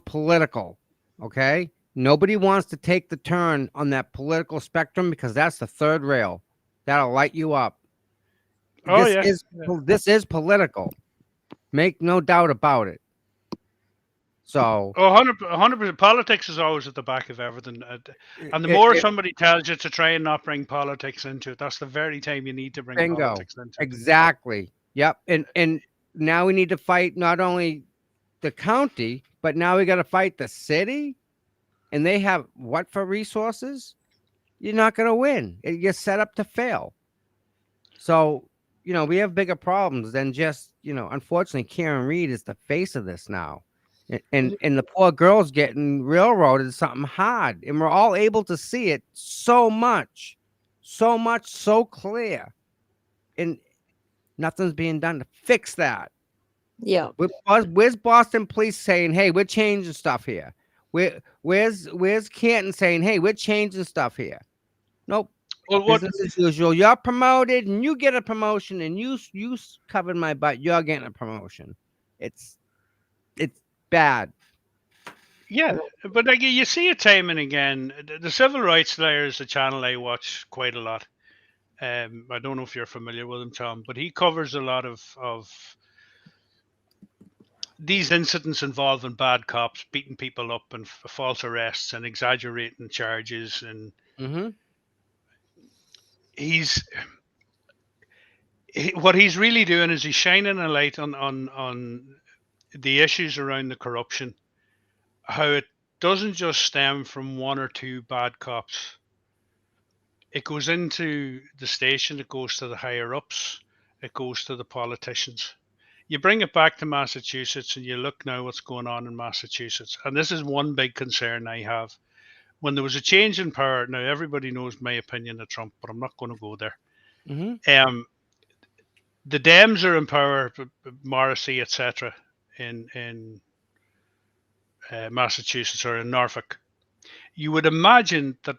political, okay? Nobody wants to take the turn on that political spectrum because that's the third rail. That'll light you up. Oh, This is political. Make no doubt about it. So, 100%. Politics is always at the back of everything. And the more somebody tells you to try and not bring politics into it, that's the very time you need to bring bingo. politics into it. Exactly. Yep. And now we need to fight not only the county, but now we got to fight the city. and they have what for resources, you're not going to win. You're set up to fail. So, we have bigger problems than just, unfortunately, Karen Reed is the face of this now. And the poor girl's getting railroaded something hard. And we're all able to see it so much, so clear. And nothing's being done to fix that. Yeah. Where's Boston police saying, hey, we're changing stuff here? Where's Canton saying, hey, we're changing stuff here? Nope. Well, what Business as usual. You're promoted and you get a promotion, and you covered my butt. You're getting a promotion. It's bad. Yeah, but like you see it time and again. The Civil Rights Layer is a channel I watch quite a lot. I don't know if you're familiar with him, Tom, but he covers a lot of these incidents involving bad cops beating people up and false arrests and exaggerating charges. And Mm-hmm. what he's really doing is he's shining a light on the issues around the corruption, how it doesn't just stem from one or two bad cops. It goes into the station, it goes to the higher ups, it goes to the politicians. You bring it back to Massachusetts and you look now what's going on in Massachusetts. And this is one big concern I have. When there was a change in power, now everybody knows my opinion of Trump, but I'm not going to go there. Mm-hmm. The Dems are in power, Morrissey, etc., in Massachusetts or in Norfolk. You would imagine that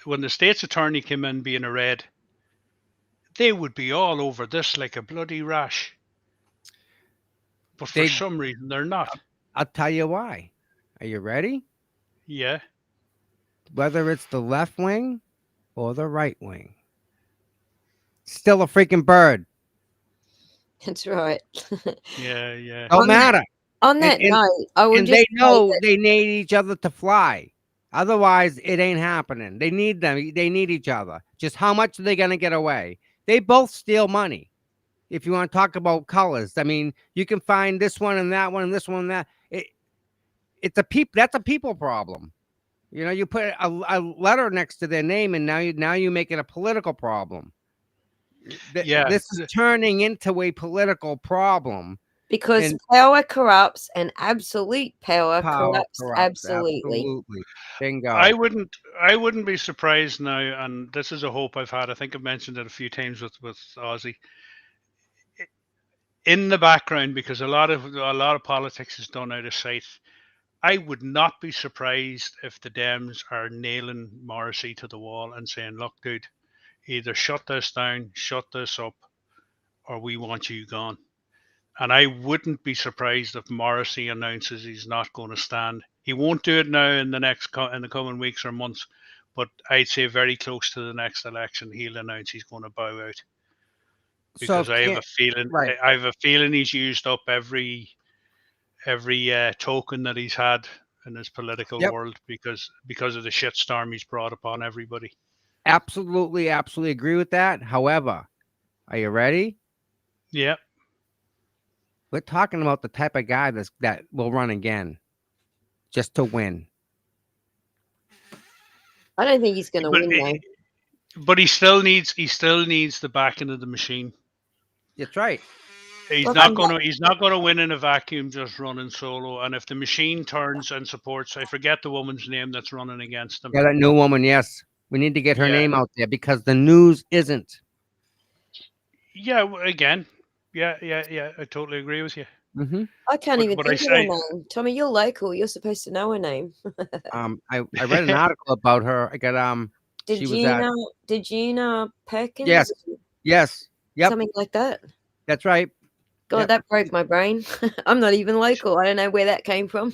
when the state's attorney came in being a red, they would be all over this like a bloody rash. But for some reason, they're not. I'll tell you why. Are you ready? Yeah. Whether it's the left wing or the right wing, still a freaking bird. That's right. Yeah. Don't matter. On that note, I will and just they know they need each other to fly. Otherwise, it ain't happening. They need them. They need each other. Just how much are they going to get away? They both steal money. If you want to talk about colors, I mean, you can find this one and that one and this one and that. It's a that's a people problem. You put a letter next to their name, and now you make it a political problem. This is turning into a political problem. Because power corrupts, and absolute power corrupts absolutely. Bingo. I wouldn't be surprised now, and this is a hope I've had. I think I've mentioned it a few times with Ozzy. In the background, because a lot of politics is done out of sight. I would not be surprised if the Dems are nailing Morrissey to the wall and saying, "Look, dude, either shut this down, shut this up, or we want you gone." And I wouldn't be surprised if Morrissey announces he's not going to stand. He won't do it now in the coming weeks or months, but I'd say very close to the next election, he'll announce he's going to bow out. Because I have a feeling, I have a feeling he's used up every token that he's had in his political world because of the shitstorm he's brought upon everybody. Absolutely agree with that. However, are you ready? Yeah. We're talking about the type of guy that will run again just to win. I don't think he's going to win though. But he still needs the backing of the machine. That's right. He's not going to win in a vacuum just running solo. And if the machine turns and supports, I forget the woman's name that's running against him. Yeah, that new woman. Yes, we need to get her name out there because the news isn't. Yeah. Again. Yeah. I totally agree with you. Mm-hmm. I can't even think of her name. Tommy, you're local. You're supposed to know her name. I read an article about her. I got Did Gina Perkins? Yes. Yep. Something like that. That's right. God, that broke my brain. I'm not even local. I don't know where that came from.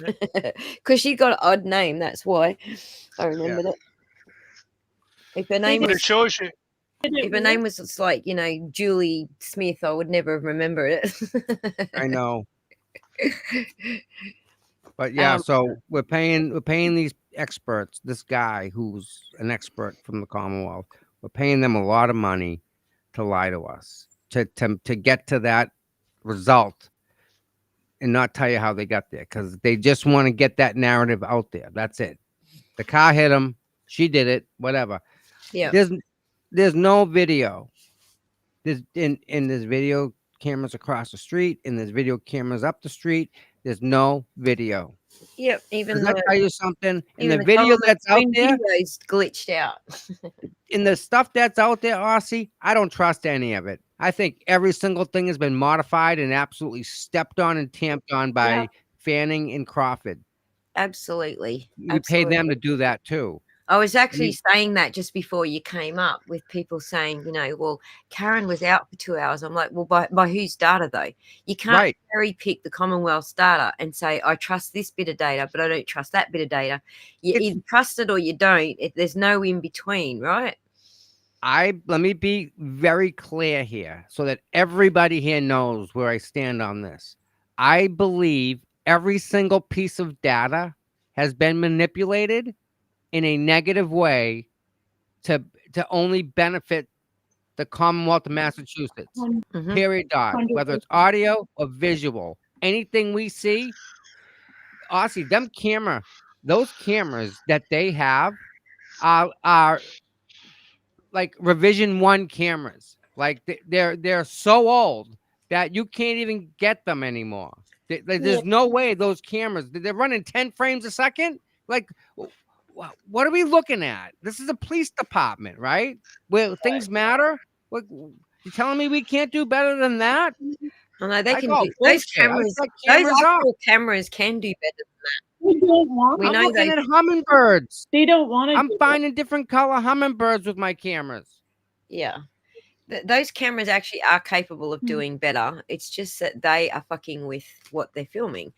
Because she got an odd name. That's why I remembered it. If her name it shows you. If her name was just like, Julie Smith, I would never have remembered it. I know. But yeah, so we're paying these experts, this guy who's an expert from the Commonwealth, we're paying them a lot of money to lie to us, to get to that result and not tell you how they got there, because they just want to get that narrative out there. That's it. The car hit him. She did it. Whatever. Yeah. There's no video. There's video cameras across the street, and there's video cameras up the street. There's no video. Yep. Even Does that the tell you something? And even the the video government's that's out own there, videos glitched out. in the stuff that's out there, Aussie, I don't trust any of it. I think every single thing has been modified and absolutely stepped on and tamped on by Yeah. Fanning and Crawford. Absolutely. We pay them to Absolutely. do that too. I was I actually mean, saying that just before you came up with people saying, well, Karen was out for 2 hours. I'm like, well, by whose data though? You can't right. cherry pick the Commonwealth's data and say, I trust this bit of data, but I don't trust that bit of data. You It's either trust it or you don't. There's no in between, right? Let me be very clear here so that everybody here knows where I stand on this. I believe every single piece of data has been manipulated in a negative way to only benefit the Commonwealth of Massachusetts. Mm-hmm. Period. Dot. Whether it's 100%. audio or visual, anything we see, Aussie, those cameras that they have are like revision 1 cameras. Like they're so old that you can't even get them anymore. Yeah. There's no way those cameras, they're running 10 frames a second. Like, what are we looking at? This is a police department, right? Where things matter. What, you telling me we can't do better than that? I know they I can call do those bullshit. I cameras. shut Those cameras off. actual cameras can do better. They don't want We I'm know looking they. at hummingbirds. They don't want to I'm do it. finding different color hummingbirds with my cameras. Yeah. Those cameras actually are capable of Hmm. doing better. It's just that they are fucking with what they're filming.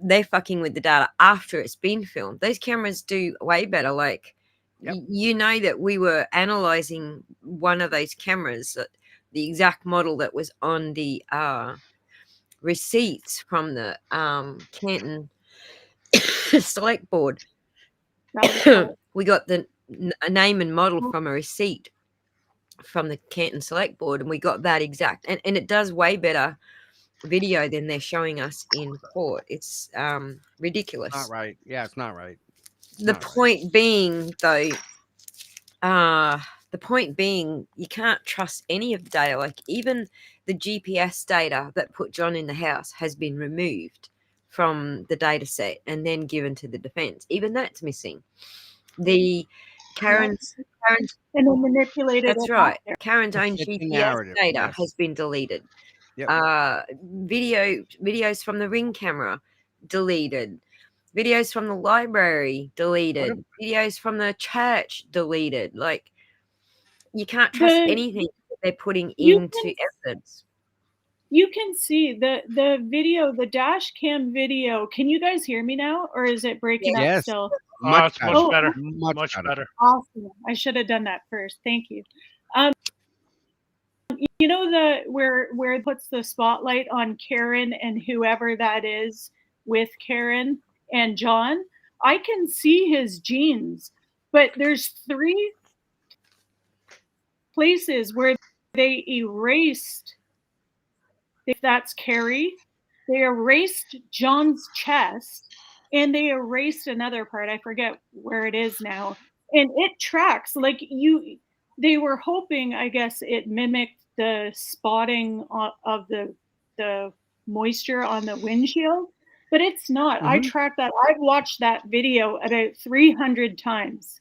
They're fucking with the data after it's been filmed. Those cameras do way better. Like, Yep. you know that we were analyzing one of those cameras, the exact model that was on the receipts from the Canton Select Board. That was hard. We got a name and model from a receipt from the Canton Select Board, and we got that exact, and it does way better video than they're showing us in court. It's ridiculous. Not right. Yeah, it's not right. The not right. point being, though, you can't trust any of the data. Like, even the GPS data that put John in the house has been removed from the data set and then given to the defense. Even that's missing. The Karen's And then manipulated That's it right. out there. Karen's To own fit the GPS narrative, data yes. has been deleted. Yep. Videos from the Ring camera deleted. Videos from the library deleted. Videos from the church deleted. Like, you can't trust anything that they're putting into evidence. You can see the video, the dash cam video. Can you guys hear me now, or is it breaking up Yes. still? It's much better. Much better. Awesome. I should have done that first. Thank you. You know where it puts the spotlight on Karen and whoever that is with Karen and John? I can see his jeans, but there's 3 places where they erased, if that's Carrie, they erased John's chest and they erased another part. I forget where it is now. And it tracks like they were hoping, I guess, it mimicked the spotting of the moisture on the windshield, but it's not. I tracked that. I've watched that video about 300 times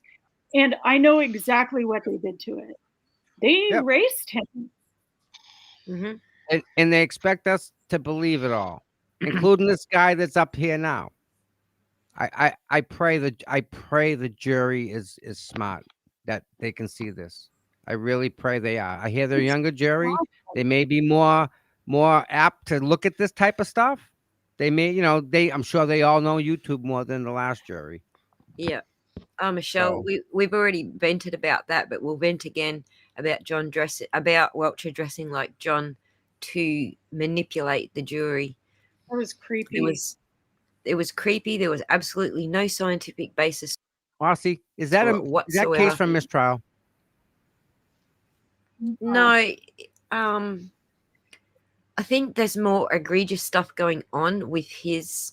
and I know exactly what they did to it. They erased him. Mm-hmm. And they expect us to believe it all, including this guy that's up here now. I pray the jury is smart, that they can see this. I really pray they are. I hear they're younger jury. They may be more apt to look at this type of stuff. They may, I'm sure they all know YouTube more than the last jury. Yeah. Michelle, we've already vented about that, but we'll vent again about Welcher dressing like John to manipulate the jury. That was creepy. It was creepy. There was absolutely no scientific basis. Aussie, is that whatsoever. case for mistrial? No, I think there's more egregious stuff going on with his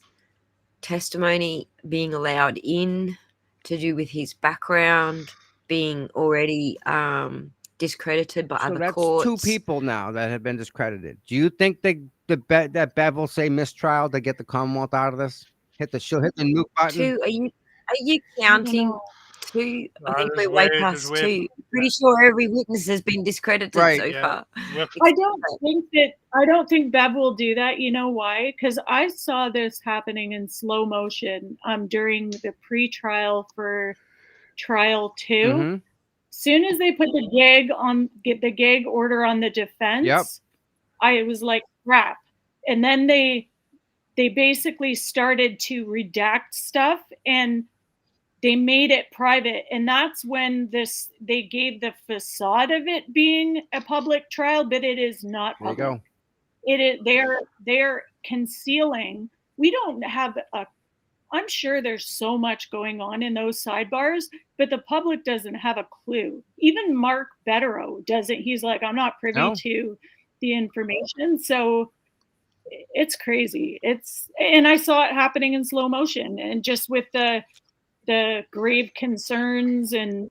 testimony being allowed in to do with his background being already discredited by So other that's two courts. people now that have been discredited. Do you think that Bev will say mistrial to get the Commonwealth out of this? She'll hit the nuke button. Two? Are you I don't counting know. two? I think There's we're way there's past two. Pretty sure every witness has been discredited Right. so Yeah, far. with I don't think Bev will do that. You know why? Because I saw this happening in slow motion during the pre-trial for trial 2. Mm-hmm. Soon as they put get the gag order on the defense, Yep. I was like, crap. And then they basically started to redact stuff and they made it private. And that's when they gave the facade of it being a public trial, but it is not There you public. go. It is they're concealing. We don't have I'm sure there's so much going on in those sidebars, but the public doesn't have a clue. Even Mark Betterow doesn't. He's like, I'm not privy No. to the information. So it's crazy. And I saw it happening in slow motion, and just with the grave concerns and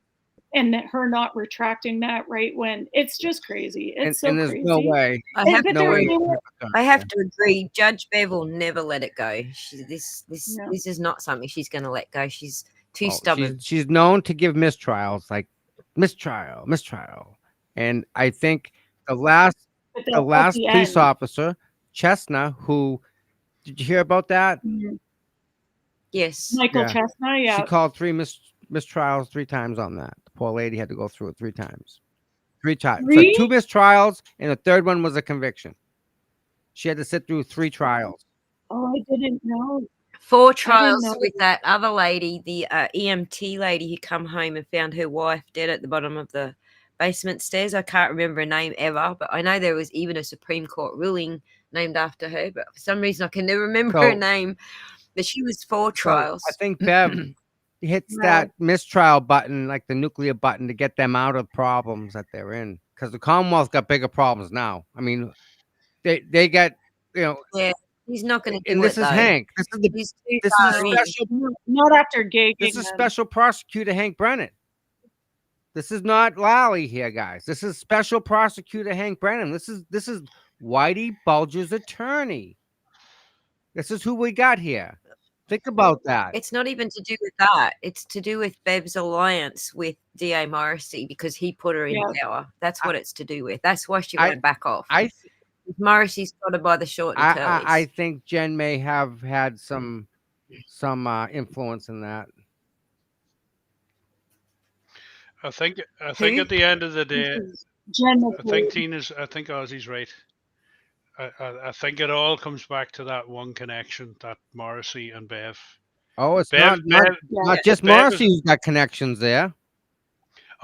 her not retracting that right when it's just crazy. It's so And there's crazy. no way. I have But No there way. were I have to agree. Judge Bev will never let it go. This No. is not something she's going to let go. She's too Oh, stubborn. she's known to give mistrials, like mistrial. And I think the last but the at last the police end. officer, Chestnut, who did you hear about that? Mhm. Yes. Michael Yeah. Chestnut, yeah. She called three mistrials 3 times on that. The poor lady had to go through it 3 times. 3 times. So 2 mistrials, and the third one was a conviction. She had to sit through 3 trials. Oh, I didn't know. 4 trials know with that other lady, the EMT lady who come home and found her wife dead at the bottom of the basement stairs. I can't remember her name ever, but I know there was even a Supreme Court ruling named after her, but for some reason I can never remember her So- name. But she was 4 So trials. I think Bev hits Right. that mistrial button, like the nuclear button, to get them out of problems that they're in. Because the Commonwealth got bigger problems now. I mean, they get, Yeah, he's not going to do and this it is though. Hank. This is He's too this far is in. special. Not after gagging This is them. special prosecutor Hank Brennan. This is not Lally here, guys. This is special prosecutor Hank Brennan. This is Whitey Bulger's attorney. This is who we got here. Think about that. It's not even to do with that. It's to do with Bev's alliance with DA Morrissey because he put her in Yeah. power. That's what it's to do with. That's why she I- won't back off. I Morrissey's got her by the short and curlies. I think Jen may have had some influence in that. I think Who? at the end of the day, Jen I think McCabe. I think Ozzy's right. I think it all comes back to that one connection, that Morrissey and Bev. Oh, it's Bev, not Bev, not just Bev is- Morrissey who's got connections there.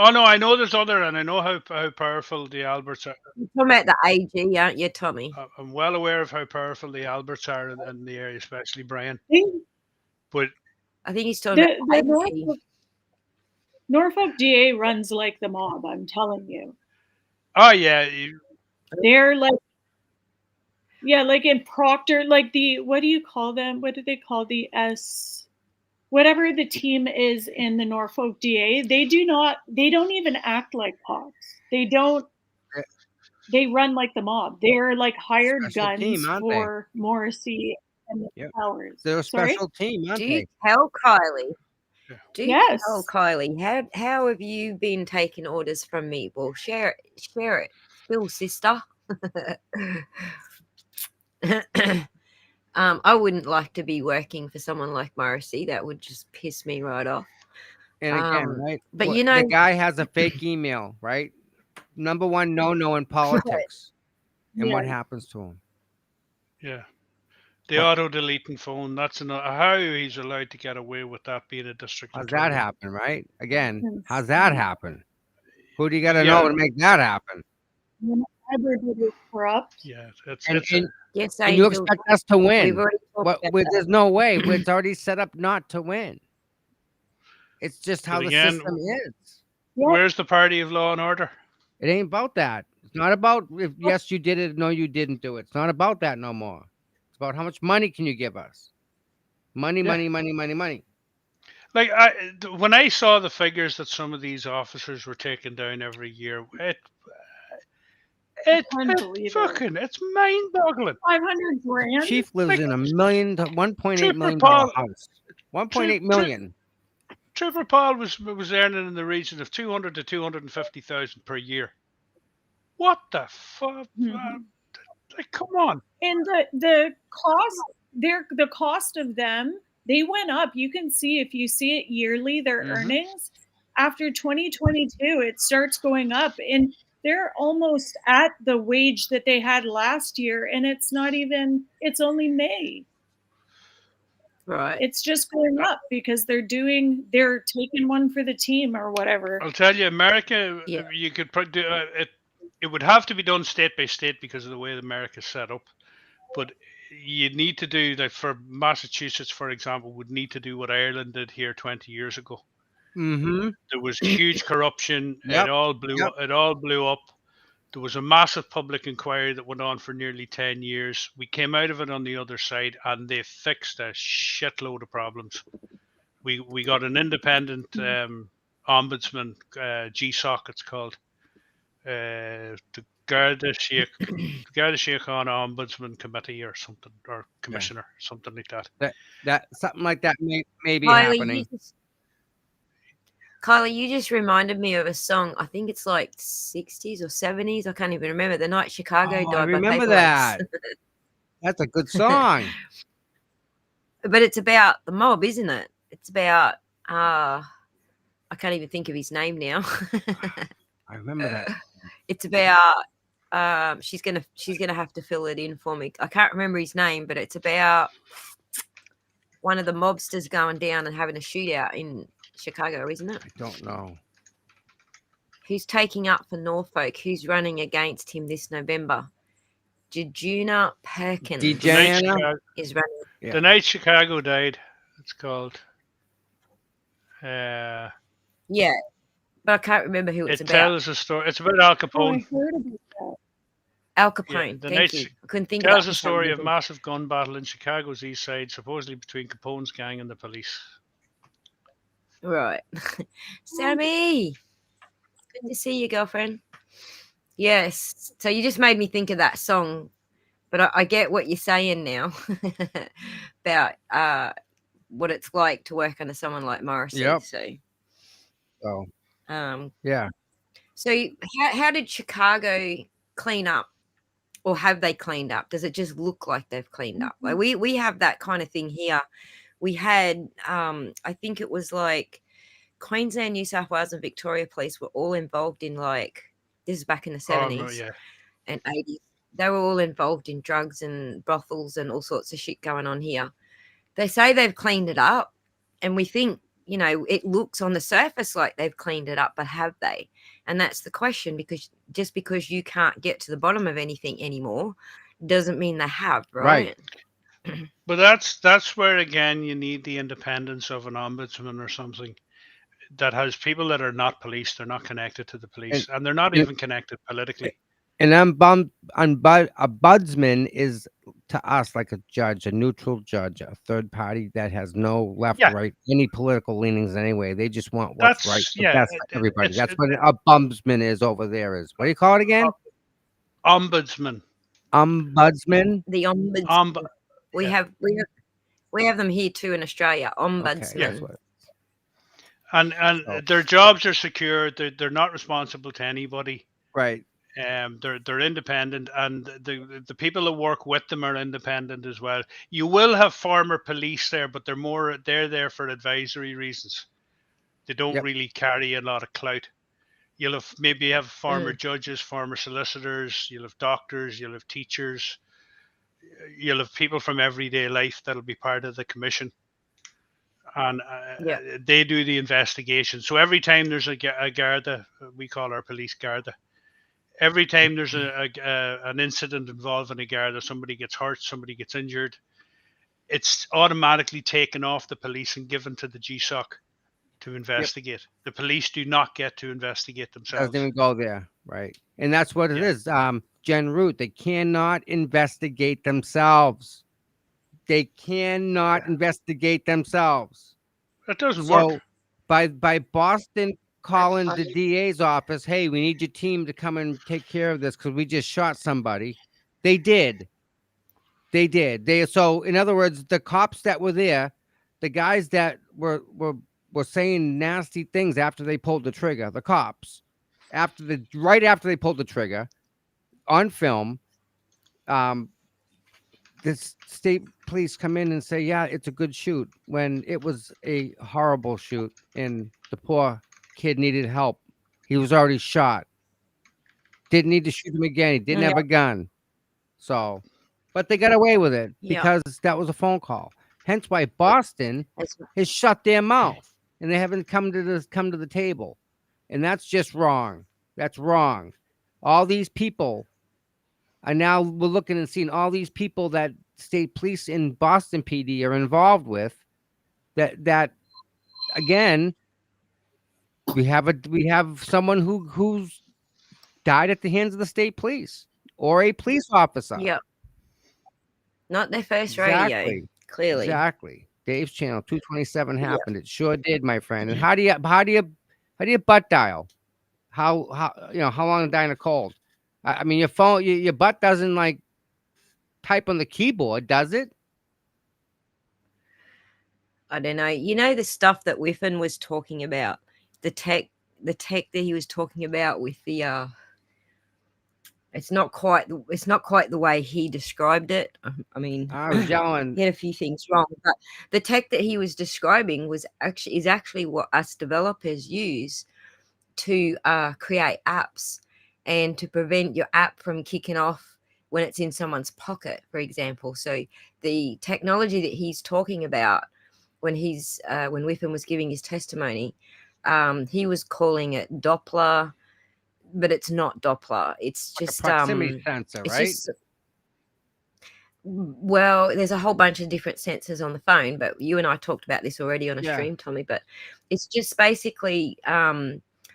Oh no, I know there's other, and I know how powerful the Alberts are. You're talking about the AG, aren't you, Tommy? I'm well aware of how powerful the Alberts are in the area, especially Brian. The, But I think he's talking about the the AG. Norfolk DA runs like the mob, I'm telling you. oh yeah, They're like, yeah, like in Proctor, like what do you call them? What do they call the whatever the team is in the Norfolk DA? They don't even act like cops. They run like the mob. They're like hired Special guns team, aren't they? for Morrissey and the Yep. Powers. They're a Sorry? special team, aren't Do you they? tell Kylie? Yeah. Do you Yes. tell Kylie? How have you been taking orders from me? Well, share it. Spill, sister. I wouldn't like to be working for someone like Morrissey. That would just piss me right off. And again, right? but the guy has a fake email, right? Number one no in politics. And what Yeah. happens to him? yeah, the What? auto deleting phone. That's how he's allowed to get away with that being a district How's attorney. that happen, right? Again, Yes. how's that happen? Who do you got to Yeah. know to make that happen? Everybody is corrupt. Yeah, And Yes, and you Angel. expect us to We've win? already talked about that. There's no way. It's already set up not to win. It's just how But the again, system is. where's the party of law and order? It ain't about that. It's not about if yes you did it, no you didn't do it. It's not about that no more. It's about how much money can you give us. Money, Yeah. money, money, money, money. Like when I saw the figures that some of these officers were taking down every year, Couldn't believe it. it's mind-boggling. 500 The grand? chief lives Like in a million to $1.8 Trooper million Paul, house. Troop, 1.8 million. Trooper Paul was earning in the region of 200 to 250,000 per year. What the fuck? Mhm. Like, come on. And the cost, the cost of them, they went up. You can see, if you see it yearly, their earnings after 2022, it starts going up, and they're almost at the wage that they had last year, and it's not even, it's only May. Right. It's just going up because they're taking one for the team or whatever. I'll tell you, America, Yeah. you could do it. It would have to be done state by state because of the way America's set up. But you need to do, like, for Massachusetts, for example, would need to do what Ireland did here 20 years ago. Mm-hmm. There was huge corruption. Yep. It all blew. Yep. It all blew up. There was a massive public inquiry that went on for nearly 10 years. We came out of it on the other side, and they fixed a shitload of problems. We got an independent ombudsman, GSOC it's called, the Garda Síochána Ombudsman Committee or something, or Commissioner, something like that. That something like that may be Kylie, happening. Kylie, you just reminded me of a song. I think it's like 60s or 70s. I can't even remember. The night Chicago Oh, I died by remember Paper that. Legs. That's a good song. But it's about the mob, isn't it? It's about I can't even think of his name now. I remember that. It's about she's gonna have to fill it in for me. I can't remember his name, but it's about one of the mobsters going down and having a shootout in Chicago, isn't it? I don't know. Who's taking up for Norfolk? Who's running against him this November? Jejuna Perkins is running. Yeah. The night Chicago died, it's called. Uh, Yeah, but I can't remember who it's it about. tells a story. It's about Al Oh, I Capone. heard about that. Al Capone. the Thank night you. Chi- I couldn't think of tells that a for some story of reason. massive gun battle in Chicago's east side, supposedly between Capone's gang and the police. Right. Sammy, good to see you, girlfriend. Yes. So you just made me think of that song, but I get what you're saying now about what it's like to work under someone like Morrissey. Yep. So, yeah. So how did Chicago clean up, or have they cleaned up? Does it just look like they've cleaned up? Like we have that kind of thing here. We had I think it was like Queensland, New South Wales, and Victoria Police were all involved in, like, this is back in the 70s and 80s. They were all involved in drugs and brothels and all sorts of shit going on here. They say they've cleaned it up, and we think, it looks on the surface like they've cleaned it up, but have they? And that's the question, because just because you can't get to the bottom of anything anymore doesn't mean they have, right? But that's where, again, you need the independence of an ombudsman or something that has people that are not police. They're not connected to the police, and they're not even connected politically. And a budsman is to us like a judge, a neutral judge, a third party that has no left, right, any political leanings anyway. They just want what's right for best for everybody. That's what a budsman is over there. Is what do you call it again? Ombudsman. Ombudsman. The ombudsman. We have them here too in Australia. Ombudsman. Okay, and their jobs are secure. They're not responsible to anybody. Right. They're independent, and the people that work with them are independent as well. You will have former police there, but they're there for advisory reasons. They don't really carry a lot of clout. You'll maybe have former judges, former solicitors. You'll have doctors. You'll have teachers. You'll have people from everyday life that'll be part of the commission, and they do the investigation. So every time there's a Garda, we call our police Garda. Every time there's an incident involving a Garda, somebody gets hurt, somebody gets injured, it's automatically taken off the police and given to the GSOC to investigate. The police do not get to investigate themselves. Doesn't even go there, right? And that's what it is. Jen Root, they cannot investigate themselves. They cannot investigate themselves. It doesn't work. So by Boston calling the funny. DA's office, hey, we need your team to come and take care of this because we just shot somebody. They did. They did. So in other words, the cops that were there, the guys that were saying nasty things after they pulled the trigger, the cops, right after they pulled the trigger on film, um, this state police come in and say, yeah, it's a good shoot when it was a horrible shoot and the poor kid needed help. He was already shot. Didn't need to shoot him again. He didn't Yeah, have a gun. So, but they got away with it yeah. because that was a phone call. Hence why Boston That's, has shut their mouth and they haven't come to the table. And that's just wrong. That's wrong. All these people and now we're looking and seeing all these people that state police in Boston PD are involved with. That again, we have someone who's died at the hands of the state police or a police officer. yeah. Not their first radio, Exactly. clearly. Exactly. Dave's channel 227 Yeah. happened. It sure did, my friend. And how do you butt dial? How how long to die in a cold? I mean, your phone, your butt doesn't like type on the keyboard, does it? I don't know. You know the stuff that Whiffen was talking about, the tech that he was talking about with the it's not quite the way he described it. I mean, I was yelling. he had a few things wrong, but the tech that he was describing is actually what us developers use to create apps and to prevent your app from kicking off when it's in someone's pocket, for example. So the technology that he's talking about when Whiffen was giving his testimony, he was calling it Doppler, but it's not Doppler. It's just Proximity sensor, it's right? just, well, there's a whole bunch of different sensors on the phone, but you and I talked about this already on a stream, Tommy. But it's just basically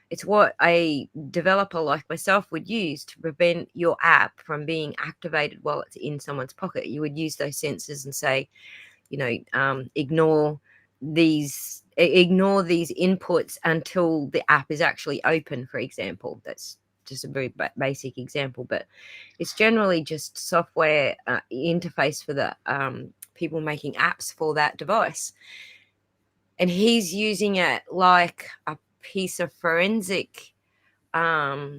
it's what a developer like myself would use to prevent your app from being activated while it's in someone's pocket. You would use those sensors and say, ignore these inputs until the app is actually open, for example. That's just a very basic example, but it's generally just software interface for the people making apps for that device. And he's using it like a piece of forensic data,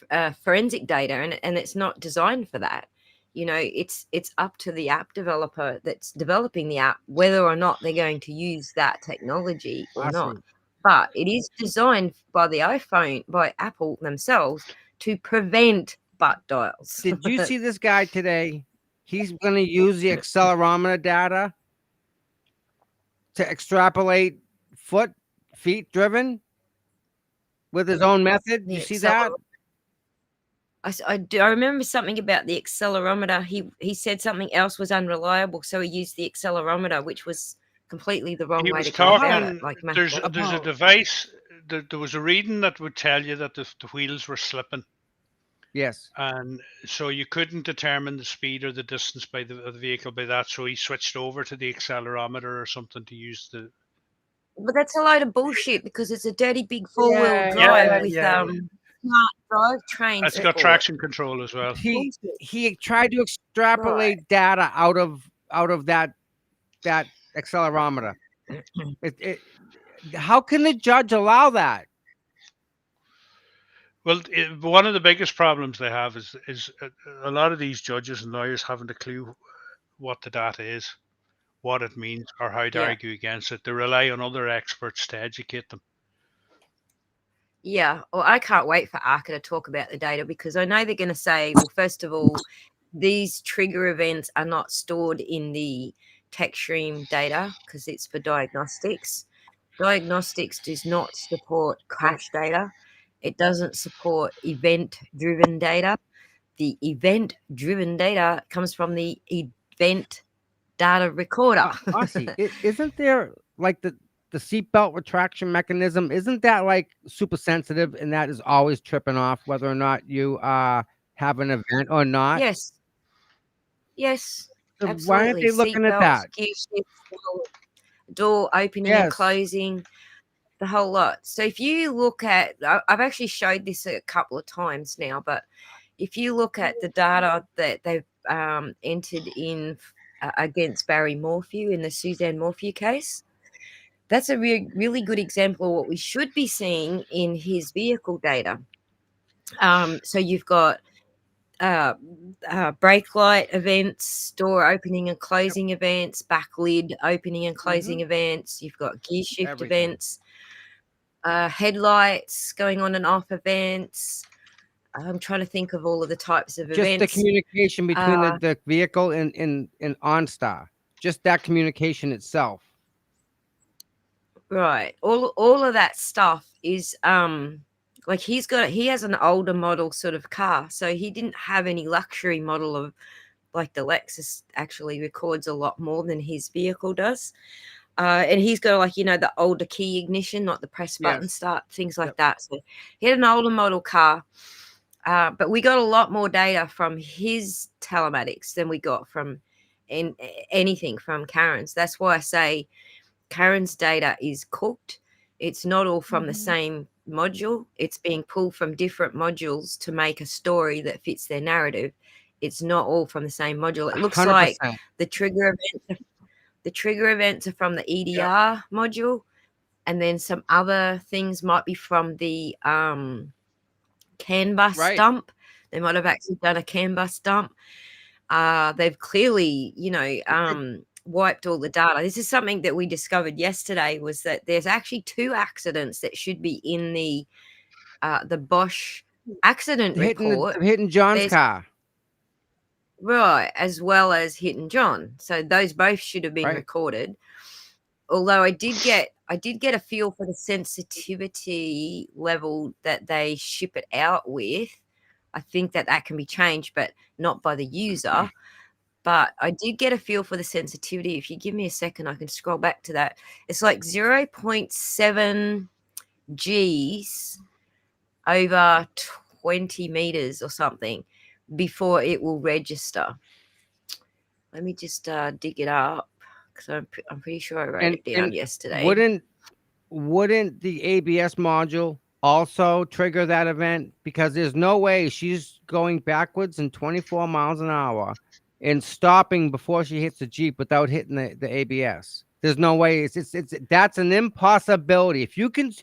and it's not designed for that. It's up to the app developer that's developing the app whether or not they're going to use that technology or not. But it is designed by Apple themselves to prevent butt dials. Did you see this guy today? He's going to use the accelerometer data to extrapolate feet driven with his own method. You see that? I remember something about the accelerometer. He said something else was unreliable, so he used the accelerometer, which was completely the wrong way to go about it. Like there's a device. There was a reading that would tell you that the wheels were slipping. Yes. And so you couldn't determine the speed or the distance by the vehicle by that. So he switched over to the accelerometer or something to use the. But that's a load of bullshit because it's a dirty big four-wheel drive with smart drive trains. It's got traction control as well. He tried to extrapolate data out of that accelerometer. How can the judge allow that? Well, one of the biggest problems they have is a lot of these judges and lawyers haven't a clue what the data is, what it means, or how to argue against it. They rely on other experts to educate them. Yeah, well, I can't wait for ARCA to talk about the data because I know they're going to say, well, first of all, these trigger events are not stored in the tech stream data because it's for diagnostics. Diagnostics does not support crash data. It doesn't support event-driven data. The event-driven data comes from the event data recorder. Isn't there like the seatbelt retraction mechanism? Isn't that like super sensitive and that is always tripping off whether or not you have an event or not? Yes. So Absolutely. why aren't they looking at that? door opening and Yes. closing, the whole lot. So if you look at, I've actually showed this a couple of times now, but if you look at the data that they've entered in against Barry Morphew in the Suzanne Morphew case, that's a really good example of what we should be seeing in his vehicle data. So you've got brake light events, door opening and closing events, back lid opening and closing events. You've got gear shift Everything. events, headlights going on and off events. I'm trying to think of all of the types of Just the events. communication between the vehicle and OnStar. Just that communication itself. Right. All of that stuff is like he has an older model sort of car, so he didn't have any luxury model of, like, the Lexus actually records a lot more than his vehicle does. And he's got, like, the older key ignition, not the press button Yes. start, things like that. So he had an older model car. But we got a lot more data from his telematics than we got from anything from Karen's. That's why I say Karen's data is cooked. It's not all from the same module. It's being pulled from different modules to make a story that fits their narrative. It's not all from the same module. It looks 100%. like the trigger events are from the EDR module, and then some other things might be from the CAN bus Right. dump. They might have actually done a CAN bus dump. They've clearly, wiped all the data. This is something that we discovered yesterday, was that there's actually 2 accidents that should be in the Bosch accident report. Hitting John's There's- car. Right, as well as hitting John. So those both should have been Right. recorded. Although I did get a feel for the sensitivity level that they ship it out with. I think that can be changed, but not by the user. But I did get a feel for the sensitivity. If you give me a second, I can scroll back to that. It's like 0.7 Gs over 20 meters or something before it will register. Let me just dig it up, because I'm pretty sure I wrote it down yesterday. Wouldn't the ABS module also trigger that event? Because there's no way she's going backwards in 24 miles an hour and stopping before she hits the Jeep without hitting the ABS. There's no way. It's that's an impossibility. If you can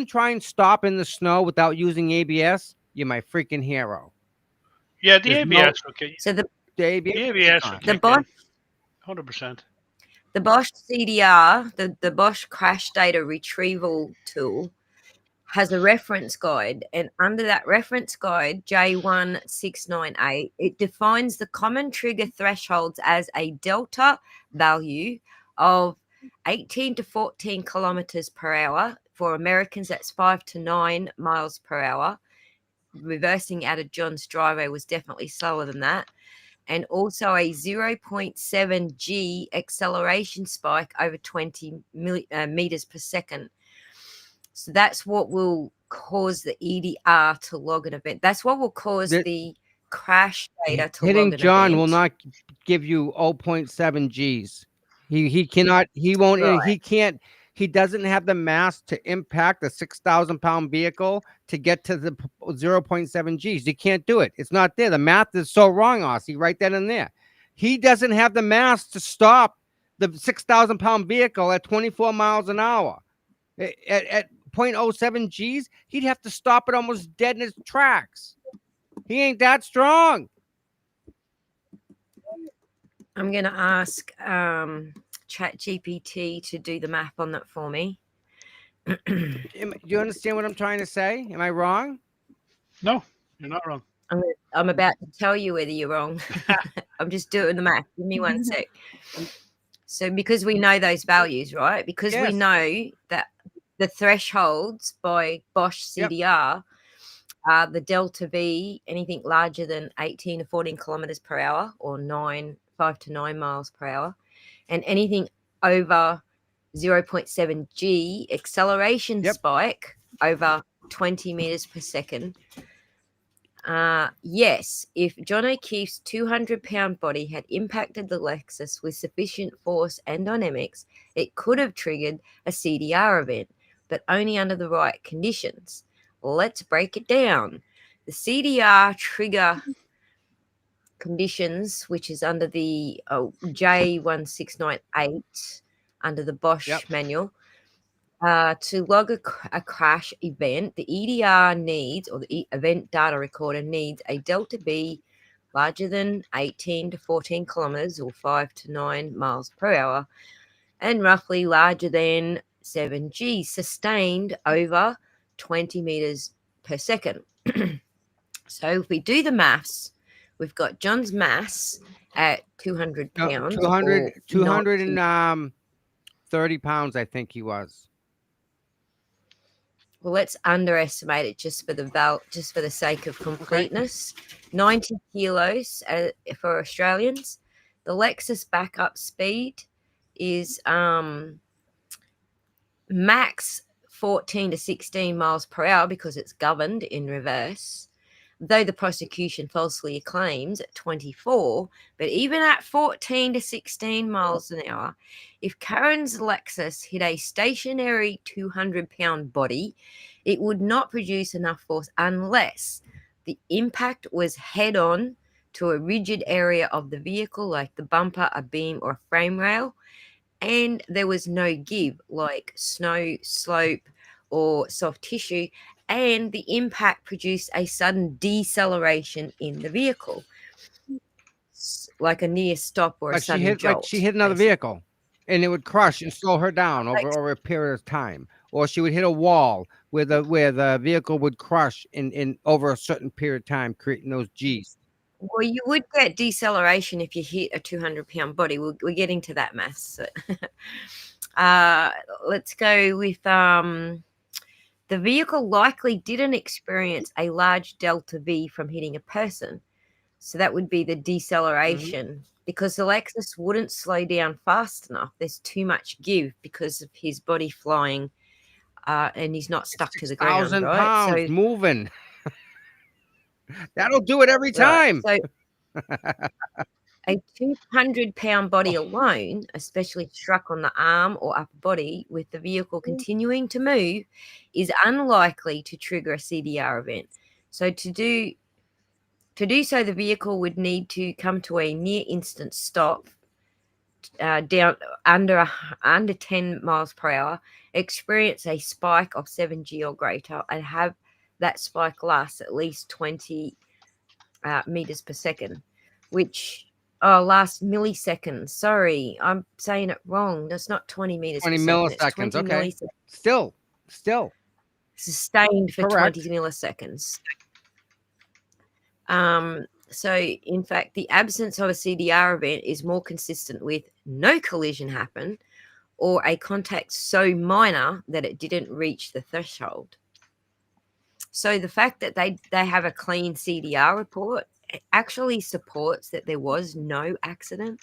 try and stop in the snow without using ABS, you're my freaking hero. Yeah, the There's ABS. Okay. So the ABS. on. The Bosch 100%. The Bosch CDR, the Bosch crash data retrieval tool, has a reference guide, and under that reference guide, J1698, it defines the common trigger thresholds as a delta value of 18 to 14 kilometers per hour. For Americans, that's 5 to 9 miles per hour. Reversing out of John's driveway was definitely slower than that. And also a 0.7 G acceleration spike over 20 meters per second. So that's what will cause the EDR to log an event. That's what will cause the crash data to log an Hitting John event. will not give you 0.7 Gs. He cannot. He won't. Right. He can't. He doesn't have the mass to impact a 6,000-pound vehicle to get to the 0.7 Gs. You can't do it. It's not there. The math is so wrong, Aussie. Write that in there. He doesn't have the mass to stop the 6,000-pound vehicle at 24 miles an hour. At 0.07 Gs, he'd have to stop it almost dead in its tracks. He ain't that strong. I'm going to ask ChatGPT to do the math on that for me. Do you understand what I'm trying to say? Am I wrong? No, you're not wrong. I'm about to tell you whether you're wrong. I'm just doing the math. Give me 1 sec. So because we know those values, right? Because we know that the thresholds by Bosch CDR are the delta V, anything larger than 18 to 14 kilometers per hour, or 5 to 9 miles per hour, and anything over 0.7 G acceleration spike over 20 meters per second. Yes, if John O'Keefe's 200-pound body had impacted the Lexus with sufficient force and dynamics, it could have triggered a CDR event, but only under the right conditions. Let's break it down. The CDR trigger conditions, which is under the J1698 under the Bosch Yep. manual, to log a crash event, the EDR needs, or the event data recorder needs, a delta B larger than 18 to 14 kilometers or 5 to 9 miles per hour and roughly larger than 7G, sustained over 20 meters per second. So if we do the maths, we've got John's mass at 200 No, pounds 200, or 230 pounds, I think he was. Well, let's underestimate it just for the sake of completeness. 90 kilos for Australians. The Lexus backup speed is max 14 to 16 miles per hour because it's governed in reverse, though the prosecution falsely claims 24. But even at 14 to 16 miles an hour, if Karen's Lexus hit a stationary 200-pound body, it would not produce enough force unless the impact was head-on to a rigid area of the vehicle like the bumper, a beam, or a frame rail, and there was no give like snow, slope, or soft tissue, and the impact produced a sudden deceleration in the vehicle, like a near stop or a Like sudden jolt. she hit another basically. vehicle, and it would crush and slow her down over a period of time, or she would hit a wall where the vehicle would crush in over a certain period of time, creating those G's. Well, you would get deceleration if you hit a 200-pound body. We're getting to that maths. So. Let's go with the vehicle likely didn't experience a large delta V from hitting a person. So that would be the deceleration because the Lexus wouldn't slow down fast enough. There's too much give because of his body flying and he's not stuck to the ground, 6,000 right? pounds So moving. That'll do it every right. time. So a 200-pound body alone, especially struck on the arm or upper body with the vehicle continuing to move, is unlikely to trigger a CDR event. So to do so, the vehicle would need to come to a near instant stop down under 10 miles per hour, experience a spike of 7G or greater, and have that spike last at least 20 meters per second, which last milliseconds. Sorry, I'm saying it wrong. That's not 20 meters 20 per second. It's milliseconds. 20 Okay. milliseconds. Still. Sustained for Correct. 20 milliseconds. So, in fact, the absence of a CDR event is more consistent with no collision happened or a contact so minor that it didn't reach the threshold. So the fact that they have a clean CDR report actually supports that there was no accident.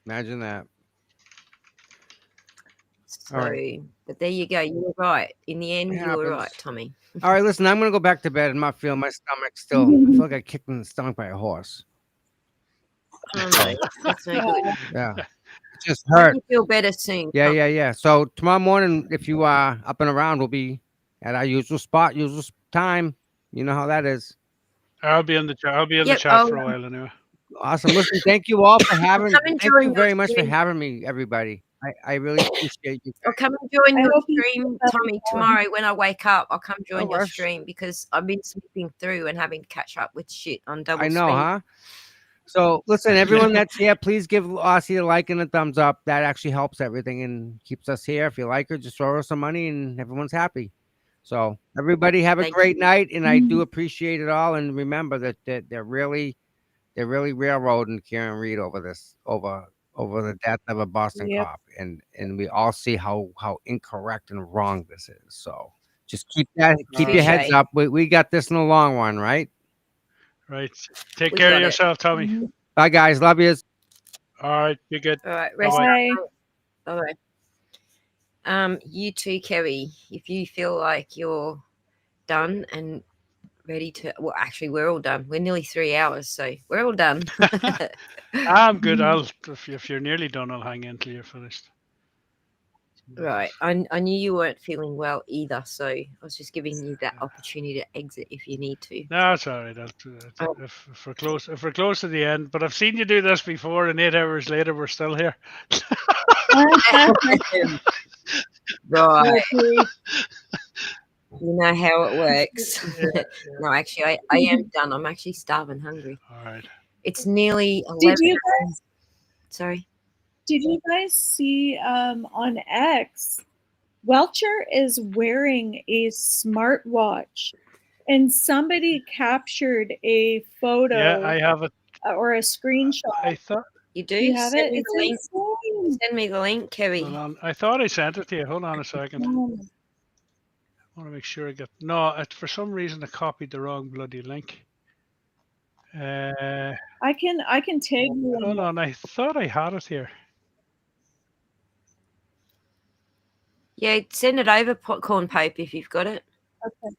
Imagine that. So, All right. but there you go. You were right. In the end, It you were right, happens. Tommy. All right, listen, I'm going to go back to bed. I'm not feeling my stomach still. I feel like I kicked in the stomach by a horse. Oh, no, that's no good. Yeah. It just Hope hurt. you feel better soon. Yeah, Tom. yeah. So tomorrow morning, if you are up and around, we'll be at our usual spot, usual time. You know how that is. I'll be in the chat. I'll be in the Yep. chat for a while anyway. Awesome. Listen, thank you all for having. Come and Thank join you your very much for stream. having me, everybody. I really appreciate you. I'll come and join I your hope you stream, feel better Tommy, soon. tomorrow when I wake up. I'll come join No your rush. stream because I've been sleeping through and having to catch up with shit on double I know, speed. huh? So listen, everyone that's here, please give Aussie a like and a thumbs up. That actually helps everything and keeps us here. If you like her, just throw her some money and everyone's happy. So everybody have a Thank great you. night, and I do appreciate it all. And remember that they're really railroading Karen Reed over this over the death of a Boston Yep. cop, and we all see how incorrect and wrong this is. So just keep your heads Touche. up. We got this in the long run, right? Right. Take We care of got it. yourself, Tommy. Bye, guys. Love you. All right. Be good. All right. Rest Bye-bye. up. All right. You too, Kerry. If you feel like you're done and ready to. Well, actually, we're all done. We're nearly 3 hours, so we're all done. I'm good. If you're nearly done, I'll hang in till you're finished. Right. I knew you weren't feeling well either, so I was just giving you that opportunity to exit if you need to. No, it's all right. If we're close to the end, but I've seen you do this before, and 8 hours later, we're still here. Right. Okay. You know how it works. Yeah. No, actually, I am done. I'm actually starving hungry. All right. It's nearly 11. Did you Sorry. Did you guys see on X, Welcher is wearing a smartwatch, and somebody captured a photo Yeah, I have it. or a screenshot. I thought. You do? You have Send it? me It's the link. insane. Send me the link, Hold Kevin. on. I thought I sent it to you. Hold on a second. I Oh, want to make sure I get. No, for some reason I copied the wrong bloody link. I can tag you. Hold on. I thought I had it here. Yeah, send it over, Popcorn Pope, if you've got it. Okay.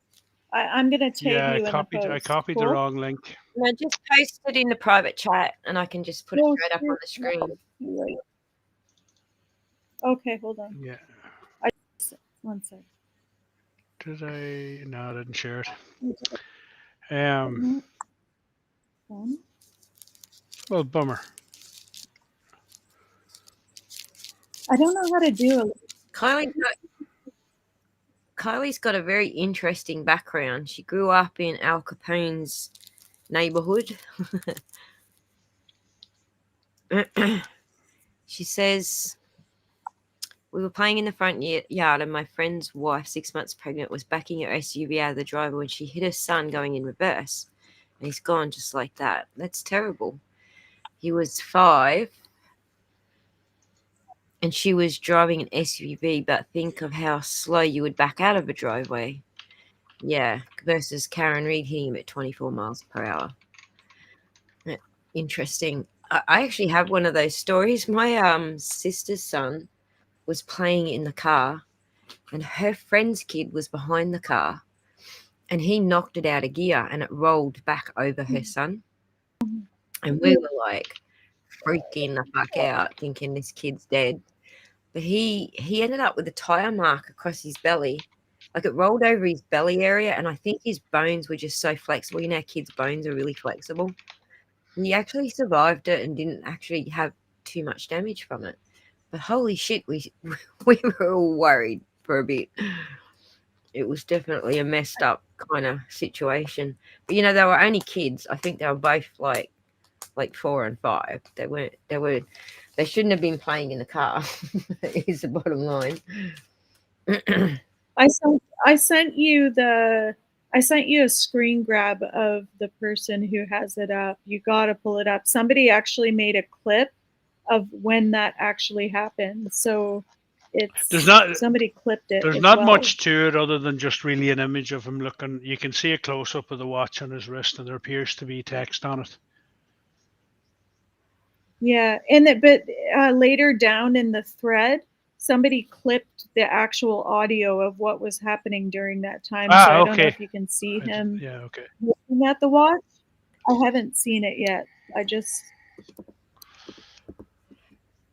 I'm gonna tag Yeah, you in the post. I copied the Cool? wrong link. No, just post it in the private chat, and I can just put it Oh, straight up on the shoot. screen. Right. Okay, hold on. Yeah. One sec. Did I? No, I didn't share it. One. Well, bummer. I don't know how to do it. Kylie's got a very interesting background. She grew up in Al Capone's neighborhood. She says, we were playing in the front yard, and my friend's wife, 6 months pregnant, was backing her SUV out of the driveway when she hit her son going in reverse. And he's gone just like that. That's terrible. He was 5, and she was driving an SUV, but think of how slow you would back out of a driveway. Yeah, versus Karen Reed hitting him at 24 miles per hour. Interesting. I actually have one of those stories. My sister's son was playing in the car, and her friend's kid was behind the car, and he knocked it out of gear, and it rolled back over her son. And we were like freaking the fuck out, thinking this kid's dead. But he ended up with a tire mark across his belly. Like it rolled over his belly area, and I think his bones were just so flexible. You know, kids' bones are really flexible. He actually survived it and didn't actually have too much damage from it. But holy shit, we were all worried for a bit. It was definitely a messed up kind of situation. But you know, they were only kids. I think they were both like 4 and 5. They shouldn't have been playing in the car. Is the bottom line. I sent you a screen grab of the person who has it up. You got to pull it up. Somebody actually made a clip of when that actually happened. So somebody clipped it. There's not much to it other than just really an image of him looking. You can see a close up of the watch on his wrist, and there appears to be text on it. Yeah, but later down in the thread, somebody clipped the actual audio of what was happening during that time. So I don't know if you can see him looking at the watch. I haven't seen it yet.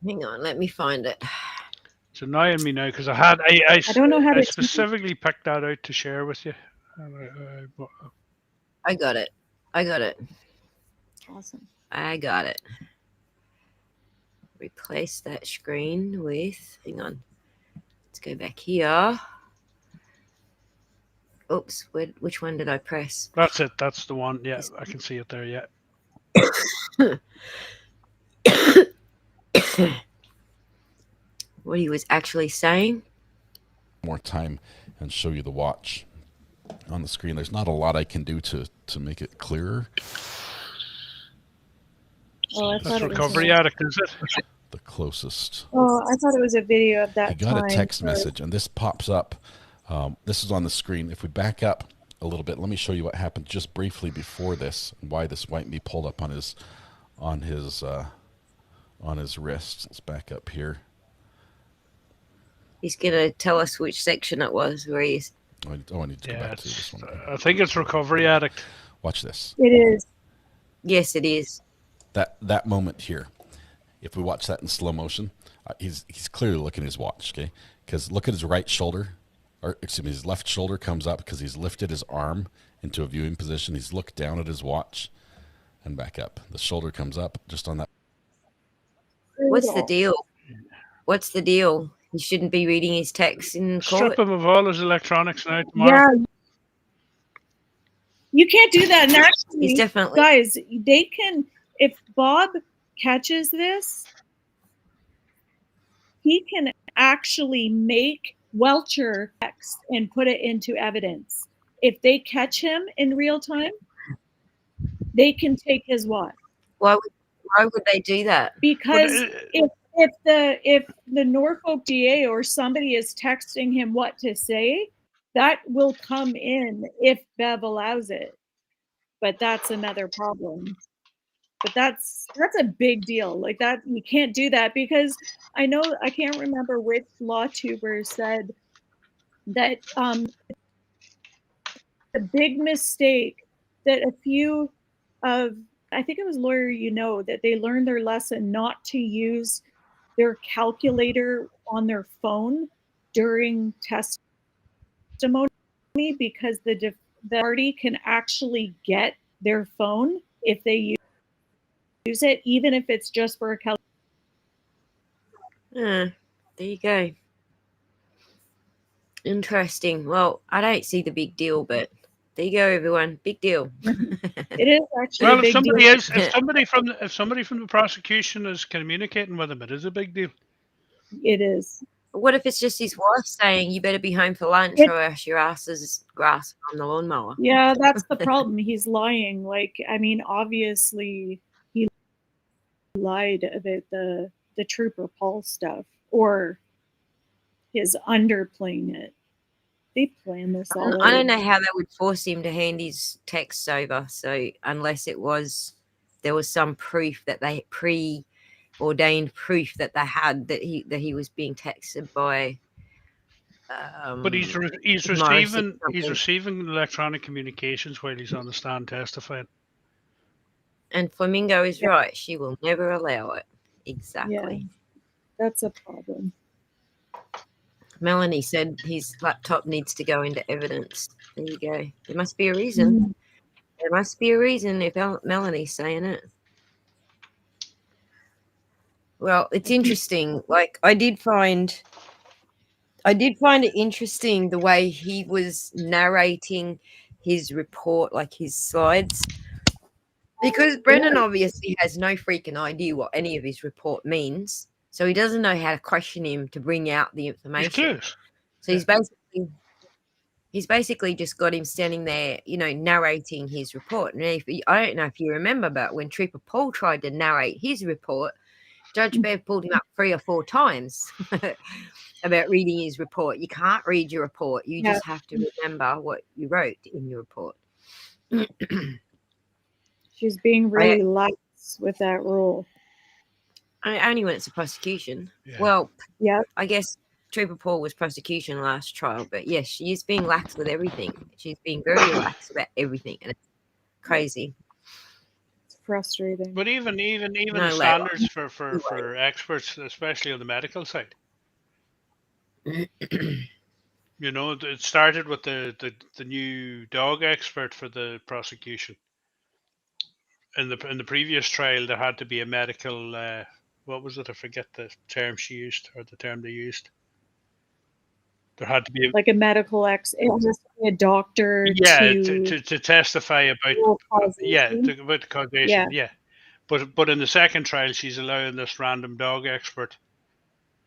Hang on, let me find it. It's annoying me now because I don't know how to specifically picked that out to share with you. I got it. Awesome. I got it. Replace that screen with, hang on, let's go back here. Oops, which one did I press? That's it. That's the one. Yeah, I can see it there. Yeah. What he was actually saying. More time and show you the watch on the screen. There's not a lot I can do to make it clearer. Oh, I That's Recovery Addict, is it? The closest. Oh, I thought it was a video of that. I got a text message, and this pops up. This is on the screen. If we back up a little bit, let me show you what happened just briefly before this, and why this might be pulled up on his wrist. Let's back up here. He's gonna tell us which section it was where he I need to go back to this one. I think it's recovery addict. Watch this. It is. Yes, it is. That moment here. If we watch that in slow motion, he's clearly looking at his watch. Okay, because look at his right shoulder, or excuse me, his left shoulder comes up because he's lifted his arm into a viewing position. He's looked down at his watch and back up. The shoulder comes up just on that. What's the deal? What's the deal? He shouldn't be reading his text in court. Strip him of all his electronics now tomorrow. Yeah. You can't do that. And actually, He's definitely guys, they can, if Bob catches this, he can actually make Welcher text and put it into evidence. If they catch him in real time, they can take his watch. Why would they do that? Because if the Norfolk DA or somebody is texting him what to say, that will come in if Bev allows it. But that's another problem. But that's a big deal. Like that, you can't do that because I can't remember which law tuber said that the big mistake that a few of, I think it was lawyer, that they learned their lesson not to use their calculator on their phone during testimony because the party can actually get their phone if they use it, even if it's just for a calculator. There you go. Interesting. Well, I don't see the big deal, but there you go, everyone. Big deal. It is actually Well, a big deal. if somebody from the prosecution is communicating with him, it is a big deal. It is. What if it's just his wife saying, "You better be home for lunch, or else your ass is grass on the lawnmower"? Yeah, that's the problem. He's lying. Obviously, he lied about the Trooper Paul stuff, or his underplaying it. They planned this all. I don't know how they would force him to hand his texts over. So unless there was some proof that they preordained proof that they had that he was being texted by. But he's receiving electronic communications while he's on the stand testifying. And Flamingo is right. She will never allow it. Exactly. Yeah, that's a problem. Melanie said his laptop needs to go into evidence. There you go. There must be a reason. Mm-hmm. There must be a reason if Melanie's saying it. Well, it's interesting. I did find it interesting the way he was narrating his report, his slides. Because Brennan obviously has no freaking idea what any of his report means. So he doesn't know how to question him to bring out the information. So he's basically just got him standing there, narrating his report. And I don't know if you remember, but when Trooper Paul tried to narrate his report, Judge Bev pulled him up 3 or 4 times about reading his report. You can't read your report. You just have to remember what you wrote in your report. She's being really lax with that rule. Only when it's a prosecution. Yeah. Well, I guess Trooper Paul was prosecution last trial, but yes, she is being lax with everything. She's being very lax about everything, and it's crazy. It's frustrating. But even the standards for experts, especially on the medical side. It started with the new dog expert for the prosecution. In the previous trial, there had to be a medical. What was it? I forget the term she used, or the term they used. There had to be a medical it has to be a doctor. To testify about about the causation. Yeah. But in the second trial, she's allowing this random dog expert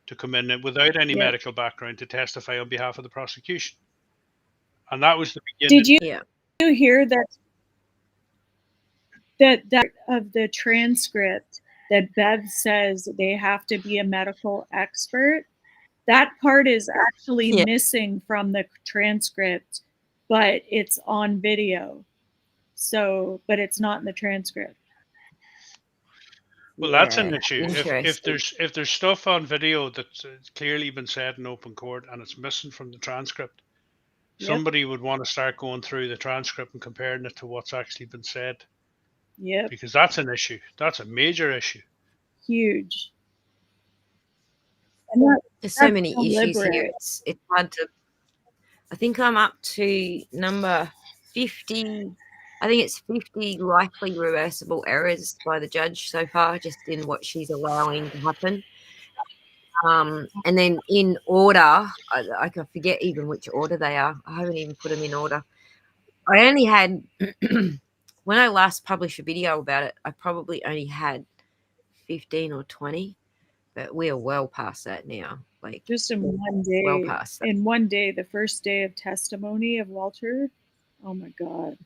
to come in without any medical background to testify on behalf of the prosecution, and that was the beginning. Did you hear that of the transcript that Bev says they have to be a medical expert? That part is actually missing from the transcript, but it's on video. So, but it's not in the transcript. Well, that's an issue. If there's stuff on video that's clearly been said in open court and it's missing from the transcript, somebody would want to start going through the transcript and comparing it to what's actually been said, Yep. because that's an issue. That's a major issue. Huge. And There's so that's many issues here. deliberate. It's hard to. I think I'm up to number 50. I think it's 50 likely reversible errors by the judge so far, just in what she's allowing to happen. And then in order, I can forget even which order they are. I haven't even put them in order. I only had, when I last published a video about it, I probably only had 15 or 20, but we are well past that now. Like, Just in one day. well past that. In one day, the first day of testimony of Walter. Oh my God.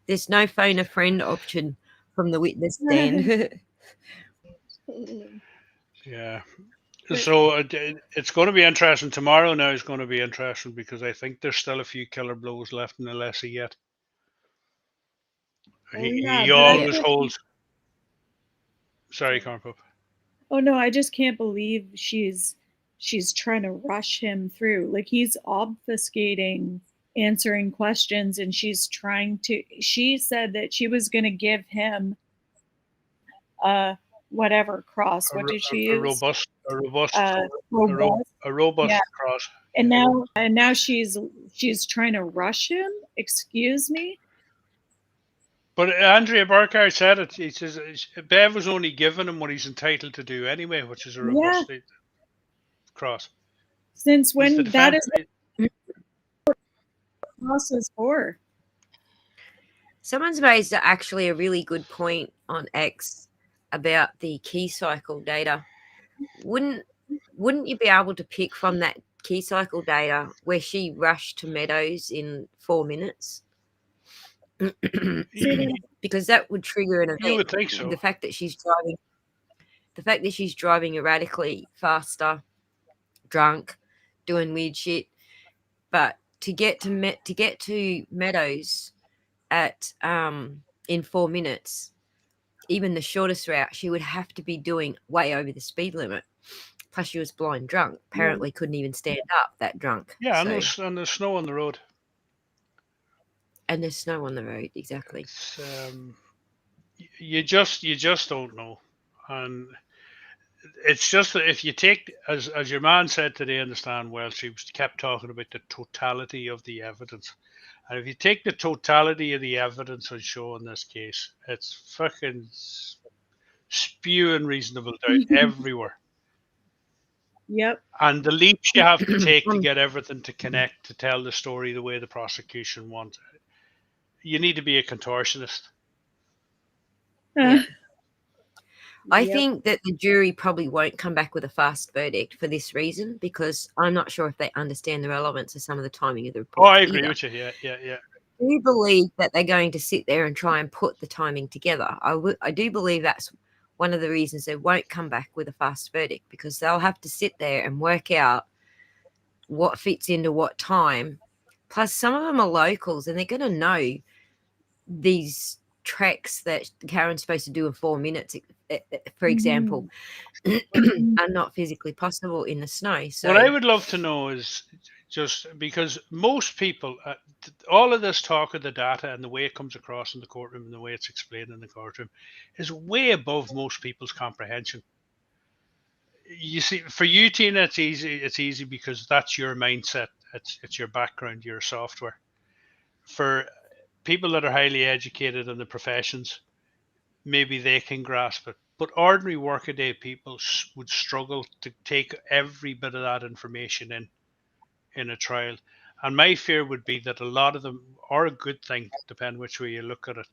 There's no phone a friend option from the witness stand. Yeah. So it's going to be interesting. Tomorrow now is going to be interesting because I think there's still a few killer blows left in the Leslie yet. He always holds. Sorry, Carpo. Oh no, I just can't believe she's trying to rush him through. Like, he's obfuscating answering questions, and she's trying to. She said that she was going to give him whatever cross. What did she use? A robust Yeah. cross. And now she's trying to rush him. Excuse me. But Andrea Burkhardt said it. He says Bev was only giving him what he's entitled to do anyway, which is a robust cross. Since when that is what cross is for. Someone's raised actually a really good point on X about the key cycle data. Wouldn't you be able to pick from that key cycle data where she rushed to Meadows in 4 minutes? Because that would trigger an event. You would think so. The fact that she's driving erratically, faster, drunk, doing weird shit. But to get to Meadows at in 4 minutes, even the shortest route, she would have to be doing way over the speed limit. Plus, she was blind drunk. Apparently, couldn't even stand up that drunk. Yeah, and there's snow on the road. And there's snow on the road, exactly. It's, you just don't know, and it's just that if you take, as your man said today in the stand, well, she kept talking about the totality of the evidence, and if you take the totality of the evidence on show in this case, it's fucking spewing reasonable doubt everywhere. Yep. And the leaps you have to take to get everything to connect, to tell the story the way the prosecution wants. You need to be a contortionist. Yeah. I think that the jury probably won't come back with a fast verdict for this reason, because I'm not sure if they understand the relevance of some of the timing of the report. Oh, I agree with you. Yeah. I do believe that they're going to sit there and try and put the timing together. I do believe that's one of the reasons they won't come back with a fast verdict, because they'll have to sit there and work out what fits into what time. Plus, some of them are locals, and they're going to know these treks that Karen's supposed to do in 4 minutes, for example, are not physically possible in the snow. So, what I would love to know is, just because most people, all of this talk of the data and the way it comes across in the courtroom and the way it's explained in the courtroom is way above most people's comprehension. You see, for you, Tina, it's easy. It's easy because that's your mindset. It's your background, your software. For people that are highly educated in the professions, maybe they can grasp it. But ordinary workaday people would struggle to take every bit of that information in a trial. And my fear would be that a lot of them, or a good thing, depending which way you look at it,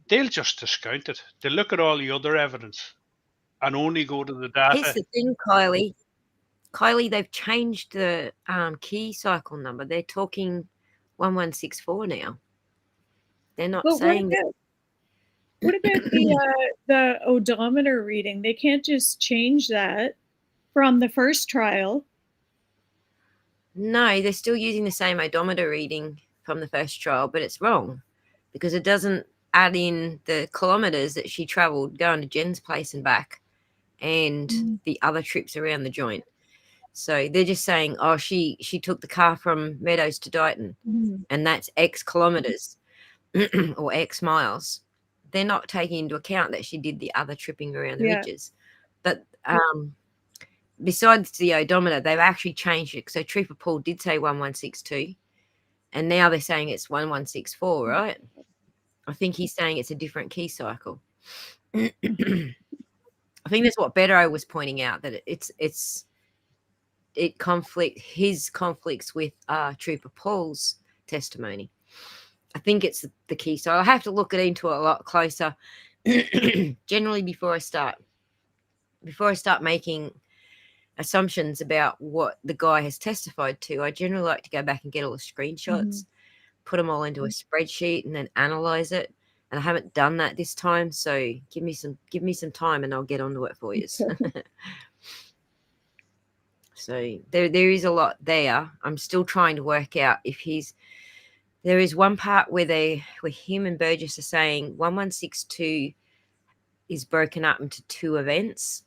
they'll just discount it. They'll look at all the other evidence and only go to the data. Here's the thing, Kylie. Kylie, they've changed the key cycle number. They're talking 1164 now. They're not saying that. What about the odometer reading? They can't just change that from the first trial. No, they're still using the same odometer reading from the first trial, but it's wrong because it doesn't add in the kilometers that she traveled going to Jen's place and back and the other trips around the joint. So they're just saying, oh, she took the car from Meadows to Dighton, and that's X kilometers or X miles. They're not taking into account that she did the other tripping around the Yeah. ridges. But besides the odometer, they've actually changed it. So Trooper Paul did say 1162, and now they're saying it's 1164, right? I think he's saying it's a different key cycle. I think that's what Beto was pointing out, that his conflicts with Trooper Paul's testimony. I think it's the key. So I have to look into it a lot closer. Generally, before I start making assumptions about what the guy has testified to, I generally like to go back and get all the screenshots, put them all into a spreadsheet, and then analyze it. And I haven't done that this time, so give me some time, and I'll get onto it for you. So there is a lot there. I'm still trying to work out if there is one part where him and Burgess are saying 1162 is broken up into two events,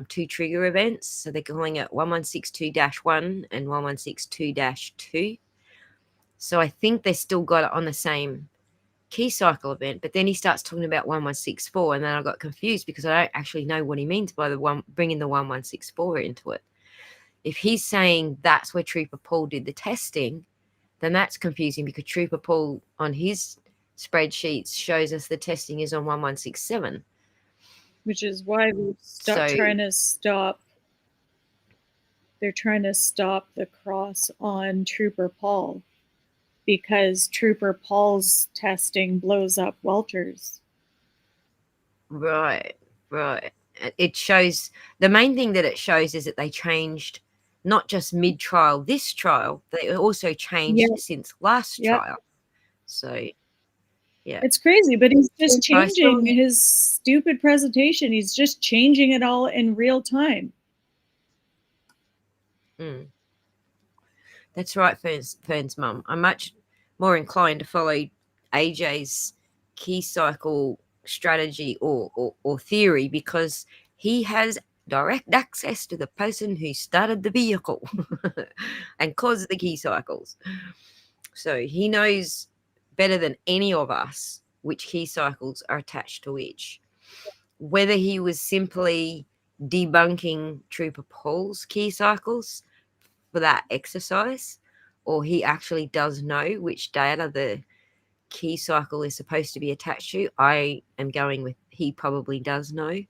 two trigger events. So they're calling it 1162-1 and 1162-2. So I think they still got it on the same key cycle event, but then he starts talking about 1164, and then I got confused because I don't actually know what he means by bringing the 1164 into it. If he's saying that's where Trooper Paul did the testing, then that's confusing, because Trooper Paul on his spreadsheets shows us the testing is on 1167. Which is why they're trying to stop the cross on Trooper Paul, because Trooper Paul's testing blows up Welter's. Right. It shows, the main thing that it shows is that they changed not just mid-trial this trial, they also changed since last trial. So, yeah. It's crazy, but he's just changing his stupid presentation. He's just changing it all in real time. That's right, Fern's mum. I'm much more inclined to follow AJ's key cycle strategy or theory, because he has direct access to the person who started the vehicle and caused the key cycles. So he knows better than any of us which key cycles are attached to which. Whether he was simply debunking Trooper Paul's key cycles for that exercise, or he actually does know which data the key cycle is supposed to be attached to, I am going with he probably does know.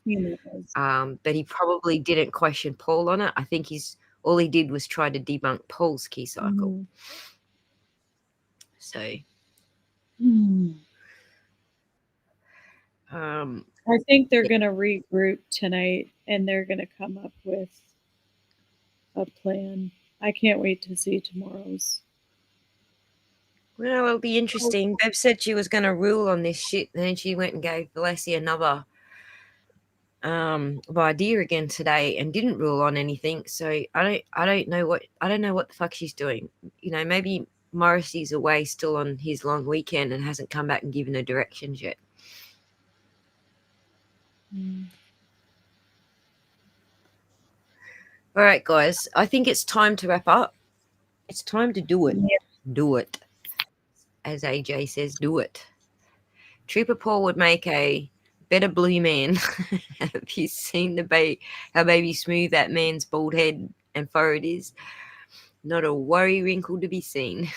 But he probably didn't question Paul on it. I think all he did was try to debunk Paul's key cycle. So I think they're going to regroup tonight, and they're going to come up with a plan. I can't wait to see tomorrow's. Well, it'll be interesting. Bev said she was going to rule on this shit, and then she went and gave Valessi another idea again today and didn't rule on anything. So I don't know what the fuck she's doing. You know, maybe Morrissey's away still on his long weekend and hasn't come back and given her directions yet. All right, guys. I think it's time to wrap up. It's time to do it. Do it. As AJ says, do it. Trooper Paul would make a better blue man. Have you seen how baby smooth that man's bald head and forehead is? Not a worry wrinkle to be seen.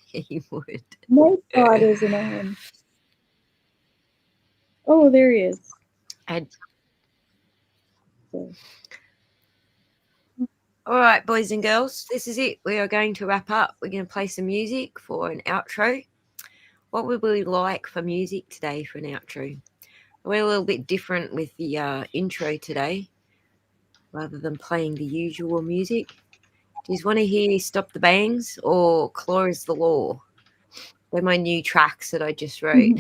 He would. My God isn't on. Oh, there he is. All right, boys and girls, this is it. We are going to wrap up. We're going to play some music for an outro. What would we like for music today for an outro? We're a little bit different with the intro today, rather than playing the usual music. Do you want to hear Stop the Bangs or Claw is the Law? They're my new tracks that I just wrote.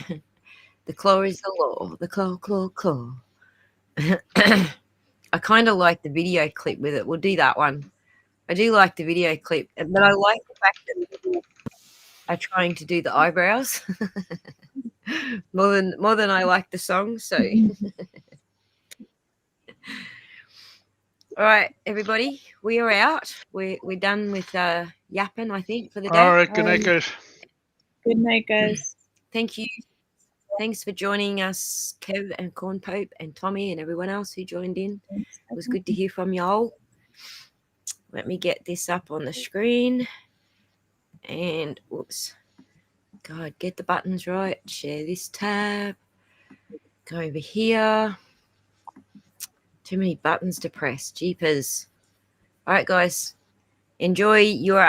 The Claw is the Law. The Claw, Claw, Claw. I kind of like the video clip with it. We'll do that one. I do like the video clip, but I like the fact that people are trying to do the eyebrows more than I like the song. So, All right, everybody, we are out. We're done with yapping, I think, for the day. All right, good night, guys. Good night, guys. Thank you. Thanks for joining us, Kev and Corn Pope and Tommy and everyone else who joined in. It was good to hear from y'all. Let me get this up on the screen. And, whoops. God, get the buttons right. Share this tab. Go over here. Too many buttons to press. Jeepers. All right, guys. Enjoy your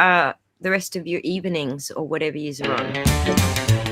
the rest of your evenings or whatever you're on.